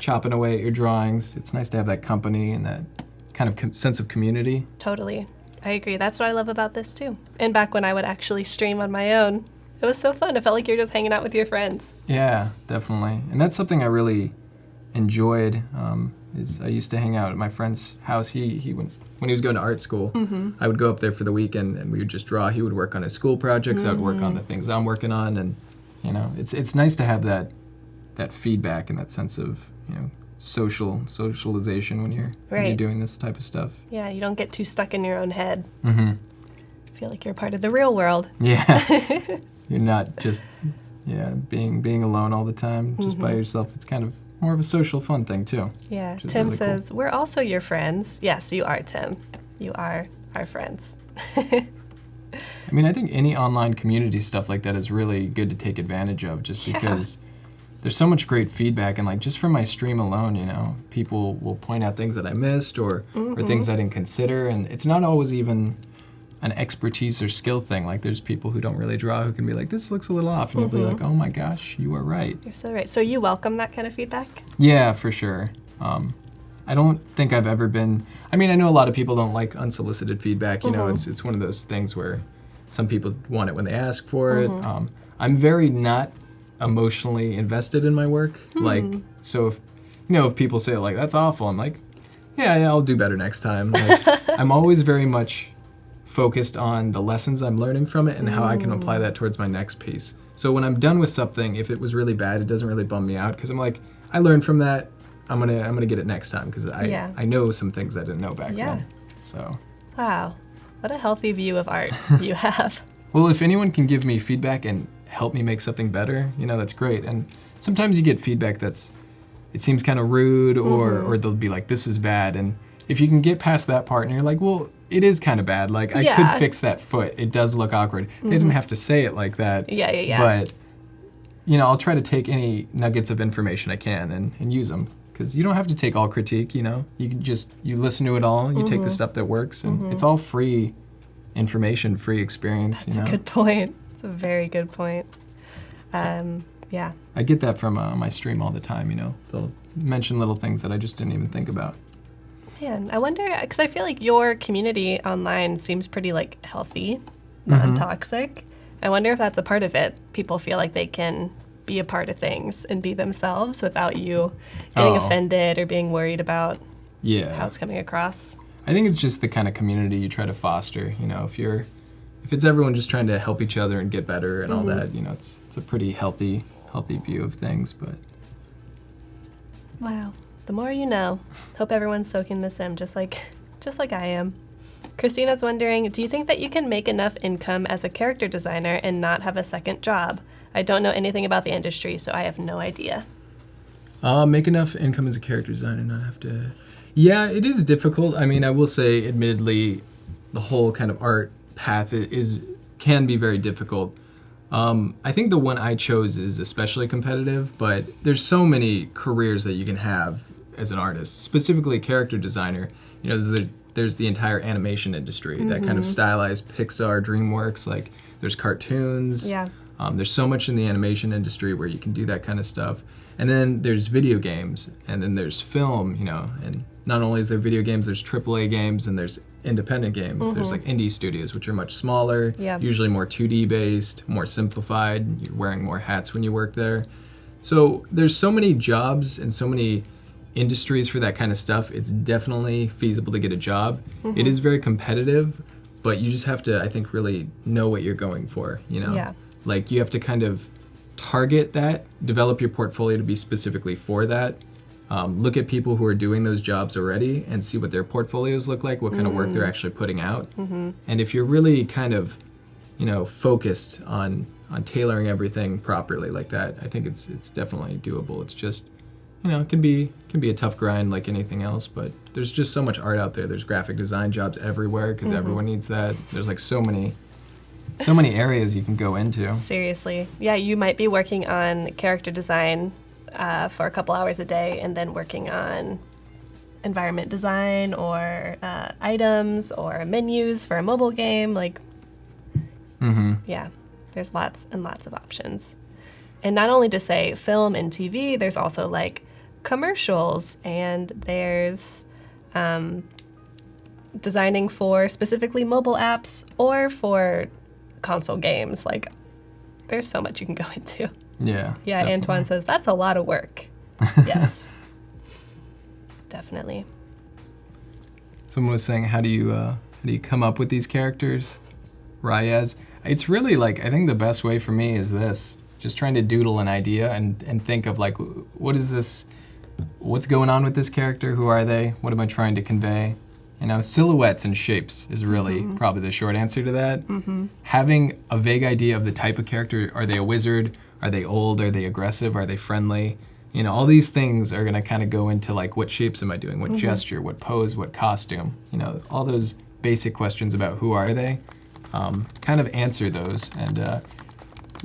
Speaker 2: chopping away at your drawings. It's nice to have that company and that kind of sense of community.
Speaker 1: Totally. I agree. That's what I love about this too. And back when I would actually stream on my own, it was so fun. It felt like you're just hanging out with your friends.
Speaker 2: Yeah, definitely. And that's something I really enjoyed. Is I used to hang out at my friend's house. He when he was going to art school, I would go up there for the weekend and we would just draw. He would work on his school projects. I would work on the things I'm working on, and it's nice to have that feedback and that sense of socialization when you're doing this type of stuff.
Speaker 1: Yeah, you don't get too stuck in your own head.
Speaker 2: Mm-hmm.
Speaker 1: Feel like you're part of the real world.
Speaker 2: Yeah, you're not just being alone all the time, just by yourself. It's kind of more of a social fun thing too.
Speaker 1: Yeah, Tim really says, we're also your friends. Yes, you are, Tim. You are our friends.
Speaker 2: I mean, I think any online community stuff like that is really good to take advantage of, just because there's so much great feedback. And like, just from my stream alone, people will point out things that I missed or things I didn't consider. And it's not always even an expertise or skill thing. Like, there's people who don't really draw who can be like, this looks a little off. And you'll be like, oh my gosh, you are right.
Speaker 1: You're so right. So you welcome that kind of feedback?
Speaker 2: Yeah, for sure. I don't think I've ever been, I know a lot of people don't like unsolicited feedback. It's one of those things where some people want it when they ask for it. I'm very not emotionally invested in my work. Like, so if people say like, that's awful, I'm like, yeah, I'll do better next time. Like, I'm always very much focused on the lessons I'm learning from it and how I can apply that towards my next piece. So when I'm done with something, if it was really bad, it doesn't really bum me out, because I'm like, I learned from that. I'm gonna get it next time, because I know some things I didn't know back then. So.
Speaker 1: Wow, what a healthy view of art you have.
Speaker 2: Well, if anyone can give me feedback and help me make something better, that's great. And sometimes you get feedback it seems kind of rude, or they'll be like, this is bad. And if you can get past that part and you're like, well, it is kind of bad. Like, I could fix that foot. It does look awkward. They didn't have to say it like that.
Speaker 1: Yeah.
Speaker 2: But, I'll try to take any nuggets of information I can and use them. Because you don't have to take all critique, You can you listen to it all, you take the stuff that works, and it's all free information, free experience.
Speaker 1: That's a good point. It's a very good point. Yeah.
Speaker 2: I get that from my stream all the time, They'll mention little things that I just didn't even think about.
Speaker 1: Man, I wonder, because I feel like your community online seems pretty, healthy, non-toxic. I wonder if that's a part of it. People feel like they can be a part of things and be themselves without you getting offended or being worried about how it's coming across.
Speaker 2: I think it's just the kind of community you try to foster, if it's everyone just trying to help each other and get better and all that, it's a pretty healthy view of things, but...
Speaker 1: Wow. The more you know. Hope everyone's soaking this in, just like I am. Christina's wondering, do you think that you can make enough income as a character designer and not have a second job? I don't know anything about the industry, so I have no idea.
Speaker 2: Make enough income as a character designer and not have to... Yeah, it is difficult. I mean, I will say, admittedly, the whole kind of art path can be very difficult. I think the one I chose is especially competitive, but there's so many careers that you can have as an artist, specifically character designer. There's the entire animation industry, that kind of stylized Pixar, DreamWorks, there's cartoons.
Speaker 1: Yeah.
Speaker 2: There's so much in the animation industry where you can do that kind of stuff. And then there's video games, and then there's film, and not only is there video games, there's AAA games, and there's independent games. There's indie studios, which are much smaller, usually more 2D based, more simplified. You're wearing more hats when you work there. So there's so many jobs and so many industries for that kind of stuff. It's definitely feasible to get a job. It is very competitive, but you just have to, I think, really know what you're going for,
Speaker 1: Yeah.
Speaker 2: You have to kind of target that, develop your portfolio to be specifically for that. Look at people who are doing those jobs already and see what their portfolios look like, what kind of work they're actually putting out. And if you're really kind of, focused on tailoring everything properly like that, I think it's definitely doable. It's just, it can be a tough grind like anything else, but there's just so much art out there. There's graphic design jobs everywhere because everyone needs that. There's so many areas you can go into.
Speaker 1: Seriously. Yeah, you might be working on character design for a couple hours a day and then working on environment design or items or menus for a mobile game. Yeah, there's lots and lots of options. And not only to say film and TV, there's also commercials, and there's designing for specifically mobile apps or for console games. There's so much you can go into.
Speaker 2: Yeah.
Speaker 1: Yeah,
Speaker 2: definitely.
Speaker 1: Antoine says that's a lot of work. Yes. Definitely.
Speaker 2: Someone was saying, how do you come up with these characters? Rayaz. It's really I think the best way for me is this. Just trying to doodle an idea and think of what is this, what's going on with this character? Who are they? What am I trying to convey? Silhouettes and shapes is really probably the short answer to that. Having a vague idea of the type of character. Are they a wizard? Are they old? Are they aggressive? Are they friendly? All these things are going to kind of go into what shapes am I doing? What gesture? What pose? What costume? All those basic questions about who are they, kind of answer those. And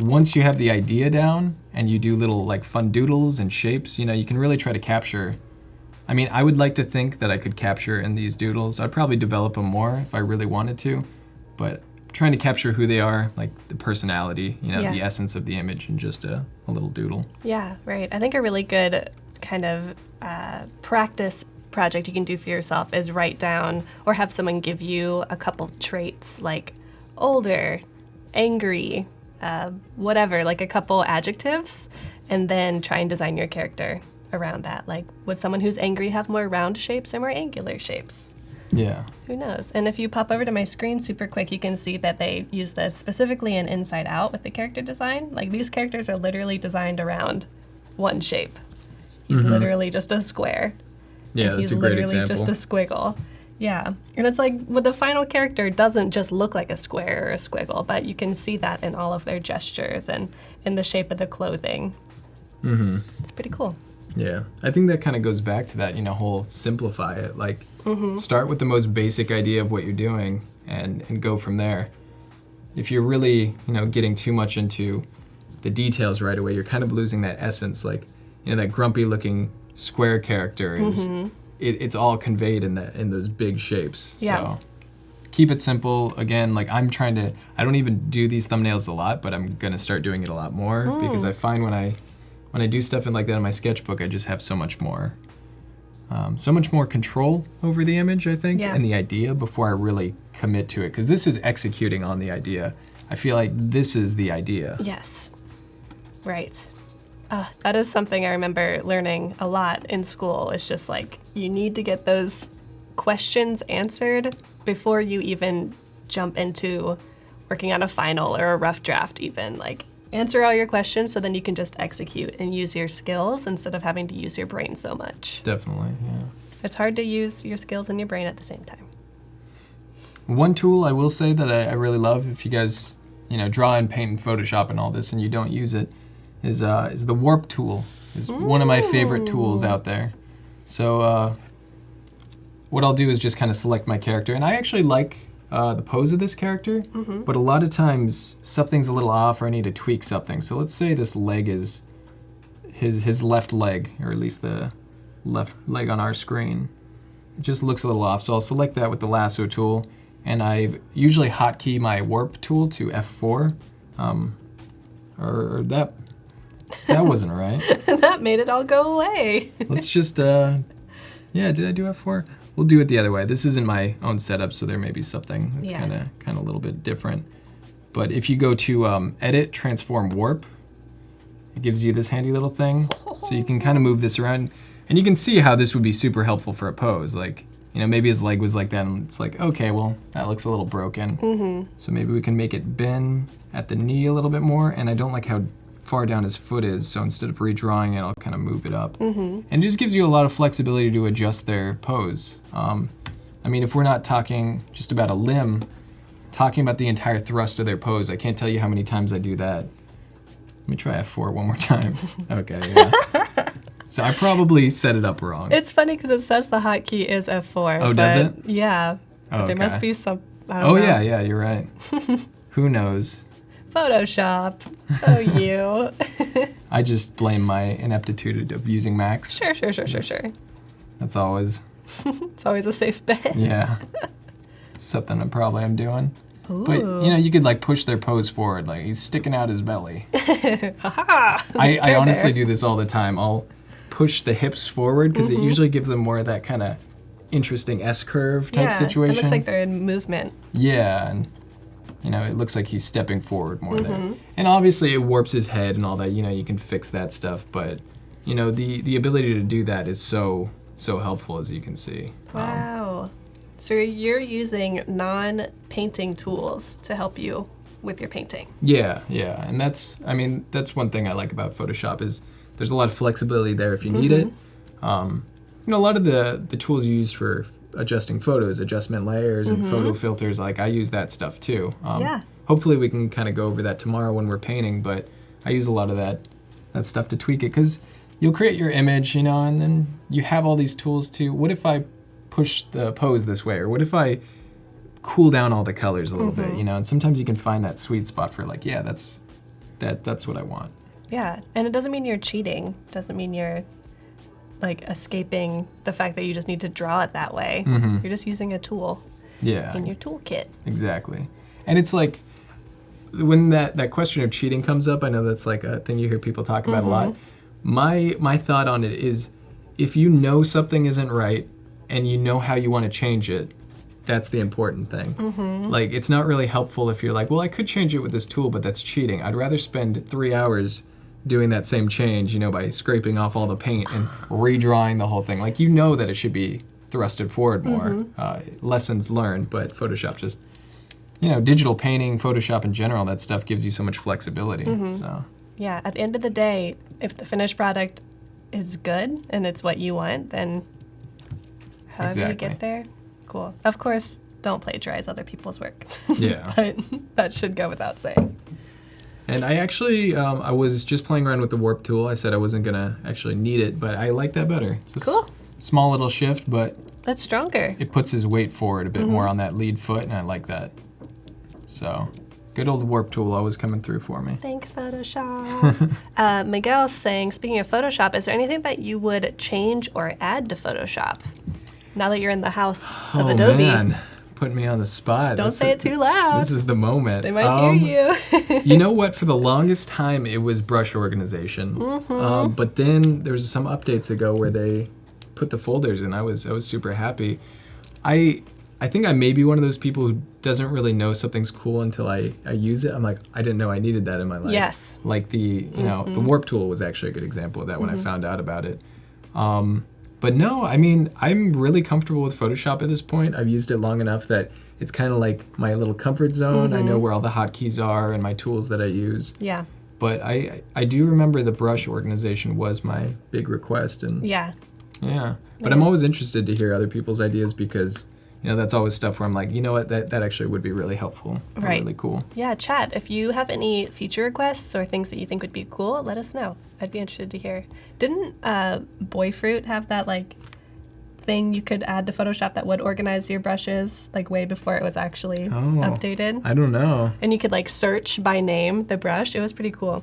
Speaker 2: once you have the idea down and you do little fun doodles and shapes, you can really try to capture. I mean, I would like to think that I could capture in these doodles. I'd probably develop them more if I really wanted to, but trying to capture who they are, the personality, the essence of the image in just a little doodle.
Speaker 1: Yeah, right. I think a really good kind of practice project you can do for yourself is write down or have someone give you a couple traits older, angry, whatever, a couple adjectives, and then try and design your character around that. Would someone who's angry have more round shapes or more angular shapes?
Speaker 2: Yeah.
Speaker 1: Who knows? And if you pop over to my screen super quick, you can see that they use this specifically in Inside Out with the character design. These characters are literally designed around one shape. He's literally just a square.
Speaker 2: Yeah, that's a great example.
Speaker 1: He's literally just a squiggle. Yeah. And it's the final character doesn't just look like a square or a squiggle, but you can see that in all of their gestures and in the shape of the clothing.
Speaker 2: Mm-hmm.
Speaker 1: It's pretty cool.
Speaker 2: Yeah, I think that kind of goes back to that, whole simplify it. Like, start with the most basic idea of what you're doing and go from there. If you're really, getting too much into the details right away, you're kind of losing that essence. Like, that grumpy-looking square character is, it's all conveyed in those big shapes.
Speaker 1: Yeah.
Speaker 2: So keep it simple. Again, like I don't even do these thumbnails a lot, but I'm gonna start doing it a lot more because I find when I do stuff like that in my sketchbook, I just have so much more control over the image, I think, and the idea before I really commit to it. Because this is executing on the idea. I feel like this is the idea.
Speaker 1: Yes. Right. That is something I remember learning a lot in school. It's just like, you need to get those questions answered before you even jump into working on a final or a rough draft even. Like, answer all your questions so then you can just execute and use your skills instead of having to use your brain so much.
Speaker 2: Definitely, yeah.
Speaker 1: It's hard to use your skills and your brain at the same time.
Speaker 2: One tool I will say that I really love, if you guys, draw and paint in Photoshop and all this and you don't use it, is the warp tool. It's one of my favorite tools out there. So what I'll do is just kind of select my character, and I actually like the pose of this character, but a lot of times something's a little off or I need to tweak something. So let's say this leg is his left leg, or at least the left leg on our screen. It just looks a little off, so I'll select that with the lasso tool, and I usually hotkey my warp tool to F4, or that wasn't right.
Speaker 1: That made it all go away.
Speaker 2: Let's just, did I do F4? We'll do it the other way. This isn't my own setup, so there may be something that's kind of a little bit different. But if you go to Edit, Transform, Warp, it gives you this handy little thing. So you can kind of move this around. And you can see how this would be super helpful for a pose. Like, maybe his leg was like that, and it's like, okay, well, that looks a little broken. So maybe we can make it bend at the knee a little bit more. And I don't like how far down his foot is, so instead of redrawing it, I'll kind of move it up. And it just gives you a lot of flexibility to adjust their pose. If we're not talking just about a limb, talking about the entire thrust of their pose, I can't tell you how many times I do that. Let me try F4 one more time. Okay, yeah. So I probably set it up wrong.
Speaker 1: It's funny because it says the hotkey is F4.
Speaker 2: Oh, does it?
Speaker 1: Yeah. But there must be some, I don't know.
Speaker 2: Oh, yeah, you're right. Who knows?
Speaker 1: Photoshop. Oh, you.
Speaker 2: I just blame my ineptitude of using Macs.
Speaker 1: Sure.
Speaker 2: That's always...
Speaker 1: It's always a safe bet.
Speaker 2: Yeah. Something I'm doing.
Speaker 1: Ooh.
Speaker 2: But, you could, push their pose forward. Like, he's sticking out his belly.
Speaker 1: Ha-ha!
Speaker 2: I honestly do this all the time. I'll push the hips forward because it usually gives them more of that kind of interesting S-curve type situation.
Speaker 1: It looks like they're in movement.
Speaker 2: Yeah, and... it looks like he's stepping forward more there. And obviously it warps his head and all that, you can fix that stuff, but, the ability to do that is so helpful, as you can see.
Speaker 1: Wow. So you're using non-painting tools to help you with your painting.
Speaker 2: Yeah, and that's one thing I like about Photoshop is there's a lot of flexibility there if you need it. A lot of the tools you use for adjusting photos, adjustment layers, and photo filters, I use that stuff too. Hopefully we can kind of go over that tomorrow when we're painting, but I use a lot of that stuff to tweak it, because you'll create your image, and then you have all these tools to, what if I push the pose this way, or what if I cool down all the colors a little bit, and sometimes you can find that sweet spot for that's what I want.
Speaker 1: Yeah, and it doesn't mean you're cheating, doesn't mean you're escaping the fact that you just need to draw it that way. You're just using a tool in your toolkit.
Speaker 2: Exactly. And it's like, when that question of cheating comes up, I know that's a thing you hear people talk about a lot. My thought on it is, if you know something isn't right and you know how you want to change it, that's the important thing. It's not really helpful if you're like, well, I could change it with this tool, but that's cheating. I'd rather spend 3 hours doing that same change, by scraping off all the paint and redrawing the whole thing. That it should be thrusted forward more. Lessons learned, but Photoshop just, digital painting, Photoshop in general, that stuff gives you so much flexibility. So
Speaker 1: Yeah, at the end of the day, if the finished product is good and it's what you want, then however you get there, cool. Of course, don't plagiarize other people's work.
Speaker 2: Yeah.
Speaker 1: But that should go without saying.
Speaker 2: And I actually, I was just playing around with the warp tool. I said I wasn't gonna actually need it, but I like that better. It's a
Speaker 1: Cool.
Speaker 2: small little shift, but
Speaker 1: That's stronger.
Speaker 2: it puts his weight forward a bit more on that lead foot, and I like that. So, good old warp tool always coming through for me.
Speaker 1: Thanks, Photoshop. Miguel's saying, speaking of Photoshop, is there anything that you would change or add to Photoshop now that you're in the house of Adobe?
Speaker 2: Man, putting me on the spot.
Speaker 1: Don't say it too loud.
Speaker 2: This is the moment.
Speaker 1: They might hear you.
Speaker 2: You know what? For the longest time, it was brush organization. But then there was some updates ago where they put the folders in. I was super happy. I think I may be one of those people who doesn't really know something's cool until I use it. I'm like, I didn't know I needed that in my life.
Speaker 1: Yes.
Speaker 2: Like the warp tool was actually a good example of that when I found out about it. But no, I mean, I'm really comfortable with Photoshop at this point. I've used it long enough that it's kind of like my little comfort zone. I know where all the hotkeys are and my tools that I use.
Speaker 1: Yeah.
Speaker 2: But I do remember the brush organization was my big request. And
Speaker 1: Yeah.
Speaker 2: yeah. But I'm always interested to hear other people's ideas because, that's always stuff where I'm like, you know what, that actually would be really helpful.
Speaker 1: Right.
Speaker 2: Really cool.
Speaker 1: Yeah, chat. If you have any feature requests or things that you think would be cool, let us know. I'd be interested to hear. Didn't Boyfruit have that thing you could add to Photoshop that would organize your brushes way before it was actually updated?
Speaker 2: I don't know.
Speaker 1: And you could search by name the brush. It was pretty cool.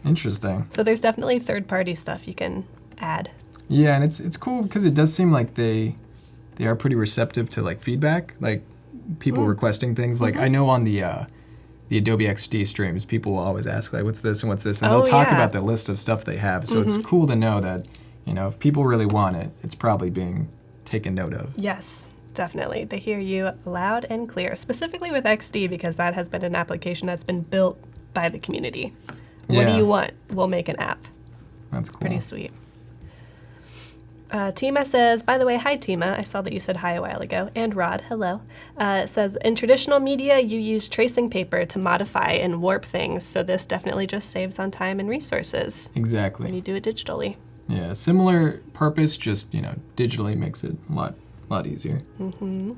Speaker 2: Interesting.
Speaker 1: So there's definitely third-party stuff you can add.
Speaker 2: Yeah, and it's cool because it does seem like they are pretty receptive to feedback, people requesting things. I know on the Adobe XD streams, people will always ask what's this and what's this, and they'll talk about the list of stuff they have. So it's cool to know that if people really want it, it's probably being taken note of.
Speaker 1: Yes, definitely. They hear you loud and clear, specifically with XD because that has been an application that's been built by the community. What do you want? We'll make an app.
Speaker 2: That's cool.
Speaker 1: Pretty sweet. Tima says, by the way, hi Tima. I saw that you said hi a while ago. And Rod, hello. Says, in traditional media, you use tracing paper to modify and warp things, so this definitely just saves on time and resources.
Speaker 2: Exactly.
Speaker 1: When you do it digitally.
Speaker 2: Yeah, similar purpose, just, digitally makes it a lot easier. And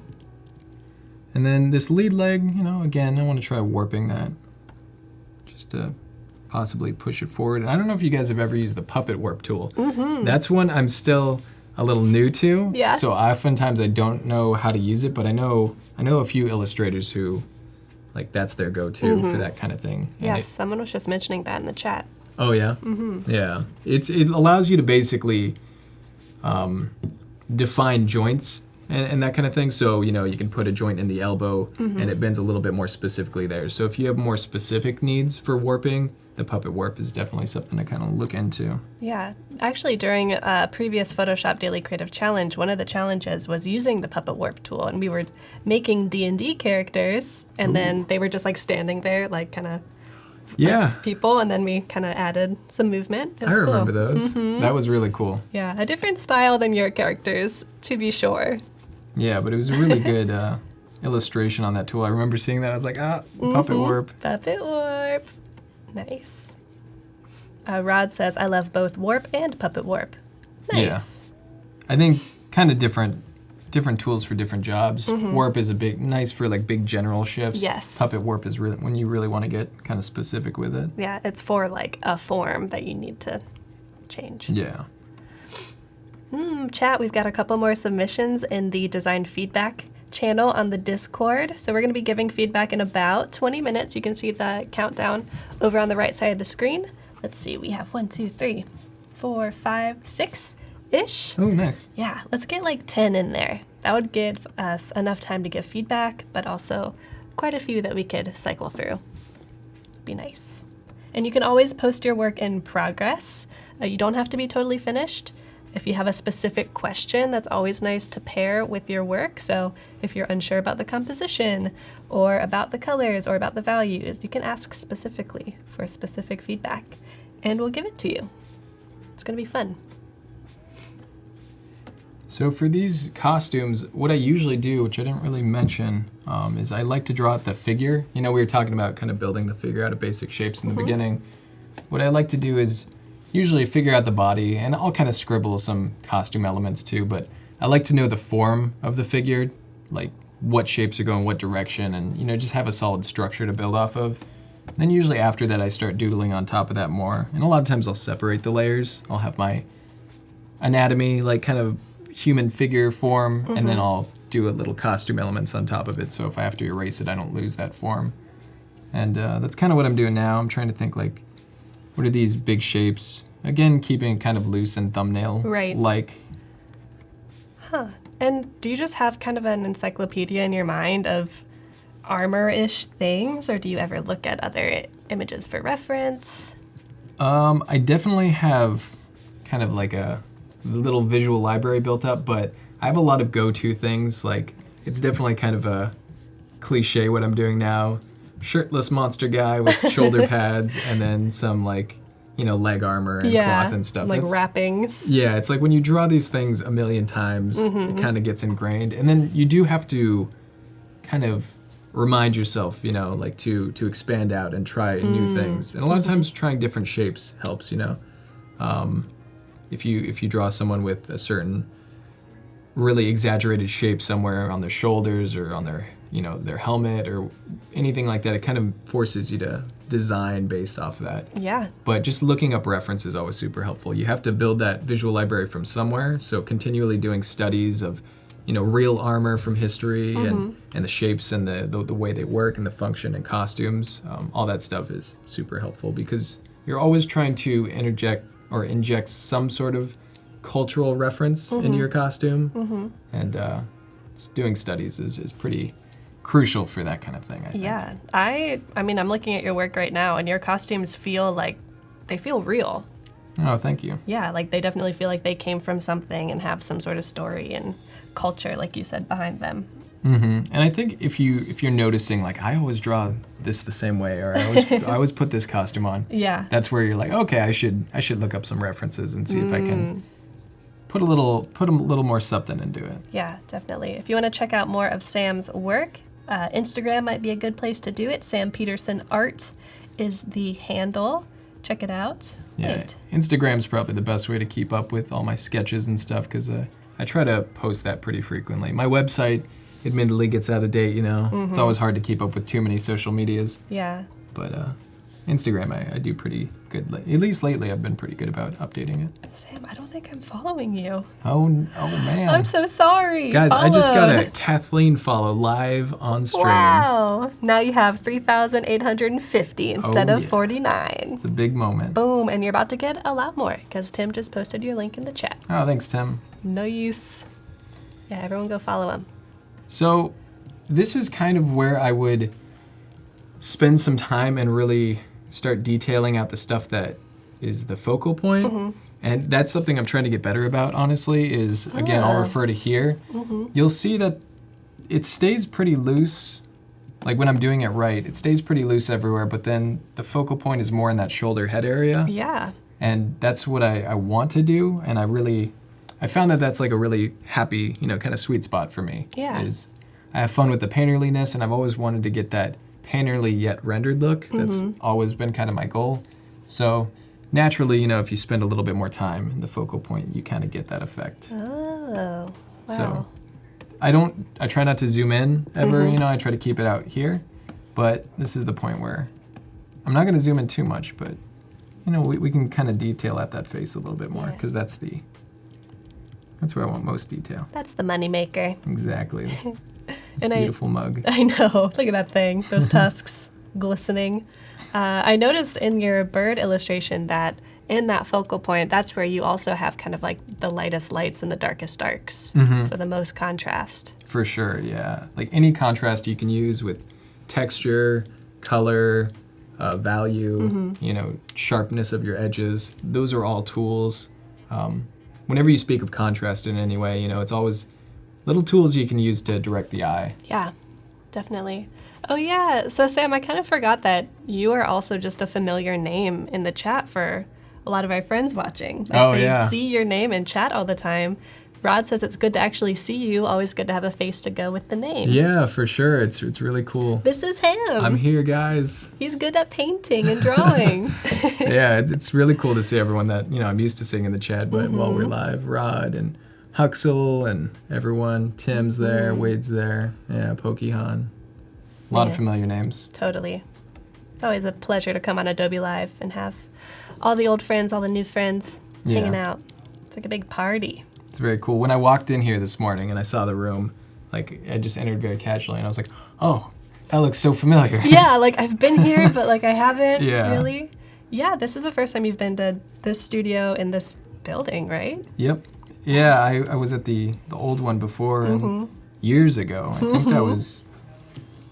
Speaker 2: then this lead leg, again, I want to try warping that just to possibly push it forward. And I don't know if you guys have ever used the puppet warp tool. That's one I'm still a little new to.
Speaker 1: Yeah.
Speaker 2: So oftentimes I don't know how to use it, but I know a few illustrators who that's their go-to for that kind of thing. And
Speaker 1: Yes, someone was just mentioning that in the chat.
Speaker 2: Oh yeah? Yeah. It allows you to basically define joints and that kind of thing. So, you can put a joint in the elbow and it bends a little bit more specifically there. So if you have more specific needs for warping, the puppet warp is definitely something to kind of look into.
Speaker 1: Yeah. Actually, during a previous Photoshop Daily Creative Challenge, one of the challenges was using the puppet warp tool, and we were making D&D characters, and then they were just standing there, kind of people, and then we kind of added some movement. It was
Speaker 2: I remember
Speaker 1: cool.
Speaker 2: those. That was really cool.
Speaker 1: Yeah, a different style than your characters, to be sure.
Speaker 2: Yeah, but it was a really good illustration on that tool. I remember seeing that. I was like, puppet warp.
Speaker 1: Puppet warp. Nice. Rod says, I love both warp and puppet warp. Nice.
Speaker 2: Yeah. I think kind of different tools for different jobs. Warp is nice for big general shifts.
Speaker 1: Yes.
Speaker 2: Puppet warp is really when you really want to get kind of specific with it.
Speaker 1: Yeah, it's for a form that you need to change.
Speaker 2: Yeah.
Speaker 1: Chat, we've got a couple more submissions in the design feedback channel on the Discord. So we're going to be giving feedback in about 20 minutes. You can see the countdown over on the right side of the screen. Let's see, we have 1, 2, 3, 4, 5, 6-ish.
Speaker 2: Oh, nice.
Speaker 1: Yeah, let's get 10 in there. That would give us enough time to give feedback, but also quite a few that we could cycle through. Be nice. And you can always post your work in progress. You don't have to be totally finished. If you have a specific question, that's always nice to pair with your work. So if you're unsure about the composition or about the colors or about the values, you can ask specifically for specific feedback and we'll give it to you. It's going to be fun.
Speaker 2: So for these costumes, what I usually do, which I didn't really mention, is I like to draw out the figure. We were talking about kind of building the figure out of basic shapes in the beginning. What I like to do is usually figure out the body, and I'll kind of scribble some costume elements too, but I like to know the form of the figure, what shapes are going what direction, and just have a solid structure to build off of. Then usually after that, I start doodling on top of that more. And a lot of times I'll separate the layers. I'll have my anatomy, like kind of human figure form, and then I'll do a little costume elements on top of it. So if I have to erase it, I don't lose that form. And that's kind of what I'm doing now. I'm trying to think like, what are these big shapes? Again, keeping it kind of loose and thumbnail-like.
Speaker 1: Huh. And do you just have kind of an encyclopedia in your mind of armor-ish things, or do you ever look at other images for reference?
Speaker 2: I definitely have kind of like a little visual library built up, but I have a lot of go-to things. Like, it's definitely kind of a cliche what I'm doing now. Shirtless monster guy with shoulder pads and then some like, leg armor and cloth and stuff.
Speaker 1: Some, like wrappings.
Speaker 2: Yeah, it's like when you draw these things a million times, it kind of gets ingrained. And then you do have to kind of remind yourself, like to expand out and try new things. And a lot of times trying different shapes helps, If you draw someone with a certain really exaggerated shape somewhere on their shoulders or on their their helmet or anything like that, it kind of forces you to design based off of that.
Speaker 1: Yeah.
Speaker 2: But just looking up reference is always super helpful. You have to build that visual library from somewhere, so continually doing studies of real armor from history and the shapes and the way they work and the function and costumes, all that stuff is super helpful because you're always trying to inject some sort of cultural reference into your costume, and doing studies is pretty crucial for that kind of thing, I think.
Speaker 1: Yeah. I mean, I'm looking at your work right now, and your costumes feel like they feel real.
Speaker 2: Oh, thank you.
Speaker 1: Yeah, like they definitely feel like they came from something and have some sort of story and culture, like you said, behind them.
Speaker 2: And I think if you're noticing, like, I always draw this the same way, or I always put this costume on.
Speaker 1: Yeah.
Speaker 2: That's where you're like, okay, I should look up some references and see if I can put a little more something into it.
Speaker 1: Yeah, definitely. If you want to check out more of Sam's work, Instagram might be a good place to do it. Sam Peterson Art is the handle. Check it out.
Speaker 2: Yeah,
Speaker 1: Wait.
Speaker 2: Instagram's probably the best way to keep up with all my sketches and stuff because I try to post that pretty frequently. My website admittedly gets out of date, It's always hard to keep up with too many social medias.
Speaker 1: Yeah.
Speaker 2: But Instagram, I do pretty good. At least lately, I've been pretty good about updating it.
Speaker 1: Sam, I don't think I'm following you.
Speaker 2: Oh man.
Speaker 1: I'm so sorry.
Speaker 2: Guys,
Speaker 1: Follow.
Speaker 2: I just got a Kathleen follow live on stream.
Speaker 1: Wow. Now you have 3,850 instead of
Speaker 2: yeah.
Speaker 1: 49.
Speaker 2: It's a big moment.
Speaker 1: Boom. And you're about to get a lot more because Tim just posted your link in the chat.
Speaker 2: Oh, thanks, Tim.
Speaker 1: Nice. Yeah, everyone go follow him.
Speaker 2: So this is kind of where I would spend some time and really start detailing out the stuff that is the focal point. And that's something I'm trying to get better about, honestly, is, again, I'll refer to here. You'll see that it stays pretty loose. Like when I'm doing it right, it stays pretty loose everywhere, but then the focal point is more in that shoulder head area.
Speaker 1: Yeah.
Speaker 2: And that's what I want to do. And I found that that's like a really happy, kind of sweet spot for me.
Speaker 1: Yeah.
Speaker 2: Is I have fun with the painterliness, and I've always wanted to get that painterly yet rendered look. That's always been kind of my goal. So naturally, if you spend a little bit more time in the focal point, you kind of get that effect.
Speaker 1: Oh, wow.
Speaker 2: So I try not to zoom in ever, I try to keep it out here. But this is the point where I'm not going to zoom in too much, but we can kind of detail at that face a little bit more because that's where I want most detail.
Speaker 1: That's the moneymaker.
Speaker 2: Exactly. It's a
Speaker 1: And
Speaker 2: beautiful mug.
Speaker 1: I know. Look at that thing. Those tusks glistening. I noticed in your bird illustration that in that focal point, that's where you also have kind of like the lightest lights and the darkest darks. So the most contrast.
Speaker 2: For sure, yeah. Like any contrast you can use with texture, color, value, sharpness of your edges. Those are all tools. Whenever you speak of contrast in any way, it's always little tools you can use to direct the eye.
Speaker 1: Yeah, definitely. Oh yeah, so Sam, I kind of forgot that you are also just a familiar name in the chat for a lot of our friends watching. Like they see your name in chat all the time. Rod says it's good to actually see you. Always good to have a face to go with the name.
Speaker 2: Yeah, for sure. It's really cool.
Speaker 1: This is him.
Speaker 2: I'm here, guys.
Speaker 1: He's good at painting and drawing.
Speaker 2: Yeah, it's really cool to see everyone that, I'm used to seeing in the chat, but while we're live, Rod and Huxel and everyone, Tim's there, Wade's there, yeah, Pokehan. A lot of familiar names.
Speaker 1: Totally. It's always a pleasure to come on Adobe Live and have all the old friends, all the new friends hanging out. It's like a big party.
Speaker 2: It's very cool. When I walked in here this morning and I saw the room, like I just entered very casually and I was like, oh, that looks so familiar.
Speaker 1: Yeah, like I've been here, but like I haven't
Speaker 2: Yeah.
Speaker 1: really. Yeah, this is the first time you've been to this studio in this building, right?
Speaker 2: Yep. Yeah, I was at the old one before and years ago. I think that was,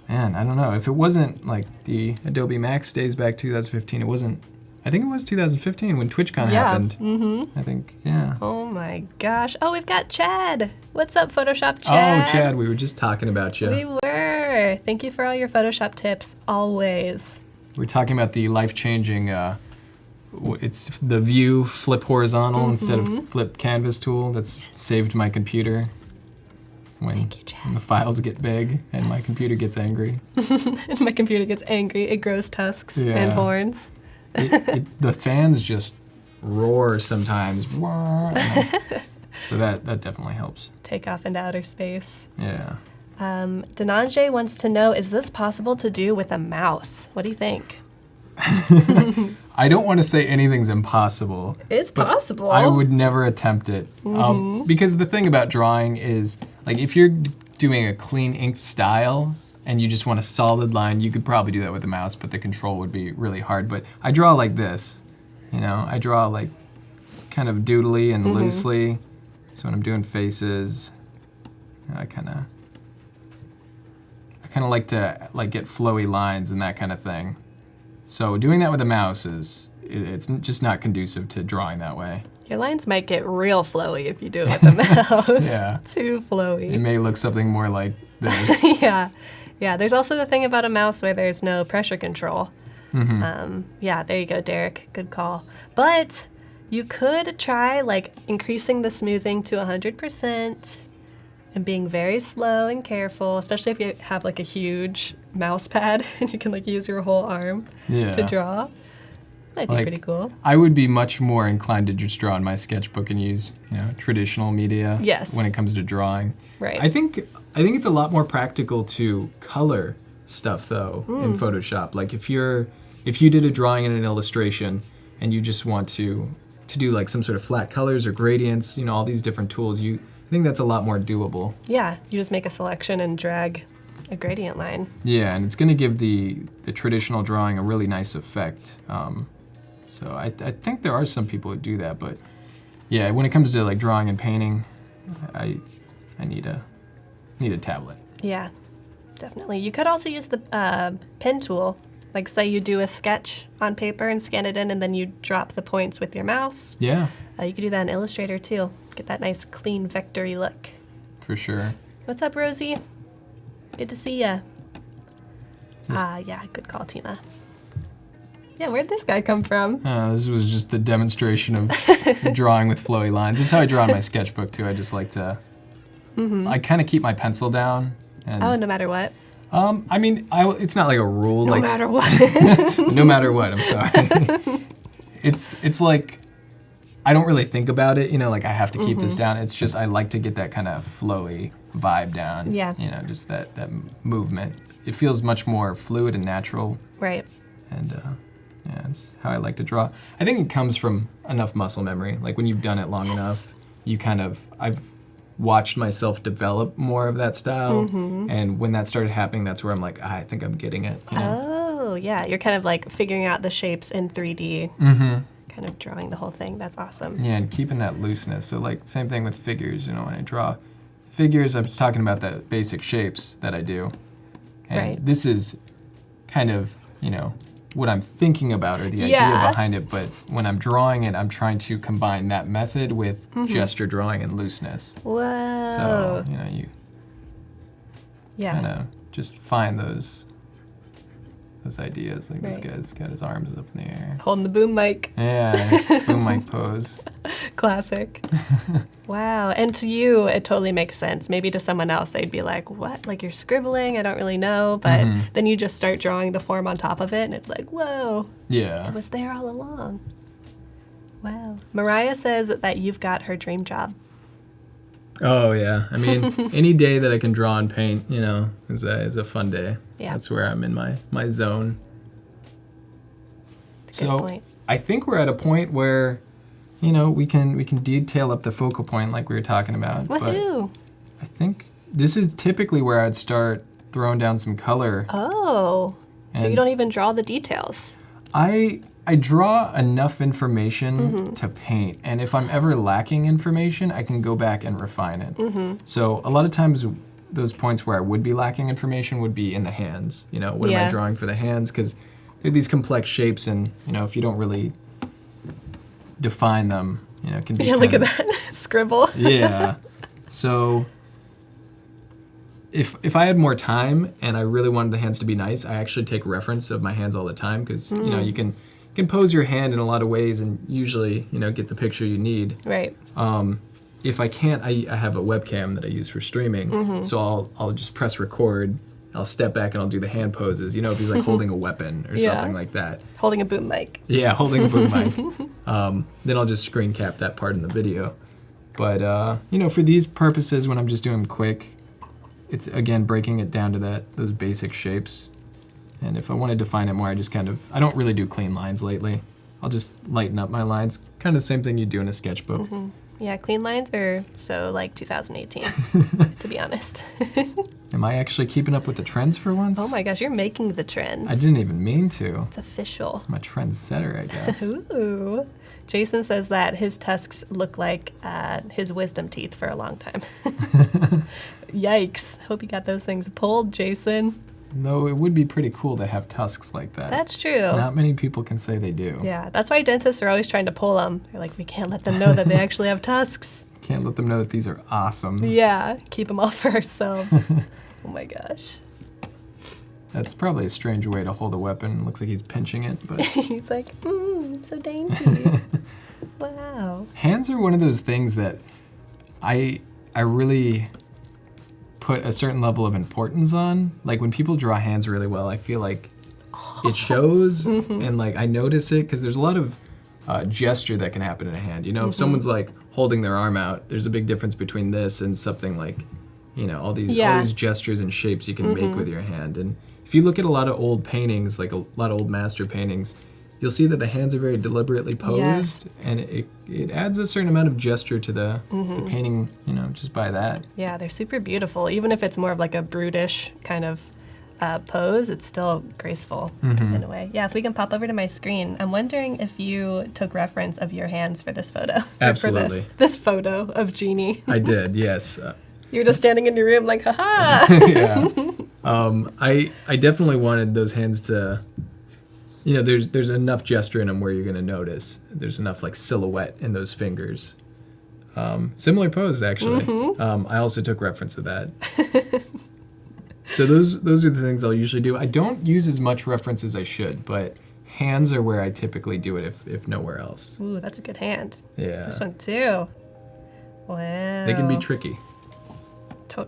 Speaker 2: man, I don't know. If it wasn't like the Adobe Max days back 2015, it wasn't, I think it was 2015 when TwitchCon happened. I think, yeah.
Speaker 1: Oh my gosh. Oh, we've got Chad. What's up, Photoshop Chad?
Speaker 2: Oh, Chad, we were just talking about you.
Speaker 1: We were. Thank you for all your Photoshop tips, always.
Speaker 2: We're talking about the life-changing, it's the view flip horizontal instead of flip canvas tool that's saved my computer when the files get big and my computer gets angry.
Speaker 1: And my computer gets angry. It grows tusks and horns.
Speaker 2: The fans just roar sometimes. So that definitely helps.
Speaker 1: Take off into outer space.
Speaker 2: Yeah.
Speaker 1: Denanje wants to know, is this possible to do with a mouse? What do you think?
Speaker 2: I don't want to say anything's impossible.
Speaker 1: It's possible.
Speaker 2: I would never attempt it. Because the thing about drawing is, like, if you're doing a clean inked style and you just want a solid line, you could probably do that with a mouse, but the control would be really hard. But I draw like this, you know? I draw like kind of doodly and loosely. So when I'm doing faces, you know, I kind of like to like get flowy lines and that kind of thing. So doing that with a mouse it's just not conducive to drawing that way.
Speaker 1: Your lines might get real flowy if you do it with a mouse.
Speaker 2: Yeah.
Speaker 1: Too flowy.
Speaker 2: It may look something more like this.
Speaker 1: Yeah, there's also the thing about a mouse where there's no pressure control. Yeah, there you go, Derek. Good call. But you could try like increasing the smoothing to 100% and being very slow and careful, especially if you have like a huge mouse pad and you can like use your whole arm to draw. That'd be pretty cool.
Speaker 2: I would be much more inclined to just draw in my sketchbook and use, you know, traditional media when it comes to drawing.
Speaker 1: Right.
Speaker 2: I think it's a lot more practical to color stuff though in Photoshop. Like if you did a drawing in an illustration and you just want to do like some sort of flat colors or gradients, you know, all these different tools, I think that's a lot more doable.
Speaker 1: Yeah, you just make a selection and drag a gradient line.
Speaker 2: Yeah, and it's going to give the traditional drawing a really nice effect. So I think there are some people who do that, but yeah, when it comes to like drawing and painting, I need a tablet.
Speaker 1: Yeah, definitely. You could also use the pen tool. Like say you do a sketch on paper and scan it in, and then you drop the points with your mouse.
Speaker 2: Yeah.
Speaker 1: You could do that in Illustrator too. Get that nice clean vectory look.
Speaker 2: For sure.
Speaker 1: What's up, Rosie? Good to see ya. Yeah, good call, Tina. Yeah, where'd this guy come from?
Speaker 2: This was just the demonstration of drawing with flowy lines. That's how I draw in my sketchbook too. I just like to, I kind of keep my pencil down. And,
Speaker 1: no matter what.
Speaker 2: I mean, it's not like a rule.
Speaker 1: No matter what.
Speaker 2: No matter what, I'm sorry. It's like, I don't really think about it, you know, like I have to keep this down. It's just, I like to get that kind of flowy vibe down.
Speaker 1: Yeah.
Speaker 2: You know, just that movement. It feels much more fluid and natural.
Speaker 1: Right.
Speaker 2: And yeah, it's how I like to draw. I think it comes from enough muscle memory. Like when you've done it long enough, I've watched myself develop more of that style. And when that started happening, that's where I'm like, I think I'm getting it. You know?
Speaker 1: Oh, yeah. You're kind of like figuring out the shapes in 3D. Kind of drawing the whole thing. That's awesome.
Speaker 2: Yeah, and keeping that looseness. So like same thing with figures, you know, when I draw figures, I'm just talking about the basic shapes that I do. And this is kind of, you know, what I'm thinking about or the idea behind it, but when I'm drawing it, I'm trying to combine that method with gesture drawing and looseness.
Speaker 1: Whoa.
Speaker 2: So, you know, you kind of just find those ideas. Like this guy's got his arms up in the air.
Speaker 1: Holding the boom mic.
Speaker 2: Yeah, boom mic pose.
Speaker 1: Classic. Wow. And to you, it totally makes sense. Maybe to someone else, they'd be like, what? Like you're scribbling? I don't really know. But then you just start drawing the form on top of it, and it's like, whoa.
Speaker 2: Yeah.
Speaker 1: It was there all along. Wow. Mariah says that you've got her dream job.
Speaker 2: Oh, yeah. I mean, any day that I can draw and paint, you know, is a fun day.
Speaker 1: Yeah.
Speaker 2: That's where I'm in my zone. So
Speaker 1: point.
Speaker 2: I think we're at a point where, we can detail up the focal point like we were talking about.
Speaker 1: Woohoo!
Speaker 2: But I think this is typically where I'd start throwing down some color.
Speaker 1: Oh, so you
Speaker 2: And-
Speaker 1: don't even draw the details.
Speaker 2: I draw enough information to paint, and if I'm ever lacking information, I can go back and refine it. So a lot of times, those points where I would be lacking information would be in the hands. What am I drawing for the hands? Because they're these complex shapes, and if you don't really define them, it can be.
Speaker 1: Yeah, look at that scribble.
Speaker 2: Yeah. So if I had more time and I really wanted the hands to be nice, I actually take reference of my hands all the time because you can pose your hand in a lot of ways and usually get the picture you need.
Speaker 1: Right.
Speaker 2: If I can't, I have a webcam that I use for streaming, so I'll just press record. I'll step back and I'll do the hand poses. If he's like holding a weapon or something like that.
Speaker 1: Holding a boom mic.
Speaker 2: Yeah, holding a boom mic. Then I'll just screen cap that part in the video. But for these purposes, when I'm just doing them quick, it's again breaking it down to those basic shapes. And if I want to define it more, I don't really do clean lines lately. I'll just lighten up my lines. Kind of the same thing you do in a sketchbook.
Speaker 1: Yeah, clean lines are so like 2018, to be honest.
Speaker 2: Am I actually keeping up with the trends for once?
Speaker 1: Oh my gosh, you're making the trends.
Speaker 2: I didn't even mean to.
Speaker 1: It's official.
Speaker 2: I'm a trendsetter, I guess.
Speaker 1: Ooh. Jason says that his tusks look like his wisdom teeth for a long time. Yikes. Hope you got those things pulled, Jason.
Speaker 2: No, it would be pretty cool to have tusks like that.
Speaker 1: That's true.
Speaker 2: Not many people can say they do.
Speaker 1: Yeah, that's why dentists are always trying to pull them. They're like, we can't let them know that they actually have tusks.
Speaker 2: Can't let them know that these are awesome.
Speaker 1: Yeah, keep them all for ourselves. Oh my gosh.
Speaker 2: That's probably a strange way to hold a weapon. Looks like he's pinching it, but
Speaker 1: He's like, so dainty. Wow.
Speaker 2: hands are one of those things that I really put a certain level of importance on. Like when people draw hands really well, I feel like it shows and like I notice it because there's a lot of gesture that can happen in a hand. If someone's like holding their arm out, there's a big difference between this and something like, all these gestures and shapes you can make with your hand. And if you look at a lot of old paintings, like a lot of old master paintings, you'll see that the hands are very deliberately posed, and it adds a certain amount of gesture to the painting, just by that.
Speaker 1: Yeah, they're super beautiful. Even if it's more of like a brutish kind of pose, it's still graceful in a way. Yeah, if we can pop over to my screen, I'm wondering if you took reference of your hands for this photo.
Speaker 2: Absolutely.
Speaker 1: For this photo of Jeannie.
Speaker 2: I did, yes.
Speaker 1: You were just standing in your room like, haha.
Speaker 2: Yeah. I definitely wanted those hands to, there's enough gesture in them where you're going to notice. There's enough like silhouette in those fingers. Similar pose, actually. I also took reference to that. So those are the things I'll usually do. I don't use as much reference as I should, but hands are where I typically do it if nowhere else.
Speaker 1: Ooh, that's a good hand.
Speaker 2: Yeah.
Speaker 1: This one too. Wow.
Speaker 2: They can be tricky.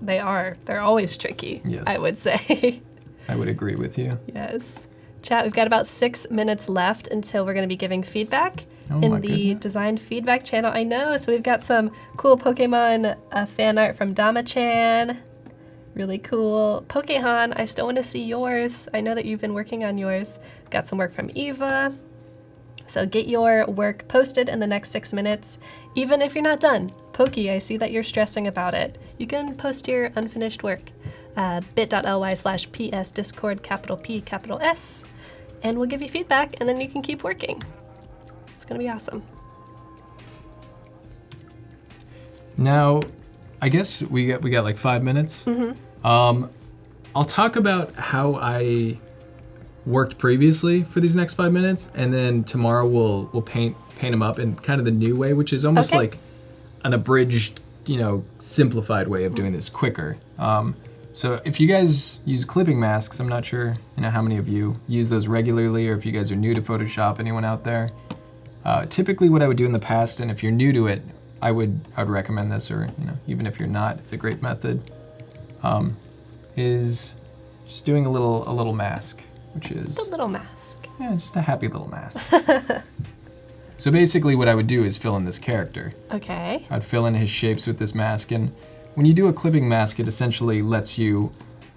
Speaker 1: They are. They're always tricky,
Speaker 2: Yes.
Speaker 1: I would say.
Speaker 2: I would agree with you.
Speaker 1: Yes. Chat, we've got about 6 minutes left until we're going to be giving feedback
Speaker 2: Oh
Speaker 1: in
Speaker 2: my
Speaker 1: the
Speaker 2: goodness.
Speaker 1: Designed Feedback channel. I know. So we've got some cool Pokemon fan art from Dama-chan. Really cool. Pokehan, I still want to see yours. I know that you've been working on yours. Got some work from Eva. So get your work posted in the next 6 minutes. Even if you're not done. Pokey, I see that you're stressing about it. You can post your unfinished work. bit.ly/PS Discord P S. And we'll give you feedback and then you can keep working. It's gonna be awesome.
Speaker 2: Now, I guess we got like 5 minutes. I'll talk about how I worked previously for these next 5 minutes, and then tomorrow we'll paint them up in kind of the new way, which is almost
Speaker 1: Okay.
Speaker 2: like an abridged, simplified way of doing this quicker. So if you guys use clipping masks, I'm not sure, how many of you use those regularly, or if you guys are new to Photoshop, anyone out there. Typically what I would do in the past, and if you're new to it, I would recommend this, or even if you're not, it's a great method, is just doing a little mask, which is
Speaker 1: Just a little mask.
Speaker 2: just a happy little mask. So basically what I would do is fill in this character.
Speaker 1: Okay.
Speaker 2: I'd fill in his shapes with this mask, and when you do a clipping mask, it essentially lets you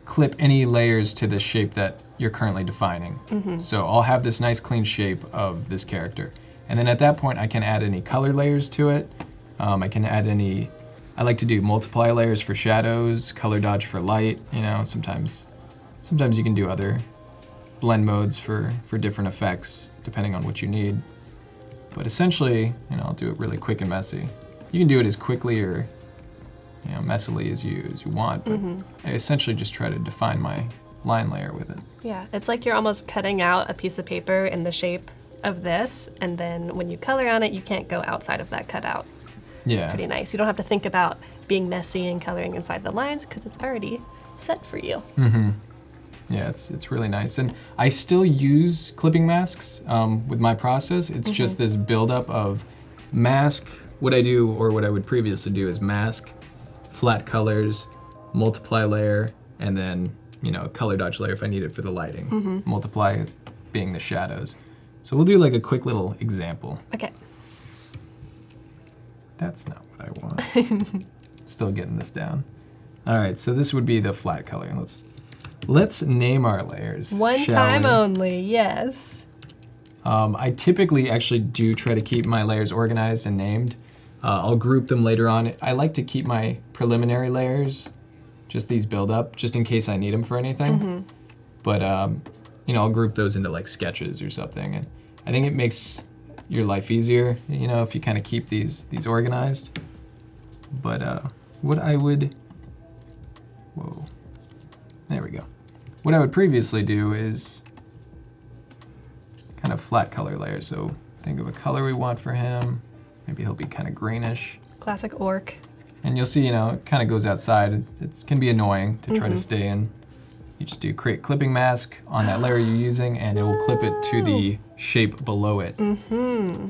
Speaker 2: clip any layers to the shape that you're currently defining. So I'll have this nice clean shape of this character. And then at that point, I can add any color layers to it. I can add any, I like to do multiply layers for shadows, color dodge for light, you know, sometimes you can do other blend modes for different effects, depending on what you need. But essentially, you know, I'll do it really quick and messy. You can do it as quickly or, you know, messily as you want, but I essentially just try to define my line layer with it.
Speaker 1: Yeah, it's like you're almost cutting out a piece of paper in the shape of this, and then when you color on it, you can't go outside of that cutout.
Speaker 2: Yeah.
Speaker 1: It's pretty nice. You don't have to think about being messy and coloring inside the lines because it's already set for you.
Speaker 2: Yeah, it's really nice. And I still use clipping masks with my process. It's just this buildup of mask. What I do, or what I would previously do, is mask, flat colors, multiply layer, and then, you know, color dodge layer if I need it for the lighting. Multiply being the shadows. So we'll do like a quick little example.
Speaker 1: Okay.
Speaker 2: That's not what I want. Still getting this down. All right, so this would be the flat color. Let's name our layers.
Speaker 1: One time only, yes.
Speaker 2: I typically actually do try to keep my layers organized and named. I'll group them later on. I like to keep my preliminary layers, just these build up, just in case I need them for anything. But you know, I'll group those into like sketches or something, and I think it makes your life easier, you know, if you kind of keep these organized. But what I would, whoa, there we go. What I would previously do is kind of flat color layers. So think of a color we want for him. Maybe he'll be kind of greenish.
Speaker 1: Classic orc.
Speaker 2: And you'll see, you know, it kind of goes outside. It can be annoying to try to stay in. You just do create clipping mask on that layer you're using, and it will clip it to the shape below it.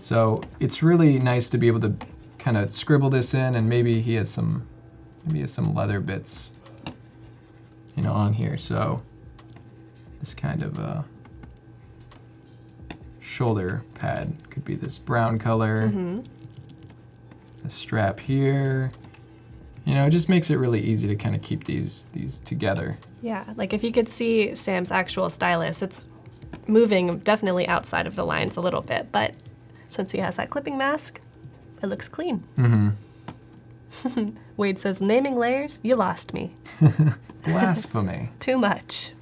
Speaker 2: So it's really nice to be able to kind of scribble this in, and maybe he has some leather bits, you know, on here. So this kind of shoulder pad could be this brown color. The strap here. You know, it just makes it really easy to kind of keep these together.
Speaker 1: Yeah, like if you could see Sam's actual stylus, it's moving definitely outside of the lines a little bit, but since he has that clipping mask, it looks clean. Wade says, naming layers, you lost me.
Speaker 2: Blasphemy.
Speaker 1: Too much.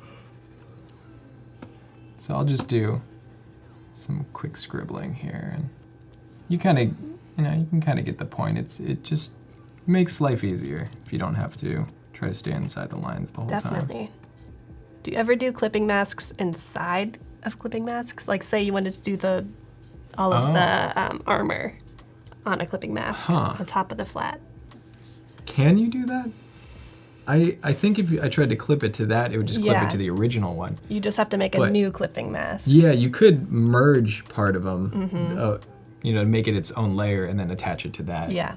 Speaker 2: So I'll just do some quick scribbling here, and you kind of, you know, you can kind of get the point. It just makes life easier if you don't have to try to stay inside the lines the whole time.
Speaker 1: Definitely. Do you ever do clipping masks inside of clipping masks? Like say you wanted to do all of the armor on a clipping mask on top of the flat.
Speaker 2: Can you do that? I think if I tried to clip it to that, it would just clip it to the original one.
Speaker 1: You just have to make a new clipping mask.
Speaker 2: Yeah, you could merge part of them, you know, make it its own layer and then attach it to that.
Speaker 1: Yeah.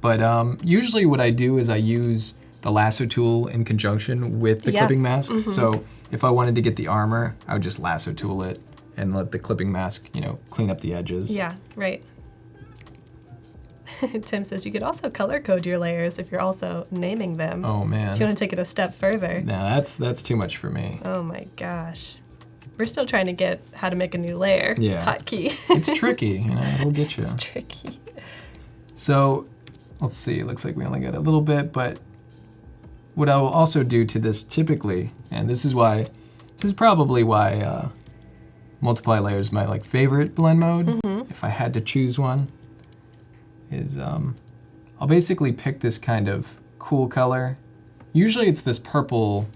Speaker 2: But usually what I do is I use the lasso tool in conjunction with the clipping mask. So if I wanted to get the armor, I would just lasso tool it and let the clipping mask, you know, clean up the edges.
Speaker 1: Yeah, right. Tim says you could also color code your layers if you're also naming them.
Speaker 2: Oh man.
Speaker 1: If you want to take it a step further.
Speaker 2: Nah, that's too much for me.
Speaker 1: Oh my gosh. We're still trying to get how to make a new layer.
Speaker 2: Yeah.
Speaker 1: Hotkey.
Speaker 2: It's tricky, you know, it'll get you.
Speaker 1: It's tricky.
Speaker 2: So let's see, it looks like we only got a little bit, but what I will also do to this typically, and this is probably why multiply layer is my like favorite blend mode, if I had to choose one, is I'll basically pick this kind of cool color. Usually it's this purple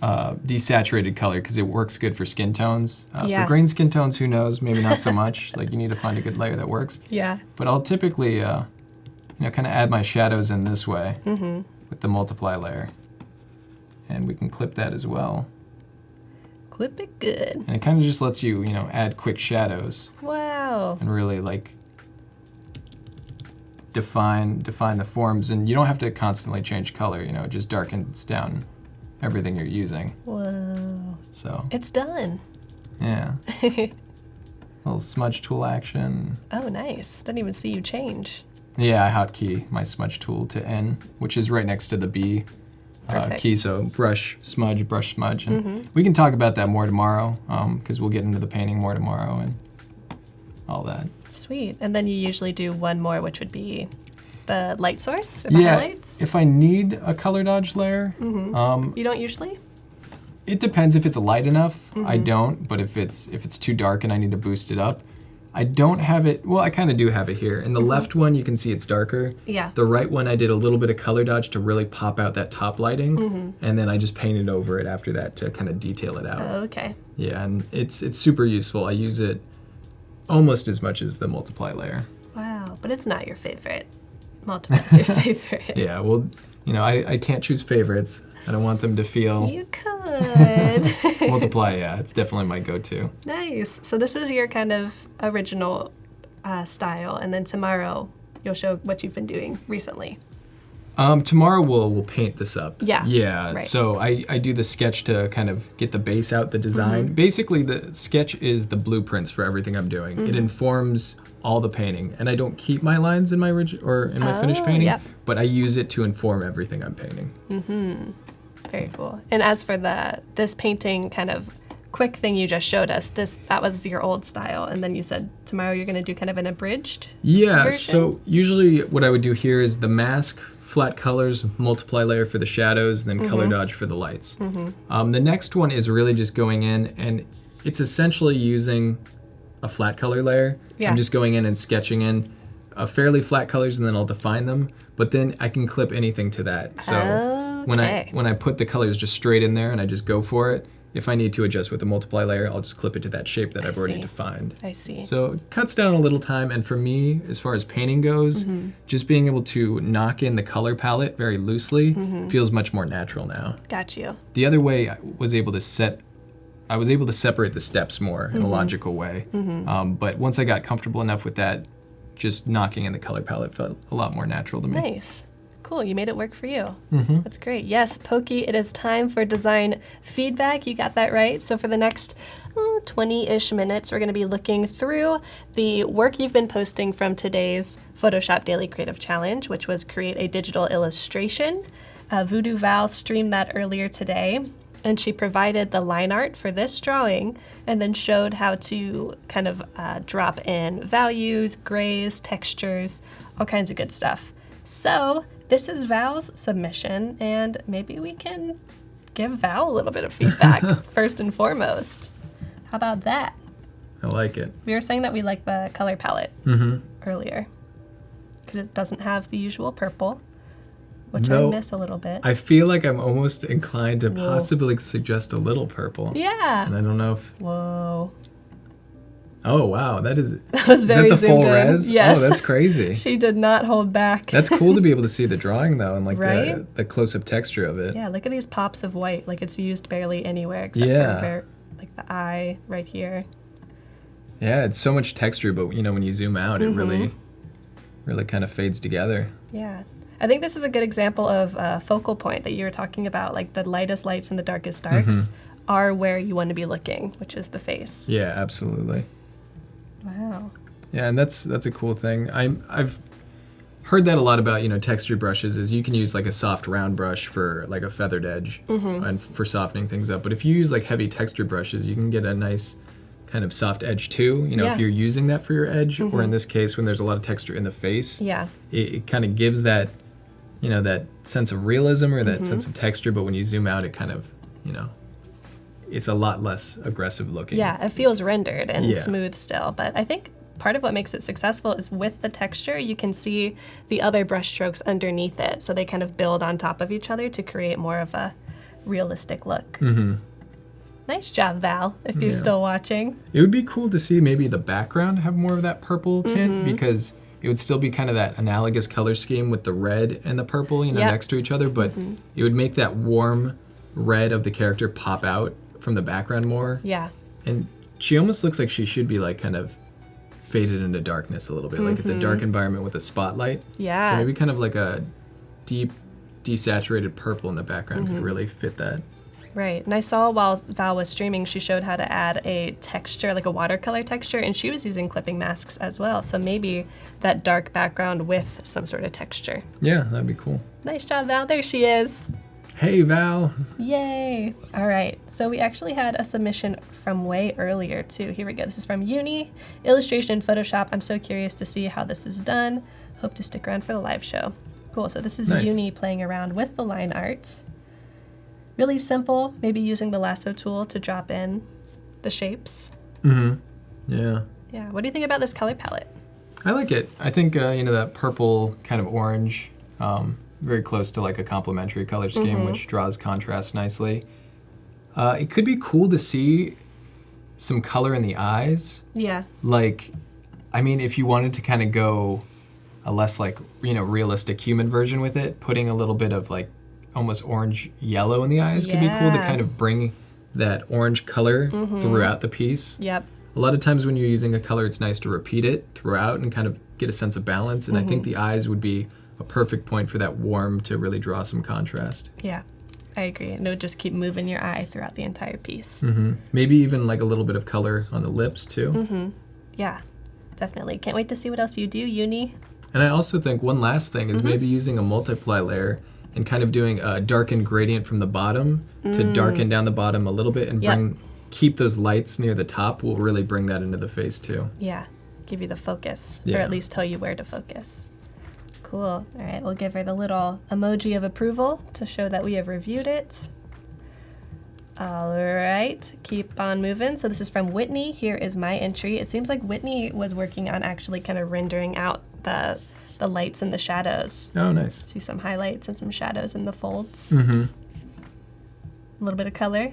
Speaker 2: desaturated color because it works good for skin tones. For green skin tones, who knows, maybe not so much. Like you need to find a good layer that works.
Speaker 1: Yeah.
Speaker 2: But I'll typically, you know, kind of add my shadows in this way with the multiply layer. And we can clip that as well.
Speaker 1: Clip it good.
Speaker 2: And it kind of just lets you, you know, add quick shadows.
Speaker 1: Wow.
Speaker 2: And really like define the forms. And you don't have to constantly change color, you know, it just darkens down everything you're using.
Speaker 1: Whoa.
Speaker 2: So.
Speaker 1: It's done.
Speaker 2: Yeah. Little smudge tool action.
Speaker 1: Oh, nice. Didn't even see you change.
Speaker 2: Yeah, I hotkey my smudge tool to N, which is right next to the B
Speaker 1: Perfect.
Speaker 2: key. So brush, smudge, and we can talk about that more tomorrow because we'll get into the painting more tomorrow and all that.
Speaker 1: Sweet. And then you usually do one more, which would be the light source or the highlights?
Speaker 2: If I need a color dodge layer.
Speaker 1: You don't usually?
Speaker 2: It depends if it's light enough. I don't, but if it's too dark and I need to boost it up, I don't have it. Well, I kind of do have it here. In the left one, you can see it's darker.
Speaker 1: Yeah.
Speaker 2: The right one, I did a little bit of color dodge to really pop out that top lighting, and then I just painted over it after that to kind of detail it out.
Speaker 1: Oh, okay.
Speaker 2: Yeah, and it's super useful. I use it almost as much as the multiply layer.
Speaker 1: Wow, but it's not your favorite. Multiple's your favorite.
Speaker 2: Yeah, well, I can't choose favorites. I don't want them to feel.
Speaker 1: You could.
Speaker 2: Multiply, yeah, it's definitely my go-to.
Speaker 1: Nice. So this is your kind of original style, and then tomorrow you'll show what you've been doing recently.
Speaker 2: Tomorrow we'll paint this up.
Speaker 1: Yeah.
Speaker 2: Yeah.
Speaker 1: Right.
Speaker 2: So I do the sketch to kind of get the base out, the design. Basically, the sketch is the blueprints for everything I'm doing. It informs all the painting, and I don't keep my lines in my finished painting, but I use it to inform everything I'm painting.
Speaker 1: Very cool. And as for this painting kind of quick thing you just showed us, that was your old style, and then you said tomorrow you're going to do kind of an abridged version?
Speaker 2: So usually what I would do here is the mask, flat colors, multiply layer for the shadows, then color dodge for the lights. The next one is really just going in, and it's essentially using a flat color layer.
Speaker 1: Yeah.
Speaker 2: I'm just going in and sketching in fairly flat colors, and then I'll define them, but then I can clip anything to that. So when I put the colors just straight in there and I just go for it, if I need to adjust with the multiply layer, I'll just clip it to that shape that I've already defined.
Speaker 1: I see.
Speaker 2: So it cuts down a little time, and for me, as far as painting goes, just being able to knock in the color palette very loosely feels much more natural now.
Speaker 1: Got you.
Speaker 2: The other way I was able to separate the steps more in a logical way. But once I got comfortable enough with that, just knocking in the color palette felt a lot more natural to me.
Speaker 1: Nice. Cool, you made it work for you. That's great. Yes, Pokey, it is time for design feedback. You got that right. So for the next 20-ish minutes, we're going to be looking through the work you've been posting from today's Photoshop Daily Creative Challenge, which was create a digital illustration. Voodoo Val streamed that earlier today, and she provided the line art for this drawing and then showed how to kind of drop in values, grays, textures, all kinds of good stuff. So this is Val's submission, and maybe we can give Val a little bit of feedback first and foremost. How about that?
Speaker 2: I like it.
Speaker 1: We were saying that we like the color palette earlier because it doesn't have the usual purple, which I miss a little bit.
Speaker 2: I feel like I'm almost inclined to possibly suggest a little purple.
Speaker 1: Yeah.
Speaker 2: And I don't know if...
Speaker 1: Whoa.
Speaker 2: Oh, wow. That was
Speaker 1: very
Speaker 2: that the
Speaker 1: zoomed
Speaker 2: full
Speaker 1: in.
Speaker 2: res?
Speaker 1: Yes.
Speaker 2: Oh, that's crazy.
Speaker 1: She did not hold back.
Speaker 2: That's cool to be able to see the drawing, though, and like
Speaker 1: Right?
Speaker 2: the close-up texture of it.
Speaker 1: Yeah, look at these pops of white. Like it's used barely anywhere except for like the eye right here.
Speaker 2: Yeah, it's so much texture, but when you zoom out, it really kind of fades together.
Speaker 1: Yeah. I think this is a good example of a focal point that you were talking about, like the lightest lights and the darkest darks are where you want to be looking, which is the face.
Speaker 2: Yeah, absolutely.
Speaker 1: Wow.
Speaker 2: Yeah, and that's a cool thing. I've heard that a lot about texture brushes is you can use like a soft round brush for like a feathered edge and for softening things up. But if you use like heavy texture brushes, you can get a nice kind of soft edge too. If you're using that for your edge, or in this case when there's a lot of texture in the face, it kind of gives that that sense of realism or that sense of texture. But when you zoom out, it kind of it's a lot less aggressive looking.
Speaker 1: Yeah, it feels rendered and smooth still. But I think part of what makes it successful is with the texture, you can see the other brush strokes underneath it. So they kind of build on top of each other to create more of a realistic look. Nice job, Val, if you're still watching.
Speaker 2: It would be cool to see maybe the background have more of that purple tint because it would still be kind of that analogous color scheme with the red and the purple, next to each other. But it would make that warm red of the character pop out from the background more.
Speaker 1: Yeah.
Speaker 2: And she almost looks like she should be like kind of faded into darkness a little bit. Like it's a dark environment with a spotlight.
Speaker 1: Yeah.
Speaker 2: So maybe kind of like a deep, desaturated purple in the background could really fit that.
Speaker 1: Right. And I saw while Val was streaming, she showed how to add a texture, like a watercolor texture, and she was using clipping masks as well. So maybe that dark background with some sort of texture.
Speaker 2: Yeah, that'd be cool.
Speaker 1: Nice job, Val. There she is.
Speaker 2: Hey, Val.
Speaker 1: Yay! All right, so we actually had a submission from way earlier too. Here we go. This is from Uni, Illustration and Photoshop. I'm so curious to see how this is done. Hope to stick around for the live show. Cool, so this is
Speaker 2: Nice.
Speaker 1: Uni playing around with the line art. Really simple, maybe using the lasso tool to drop in the shapes.
Speaker 2: Mm-hmm. Yeah.
Speaker 1: Yeah, what do you think about this color palette?
Speaker 2: I like it. I think, that purple kind of orange, very close to like a complementary color scheme, which draws contrast nicely. It could be cool to see some color in the eyes.
Speaker 1: Yeah.
Speaker 2: Like, I mean, if you wanted to kind of go a less like, realistic human version with it, putting a little bit of like almost orange yellow in the eyes could be cool to kind of bring that orange color throughout the piece.
Speaker 1: Yep.
Speaker 2: A lot of times when you're using a color, it's nice to repeat it throughout and kind of get a sense of balance. And I think the eyes would be a perfect point for that warm to really draw some contrast.
Speaker 1: Yeah, I agree. And it would just keep moving your eye throughout the entire piece.
Speaker 2: Maybe even like a little bit of color on the lips too.
Speaker 1: Yeah, definitely. Can't wait to see what else you do, Uni.
Speaker 2: And I also think one last thing is maybe using a multiply layer and kind of doing a darken gradient from the bottom to darken down the bottom a little bit and keep those lights near the top will really bring that into the face too.
Speaker 1: Yeah, give you the focus, or
Speaker 2: Yeah.
Speaker 1: at least tell you where to focus. Cool. All right, we'll give her the little emoji of approval to show that we have reviewed it. All right, keep on moving. So this is from Whitney. Here is my entry. It seems like Whitney was working on actually kind of rendering out the lights and the shadows.
Speaker 2: Oh, nice.
Speaker 1: See some highlights and some shadows in the folds.
Speaker 2: Mm-hmm.
Speaker 1: A little bit of color.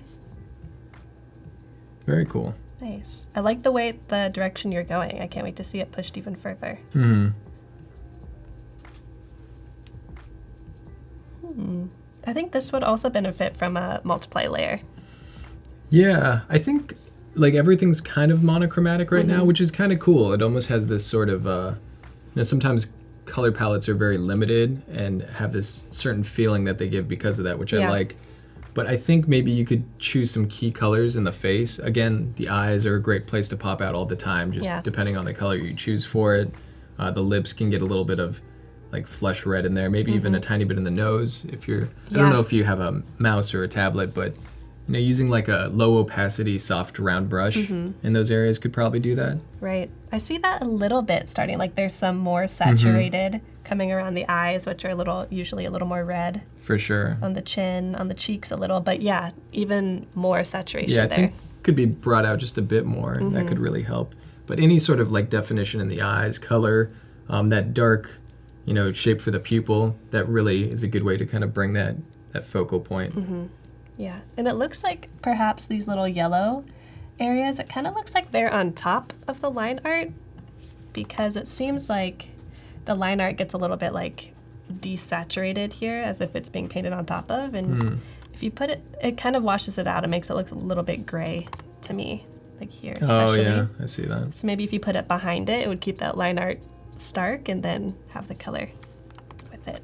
Speaker 2: Very cool.
Speaker 1: Nice. I like the direction you're going. I can't wait to see it pushed even further. I think this would also benefit from a multiply layer.
Speaker 2: Yeah, I think like everything's kind of monochromatic right now, which is kind of cool. It almost has this sort of, sometimes color palettes are very limited and have this certain feeling that they give because of that, which I like. But I think maybe you could choose some key colors in the face. Again, the eyes are a great place to pop out all the time, just depending on the color you choose for it. The lips can get a little bit of like flush red in there, maybe even a tiny bit in the nose. If you're, I don't know if you have a mouse or a tablet, but using like a low opacity, soft round brush in those areas could probably do that.
Speaker 1: Right. I see that a little bit starting. Like there's some more saturated coming around the eyes, which are usually a little more red.
Speaker 2: For sure.
Speaker 1: On the chin, on the cheeks a little, but yeah, even more saturation
Speaker 2: there.
Speaker 1: there.
Speaker 2: I think could be brought out just a bit more, and that could really help. But any sort of like definition in the eyes, color, that dark, shape for the pupil, that really is a good way to kind of bring that focal point.
Speaker 1: Yeah, and it looks like perhaps these little yellow areas, it kind of looks like they're on top of the line art because it seems like the line art gets a little bit like desaturated here as if it's being painted on top of, and if you put it kind of washes it out and makes it look a little bit gray to me, like here especially.
Speaker 2: Oh yeah, I see that.
Speaker 1: So maybe if you put it behind it, it would keep that line art stark and then have the color with it.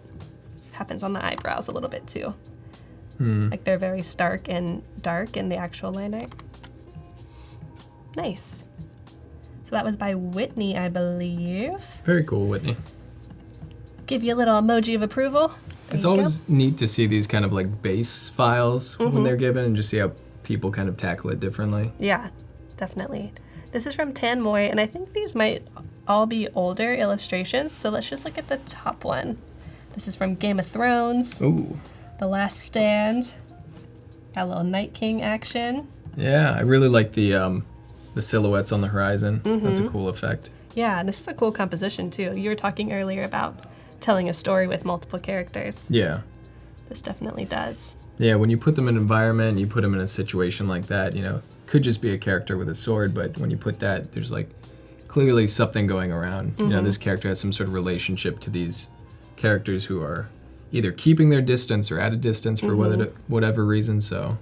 Speaker 1: Happens on the eyebrows a little bit too. Like they're very stark and dark in the actual line art. Nice. So that was by Whitney, I believe.
Speaker 2: Very cool, Whitney.
Speaker 1: Give you a little emoji of approval.
Speaker 2: It's always neat to see these kind of like base files when they're given and just see how people kind of tackle it differently.
Speaker 1: Yeah, definitely. This is from Tan Moy, and I think these might all be older illustrations, so let's just look at the top one. This is from Game of Thrones.
Speaker 2: Ooh.
Speaker 1: The Last Stand. Got a little Night King action.
Speaker 2: Yeah, I really like the silhouettes on the horizon. That's a cool effect.
Speaker 1: Yeah, and this is a cool composition too. You were talking earlier about telling a story with multiple characters.
Speaker 2: Yeah.
Speaker 1: This definitely does.
Speaker 2: Yeah, when you put them in an environment, you put them in a situation like that, could just be a character with a sword, but when you put that, there's like clearly something going around. This character has some sort of relationship to these characters who are either keeping their distance or at a distance for whatever reason, so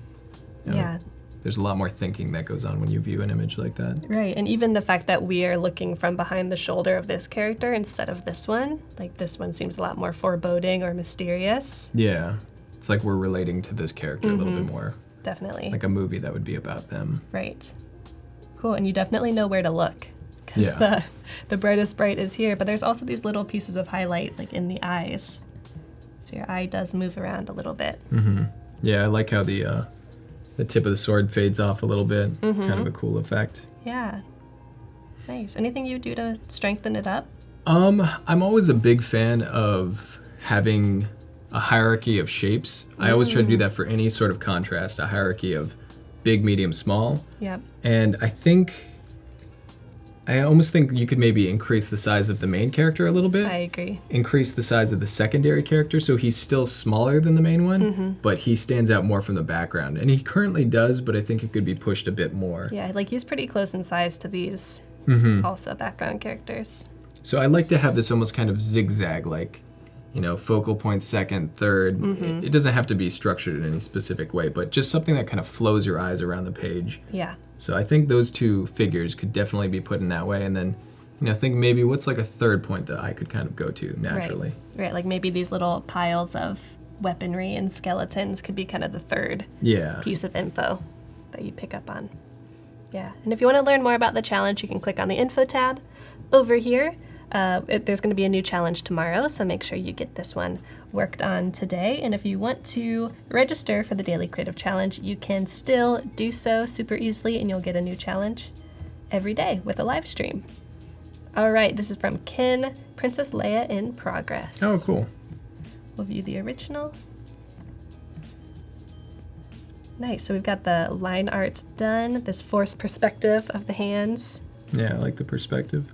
Speaker 2: there's a lot more thinking that goes on when you view an image like that.
Speaker 1: Right, and even the fact that we are looking from behind the shoulder of this character instead of this one, like this one seems a lot more foreboding or mysterious.
Speaker 2: Yeah, it's like we're relating to this character a little bit more.
Speaker 1: Definitely.
Speaker 2: Like a movie that would be about them.
Speaker 1: Right. Cool, and you definitely know where to look because the brightest bright is here, but there's also these little pieces of highlight like in the eyes. So your eye does move around a little bit.
Speaker 2: Yeah, I like how the tip of the sword fades off a little bit. Kind of a cool effect.
Speaker 1: Yeah. Nice. Anything you do to strengthen it up?
Speaker 2: I'm always a big fan of having a hierarchy of shapes. I always try to do that for any sort of contrast, a hierarchy of big, medium, small.
Speaker 1: Yep.
Speaker 2: And I almost think you could maybe increase the size of the main character a little bit.
Speaker 1: I agree.
Speaker 2: Increase the size of the secondary character so he's still smaller than the main one, but he stands out more from the background. And he currently does, but I think it could be pushed a bit more.
Speaker 1: Yeah, like he's pretty close in size to these also background characters.
Speaker 2: So I like to have this almost kind of zigzag, like, focal point, second, third. It doesn't have to be structured in any specific way, but just something that kind of flows your eyes around the page.
Speaker 1: Yeah.
Speaker 2: So I think those two figures could definitely be put in that way. And then, think maybe what's like a third point that I could kind of go to naturally.
Speaker 1: Right, like maybe these little piles of weaponry and skeletons could be kind of the third piece of info that you pick up on. Yeah, and if you want to learn more about the challenge, you can click on the info tab over here. There's going to be a new challenge tomorrow, so make sure you get this one worked on today. And if you want to register for the Daily Creative Challenge, you can still do so super easily, and you'll get a new challenge every day with a live stream. All right, this is from Ken, Princess Leia in progress.
Speaker 2: Oh, cool.
Speaker 1: We'll view the original. Nice, so we've got the line art done, this forced perspective of the hands.
Speaker 2: Yeah, I like the perspective.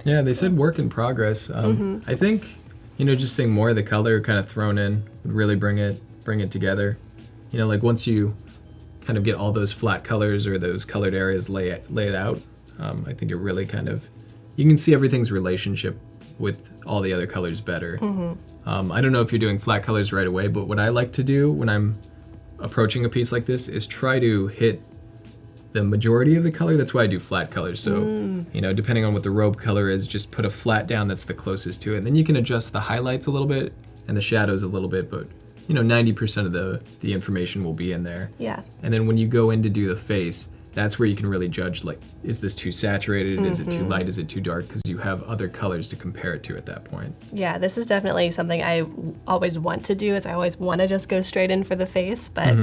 Speaker 2: Yeah, they said work in progress. I think, just seeing more of the color kind of thrown in would really bring it together. Like once you kind of get all those flat colors or those colored areas laid out, I think it really you can see everything's relationship with all the other colors better. I don't know if you're doing flat colors right away, but what I like to do when I'm approaching a piece like this is try to hit the majority of the color. That's why I do flat colors. So, depending on what the robe color is, just put a flat down that's the closest to it. And then you can adjust the highlights a little bit and the shadows a little bit, but 90% of the information will be in there.
Speaker 1: Yeah.
Speaker 2: And then when you go in to do the face, that's where you can really judge, like, is this too saturated? Is it too light? Is it too dark? Because you have other colors to compare it to at that point.
Speaker 1: Yeah, this is definitely something I always want to do, is I always want to just go straight in for the face, but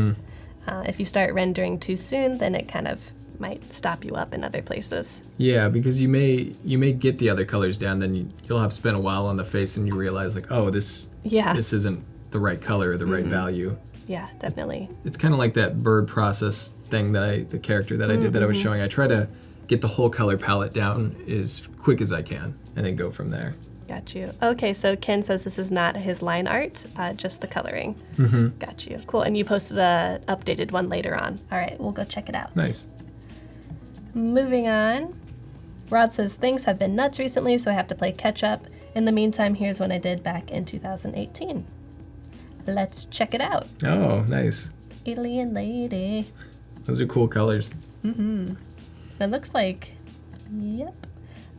Speaker 1: if you start rendering too soon, then it kind of might stop you up in other places.
Speaker 2: Yeah, because you may get the other colors down, then you'll have spent a while on the face and you realize, like, oh, this isn't the right color or the right value.
Speaker 1: Yeah, definitely.
Speaker 2: It's kind of like that bird process thing the character that I did that I was showing. I try to get the whole color palette down as quick as I can and then go from there.
Speaker 1: Got you. Okay, so Ken says this is not his line art, just the coloring. Got you. Cool. And you posted a updated one later on. All right, we'll go check it out.
Speaker 2: Nice.
Speaker 1: Moving on. Rod says, things have been nuts recently, so I have to play catch up. In the meantime, here's what I did back in 2018. Let's check it out.
Speaker 2: Oh, nice.
Speaker 1: Alien lady.
Speaker 2: Those are cool colors.
Speaker 1: It looks like,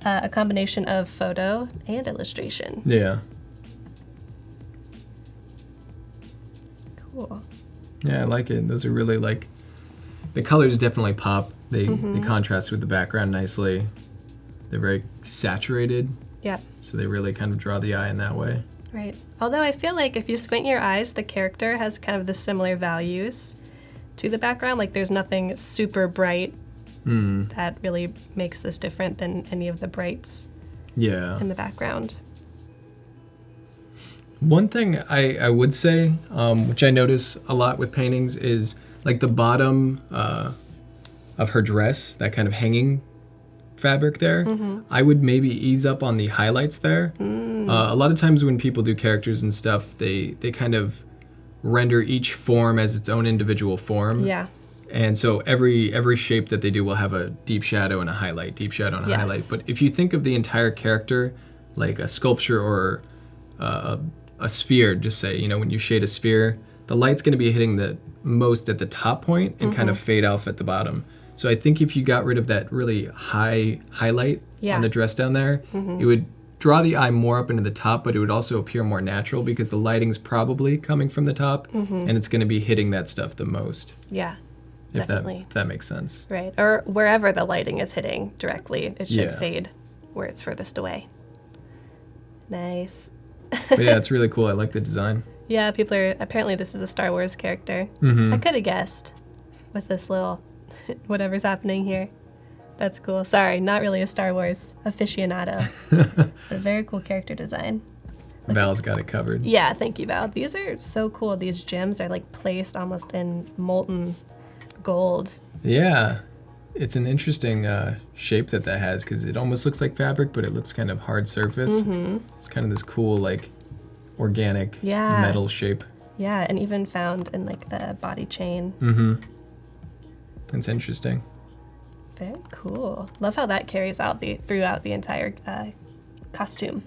Speaker 1: a combination of photo and illustration.
Speaker 2: Yeah.
Speaker 1: Cool.
Speaker 2: Yeah, I like it. Those are really, like, the colors definitely pop. They contrast with the background nicely. They're very saturated.
Speaker 1: Yeah.
Speaker 2: So they really kind of draw the eye in that way.
Speaker 1: Right. Although I feel like if you squint your eyes, the character has kind of the similar values to the background. Like there's nothing super bright that really makes this different than any of the brights in the background.
Speaker 2: One thing I would say, which I notice a lot with paintings, is like the bottom of her dress, that kind of hanging fabric there, I would maybe ease up on the highlights there. A lot of times when people do characters and stuff, they kind of render each form as its own individual form. Yeah. And so every shape that they do will have a deep shadow and a highlight, deep shadow and a highlight. But if you think of the entire character like a sculpture or a sphere, just say, when you shade a sphere, the light's going to be hitting the most at the top point and kind of fade off at the bottom. So I think if you got rid of that really high highlight on the dress down there, it would draw the eye more up into the top, but it would also appear more natural because the lighting's probably coming from the top and it's going to be hitting that stuff the most.
Speaker 1: Yeah, definitely.
Speaker 2: If that makes sense.
Speaker 1: Right, or wherever the lighting is hitting directly, it should fade where it's furthest away. Nice.
Speaker 2: But yeah, it's really cool. I like the design.
Speaker 1: Yeah, people are, apparently this is a Star Wars character.
Speaker 2: Mm-hmm.
Speaker 1: I could have guessed with this little, whatever's happening here. That's cool. Sorry, not really a Star Wars aficionado, but a very cool character design.
Speaker 2: Val's got it covered.
Speaker 1: Yeah, thank you, Val. These are so cool. These gems are like placed almost in molten gold.
Speaker 2: Yeah, it's an interesting shape that has, because it almost looks like fabric, but it looks kind of hard surface.
Speaker 1: Mm-hmm.
Speaker 2: It's kind of this cool, like, organic
Speaker 1: Yeah.
Speaker 2: metal shape.
Speaker 1: Yeah, and even found in like the body chain.
Speaker 2: Mm-hmm. It's interesting.
Speaker 1: Very cool. Love how that carries out throughout the entire costume.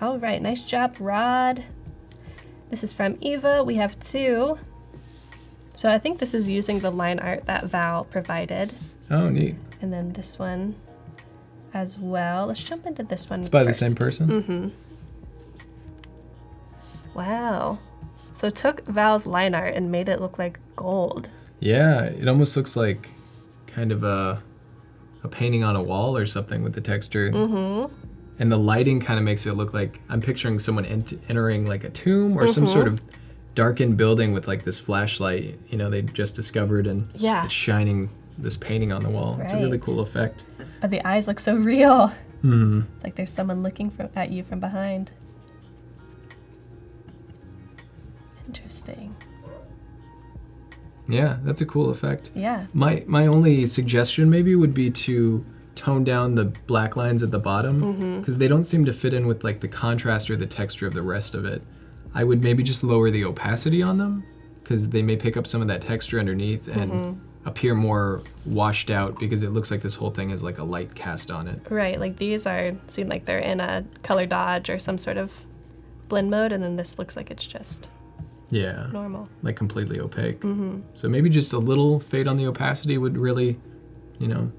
Speaker 1: All right, nice job, Rod. This is from Eva. We have 2. So I think this is using the line art that Val provided.
Speaker 2: Oh, neat.
Speaker 1: And then this one as well. Let's jump into this one
Speaker 2: It's by
Speaker 1: first.
Speaker 2: the same person?
Speaker 1: Mm-hmm. Wow. So took Val's line art and made it look like gold.
Speaker 2: Yeah, it almost looks like kind of a painting on a wall or something with the texture.
Speaker 1: Mm-hmm.
Speaker 2: And the lighting kind of makes it look like I'm picturing someone entering like a tomb or some sort of darkened building with like this flashlight, they just discovered, and
Speaker 1: Yeah.
Speaker 2: it's shining this painting on the wall. It's a really
Speaker 1: Right.
Speaker 2: cool effect.
Speaker 1: But the eyes look so real.
Speaker 2: Mm-hmm.
Speaker 1: It's like there's someone looking at you from behind. Interesting.
Speaker 2: Yeah, that's a cool effect.
Speaker 1: Yeah.
Speaker 2: My only suggestion maybe would be to tone down the black lines at the bottom, because they don't seem to fit in with like the contrast or the texture of the rest of it. I would maybe just lower the opacity on them, because they may pick up some of that texture underneath and appear more washed out, because it looks like this whole thing has like a light cast on it.
Speaker 1: Right, like these seem like they're in a color dodge or some sort of blend mode, and then this looks like it's just
Speaker 2: Yeah,
Speaker 1: normal.
Speaker 2: like completely opaque. So maybe just a little fade on the opacity would really,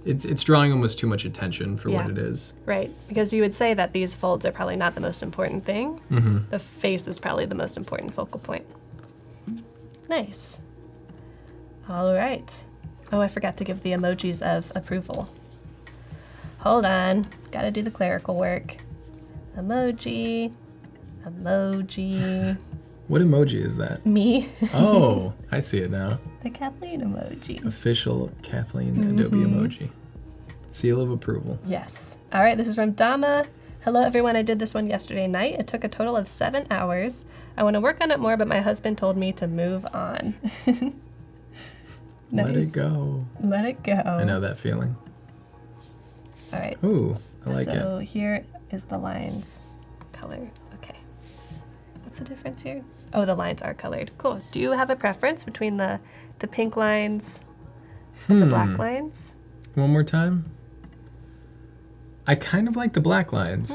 Speaker 2: it's drawing almost too much attention for what
Speaker 1: Yeah.
Speaker 2: it is.
Speaker 1: Right, because you would say that these folds are probably not the most important thing. The face is probably the most important focal point. Nice. All right. Oh, I forgot to give the emojis of approval. Hold on. Gotta do the clerical work. Emoji. Emoji.
Speaker 2: What emoji is that?
Speaker 1: Me.
Speaker 2: Oh, I see it now.
Speaker 1: The Kathleen emoji.
Speaker 2: Official Kathleen Adobe emoji. Seal of approval.
Speaker 1: Yes. All right, this is from Dama. Hello, everyone. I did this one yesterday night. It took a total of 7 hours. I want to work on it more, but my husband told me to move on. Nice.
Speaker 2: Let it go.
Speaker 1: Let it go.
Speaker 2: I know that feeling.
Speaker 1: All right.
Speaker 2: Ooh, I like it.
Speaker 1: So here is the lines color. Okay. What's the difference here? Oh, the lines are colored. Cool. Do you have a preference between the pink lines and the black lines?
Speaker 2: One more time. I kind of like the black lines.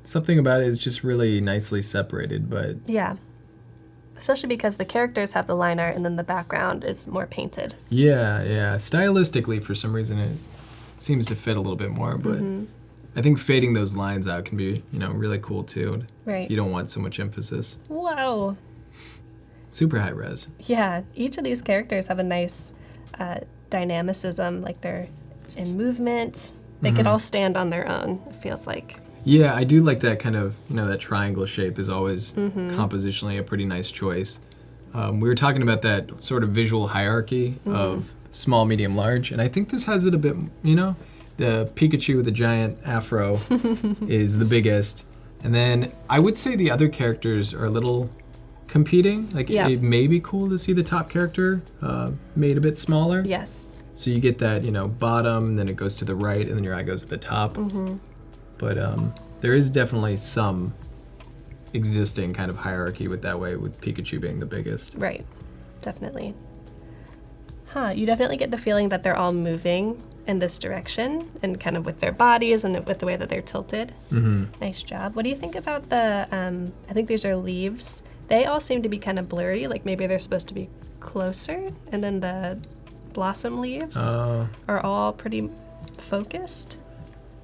Speaker 2: Something about it is just really nicely separated, but
Speaker 1: Yeah. Especially because the characters have the line art and then the background is more painted.
Speaker 2: yeah. Stylistically, for some reason, it seems to fit a little bit more, but I think fading those lines out can be, really cool too.
Speaker 1: Right.
Speaker 2: You don't want so much emphasis.
Speaker 1: Wow.
Speaker 2: Super high res.
Speaker 1: Yeah. Each of these characters have a nice dynamicism, like they're in movement. They could all stand on their own, it feels like.
Speaker 2: Yeah, I do like that kind of, that triangle shape is always compositionally a pretty nice choice. We were talking about that sort of visual hierarchy of small, medium, large, and I think this has it a bit, the Pikachu with the giant afro is the biggest. And then I would say the other characters are a little competing. Like, it may be cool to see the top character made a bit smaller.
Speaker 1: Yes.
Speaker 2: So you get that, bottom, and then it goes to the right, and then your eye goes to the top. But there is definitely some existing kind of hierarchy with that way, with Pikachu being the biggest.
Speaker 1: Right. Definitely. Huh. You definitely get the feeling that they're all moving in this direction and kind of with their bodies and with the way that they're tilted. Nice job. What do you think about the, I think these are leaves. They all seem to be kind of blurry, like maybe they're supposed to be closer, and then the blossom leaves are all pretty focused.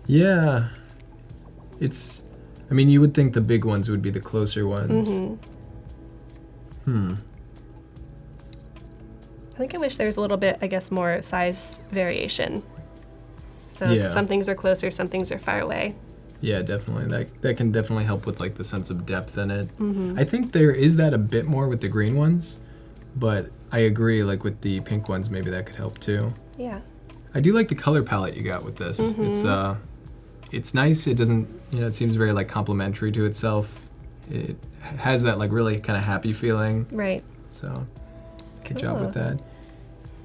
Speaker 2: Yeah. You would think the big ones would be the closer ones.
Speaker 1: I think I wish there was a little bit, more size variation. So
Speaker 2: Yeah.
Speaker 1: some things are closer, some things are far away.
Speaker 2: Yeah, definitely. That can definitely help with like the sense of depth in it. I think there is that a bit more with the green ones, but I agree, like with the pink ones, maybe that could help too.
Speaker 1: Yeah.
Speaker 2: I do like the color palette you got with this. It's nice. It doesn't, it seems very like complementary to itself. It has that like really kind of happy feeling.
Speaker 1: Right.
Speaker 2: So, good job
Speaker 1: Cool.
Speaker 2: with that.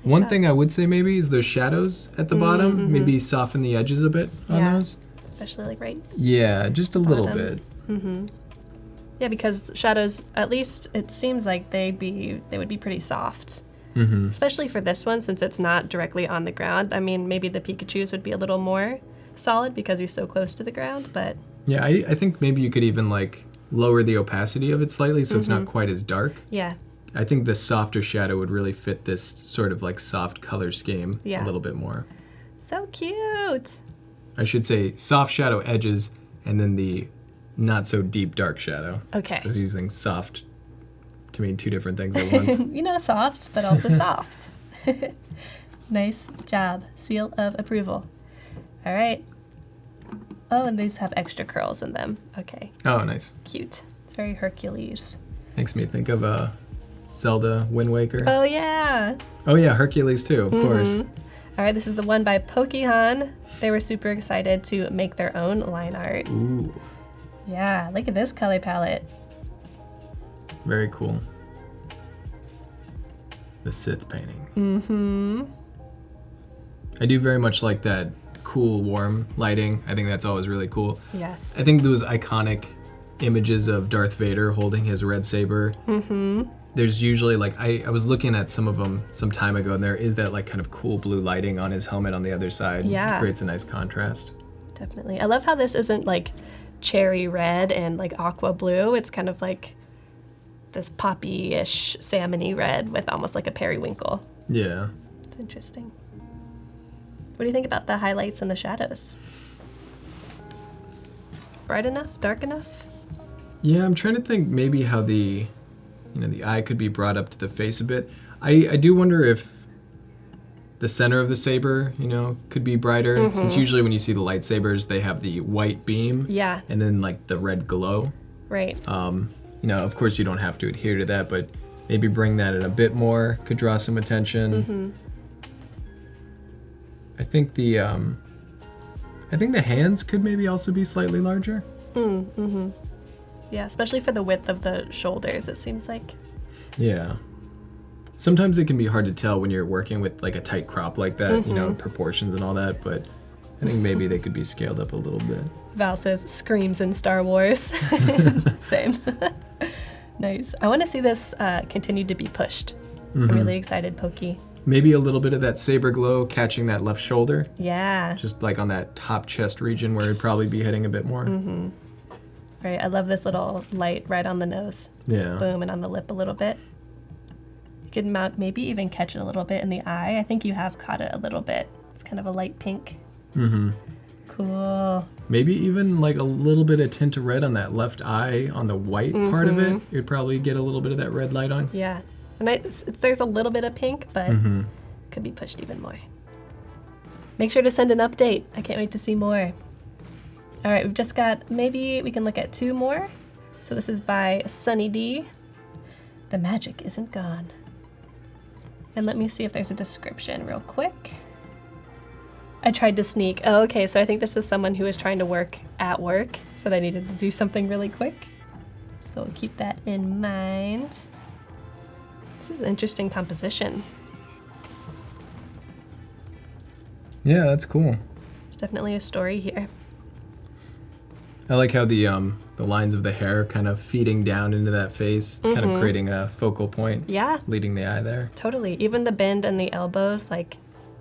Speaker 2: One thing I would say maybe is those shadows at the bottom. Maybe soften the edges a bit on
Speaker 1: Yeah.
Speaker 2: those.
Speaker 1: Especially like right.
Speaker 2: Yeah, just a little
Speaker 1: Bottom.
Speaker 2: bit.
Speaker 1: Yeah, because shadows, at least it seems like they would be pretty soft. Especially for this one, since it's not directly on the ground. I mean, maybe the Pikachus would be a little more solid because he's so close to the ground, but
Speaker 2: Yeah, I think maybe you could even like lower the opacity of it slightly so it's not quite as dark.
Speaker 1: yeah.
Speaker 2: I think the softer shadow would really fit this sort of like soft color scheme
Speaker 1: Yeah.
Speaker 2: a little bit more.
Speaker 1: So cute.
Speaker 2: I should say soft shadow edges and then the not so deep dark shadow.
Speaker 1: Okay.
Speaker 2: I was using soft to mean two different things at once.
Speaker 1: Soft, but also soft. Nice job. Seal of approval. All right. Oh, and these have extra curls in them. Okay.
Speaker 2: Oh, nice.
Speaker 1: Cute. It's very Hercules.
Speaker 2: Makes me think of Zelda Wind Waker.
Speaker 1: Oh, yeah.
Speaker 2: Oh yeah, Hercules too, of course.
Speaker 1: All right, this is the one by Pokehan. They were super excited to make their own line art.
Speaker 2: Ooh,
Speaker 1: Yeah, look at this color palette.
Speaker 2: very cool. The Sith painting. I do very much like that cool, warm lighting. I think that's always really cool.
Speaker 1: Yes.
Speaker 2: I think those iconic images of Darth Vader holding his red saber. There's usually like I was looking at some of them some time ago, and there is that like kind of cool blue lighting on his helmet on the other side.
Speaker 1: Yeah.
Speaker 2: It creates a nice contrast.
Speaker 1: Definitely. I love how this isn't like cherry red and like aqua blue. It's kind of like this poppy-ish salmon-y red with almost like a periwinkle.
Speaker 2: Yeah.
Speaker 1: It's interesting. What do you think about the highlights and the shadows? Bright enough? Dark enough?
Speaker 2: Yeah, I'm trying to think maybe how the eye could be brought up to the face a bit. I do wonder if the center of the saber, could be brighter, since usually when you see the lightsabers, they have the white beam.
Speaker 1: Yeah.
Speaker 2: And then like the red glow.
Speaker 1: Right.
Speaker 2: Of course you don't have to adhere to that, but maybe bring that in a bit more could draw some attention. I think the hands could maybe also be slightly larger.
Speaker 1: Yeah, especially for the width of the shoulders, it seems like.
Speaker 2: Yeah. Sometimes it can be hard to tell when you're working with like a tight crop like that, proportions and all that, but I think maybe they could be scaled up a little bit.
Speaker 1: Val says screams in Star Wars. Same. Nice. I want to see this continue to be pushed. I'm really excited, Pokey.
Speaker 2: Maybe a little bit of that saber glow catching that left shoulder,
Speaker 1: Yeah.
Speaker 2: just like on that top chest region where it'd probably be hitting a bit more.
Speaker 1: Right. I love this little light right on the nose.
Speaker 2: Yeah.
Speaker 1: Boom, and on the lip a little bit. You could maybe even catch it a little bit in the eye. I think you have caught it a little bit. It's kind of a light pink. Cool.
Speaker 2: Maybe even like a little bit of tint of red on that left eye on the white part of it. You'd probably get a little bit of that red light on.
Speaker 1: Yeah. And there's a little bit of pink, but could be pushed even more. Make sure to send an update. I can't wait to see more. All right, we've just got, maybe we can look at two more. So this is by Sunny D. The magic isn't gone. And let me see if there's a description real quick. I tried to sneak. Oh, okay, so I think this is someone who was trying to work at work, so they needed to do something really quick. So we'll keep that in mind. This is an interesting composition.
Speaker 2: Yeah, that's cool.
Speaker 1: There's definitely a story here.
Speaker 2: I like how the lines of the hair kind of feeding down into that face. It's kind of creating a focal point.
Speaker 1: Yeah,
Speaker 2: Leading the eye there.
Speaker 1: totally. Even the bend and the elbows, like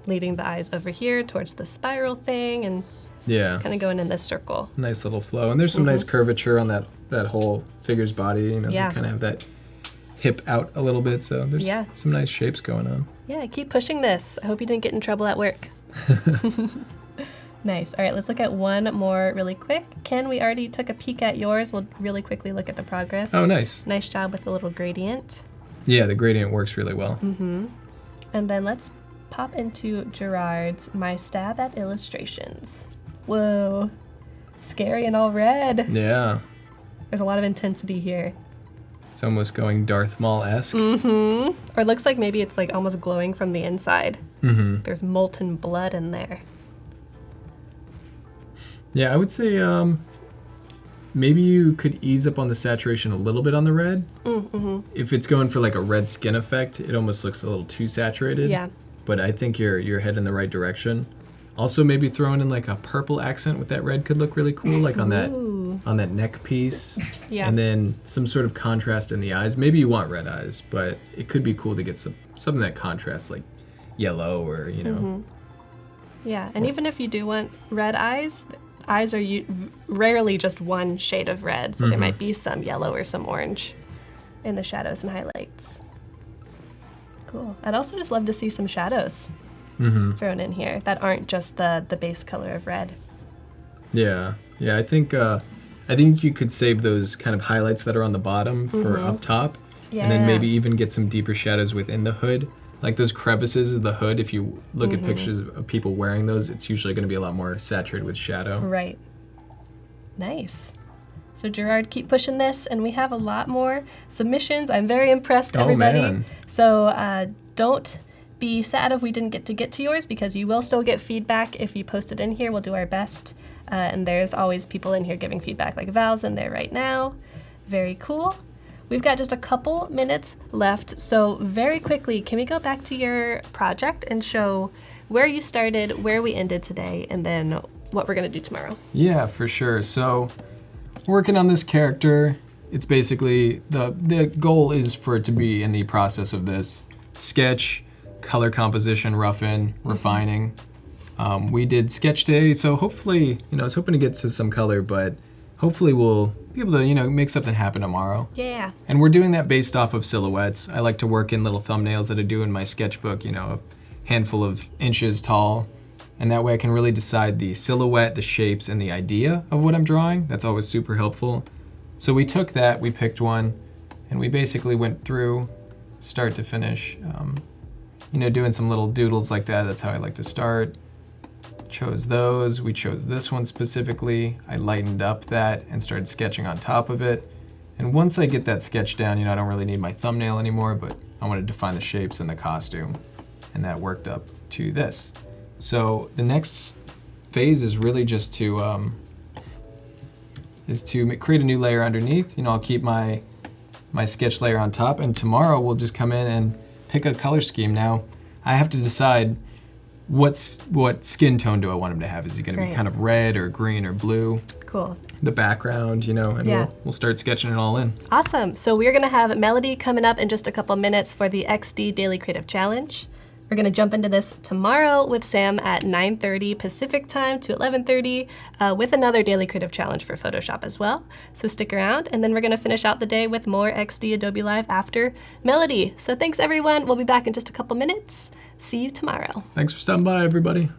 Speaker 1: leading the eyes over here towards the spiral thing and
Speaker 2: Yeah.
Speaker 1: kind of going in this circle.
Speaker 2: Nice little flow. And there's some nice curvature on that whole figure's body.
Speaker 1: Yeah.
Speaker 2: They kind of have that hip out a little bit. So there's some nice shapes going on.
Speaker 1: Yeah, keep pushing this. I hope you didn't get in trouble at work. Nice. All right, let's look at one more really quick. Ken, we already took a peek at yours. We'll really quickly look at the progress.
Speaker 2: Oh, nice.
Speaker 1: Nice job with the little gradient.
Speaker 2: Yeah, the gradient works really well.
Speaker 1: And then let's pop into Gerard's My Stab at Illustrations. Whoa, scary and all red.
Speaker 2: Yeah.
Speaker 1: There's a lot of intensity here.
Speaker 2: It's almost going Darth Maul-esque.
Speaker 1: Mm-hmm. Or it looks like maybe it's like almost glowing from the inside.
Speaker 2: Mm-hmm.
Speaker 1: There's molten blood in there.
Speaker 2: Yeah, I would say maybe you could ease up on the saturation a little bit on the red.
Speaker 1: Mm-hmm.
Speaker 2: If it's going for like a red skin effect, it almost looks a little too saturated.
Speaker 1: Yeah.
Speaker 2: But I think you're heading in the right direction. Also, maybe throwing in like a purple accent with that red could look really cool, like on that neck piece.
Speaker 1: Yeah.
Speaker 2: And then some sort of contrast in the eyes. Maybe you want red eyes, but it could be cool to get something that contrasts, like yellow or
Speaker 1: Mm-hmm. Yeah, and even if you do want red eyes are rarely just one shade of red, so there might be some yellow or some orange in the shadows and highlights. Cool. I'd also just love to see some shadows thrown in here that aren't just the base color of red.
Speaker 2: Yeah. I think you could save those kind of highlights that are on the bottom for up top, and then maybe even get some deeper shadows within the hood. Like those crevices of the hood, if you look at pictures of people wearing those, it's usually going to be a lot more saturated with shadow.
Speaker 1: Right. Nice. So Gerard, keep pushing this, and we have a lot more submissions. I'm very impressed, everybody.
Speaker 2: Man.
Speaker 1: So don't be sad if we didn't get to yours, because you will still get feedback if you post it in here. We'll do our best. And there's always people in here giving feedback, like Val's in there right now. Very cool. We've got just a couple minutes left, so very quickly, can we go back to your project and show where you started, where we ended today, and then what we're going to do tomorrow?
Speaker 2: Yeah, for sure. So working on this character, it's basically, the goal is for it to be in the process of this sketch, color composition, rough-in, refining. We did sketch day, so hopefully, I was hoping to get to some color, but hopefully we'll be able to, make something happen tomorrow.
Speaker 1: Yeah.
Speaker 2: And we're doing that based off of silhouettes. I like to work in little thumbnails that I do in my sketchbook, a handful of inches tall. And that way I can really decide the silhouette, the shapes, and the idea of what I'm drawing. That's always super helpful. So we took that, we picked one, and we basically went through start to finish, doing some little doodles like that. That's how I like to start. Chose those. We chose this one specifically. I lightened up that and started sketching on top of it. And once I get that sketch down, I don't really need my thumbnail anymore, but I want to define the shapes and the costume. And that worked up to this. So the next phase is really just to create a new layer underneath. I'll keep my sketch layer on top, and tomorrow we'll just come in and pick a color scheme. Now, I have to decide what skin tone do I want him to have. Is he going to be kind of red or green or blue?
Speaker 1: Cool. The
Speaker 2: background, and we'll start sketching it all in.
Speaker 1: Awesome. So we're going to have Melody coming up in just a couple minutes for the XD Daily Creative Challenge. We're going to jump into this tomorrow with Sam at 9:30 Pacific time to 11:30 with another Daily Creative Challenge for Photoshop as well. So stick around, and then we're going to finish out the day with more XD Adobe Live after Melody. So thanks, everyone. We'll be back in just a couple minutes. See you tomorrow.
Speaker 2: Thanks for stopping by, everybody.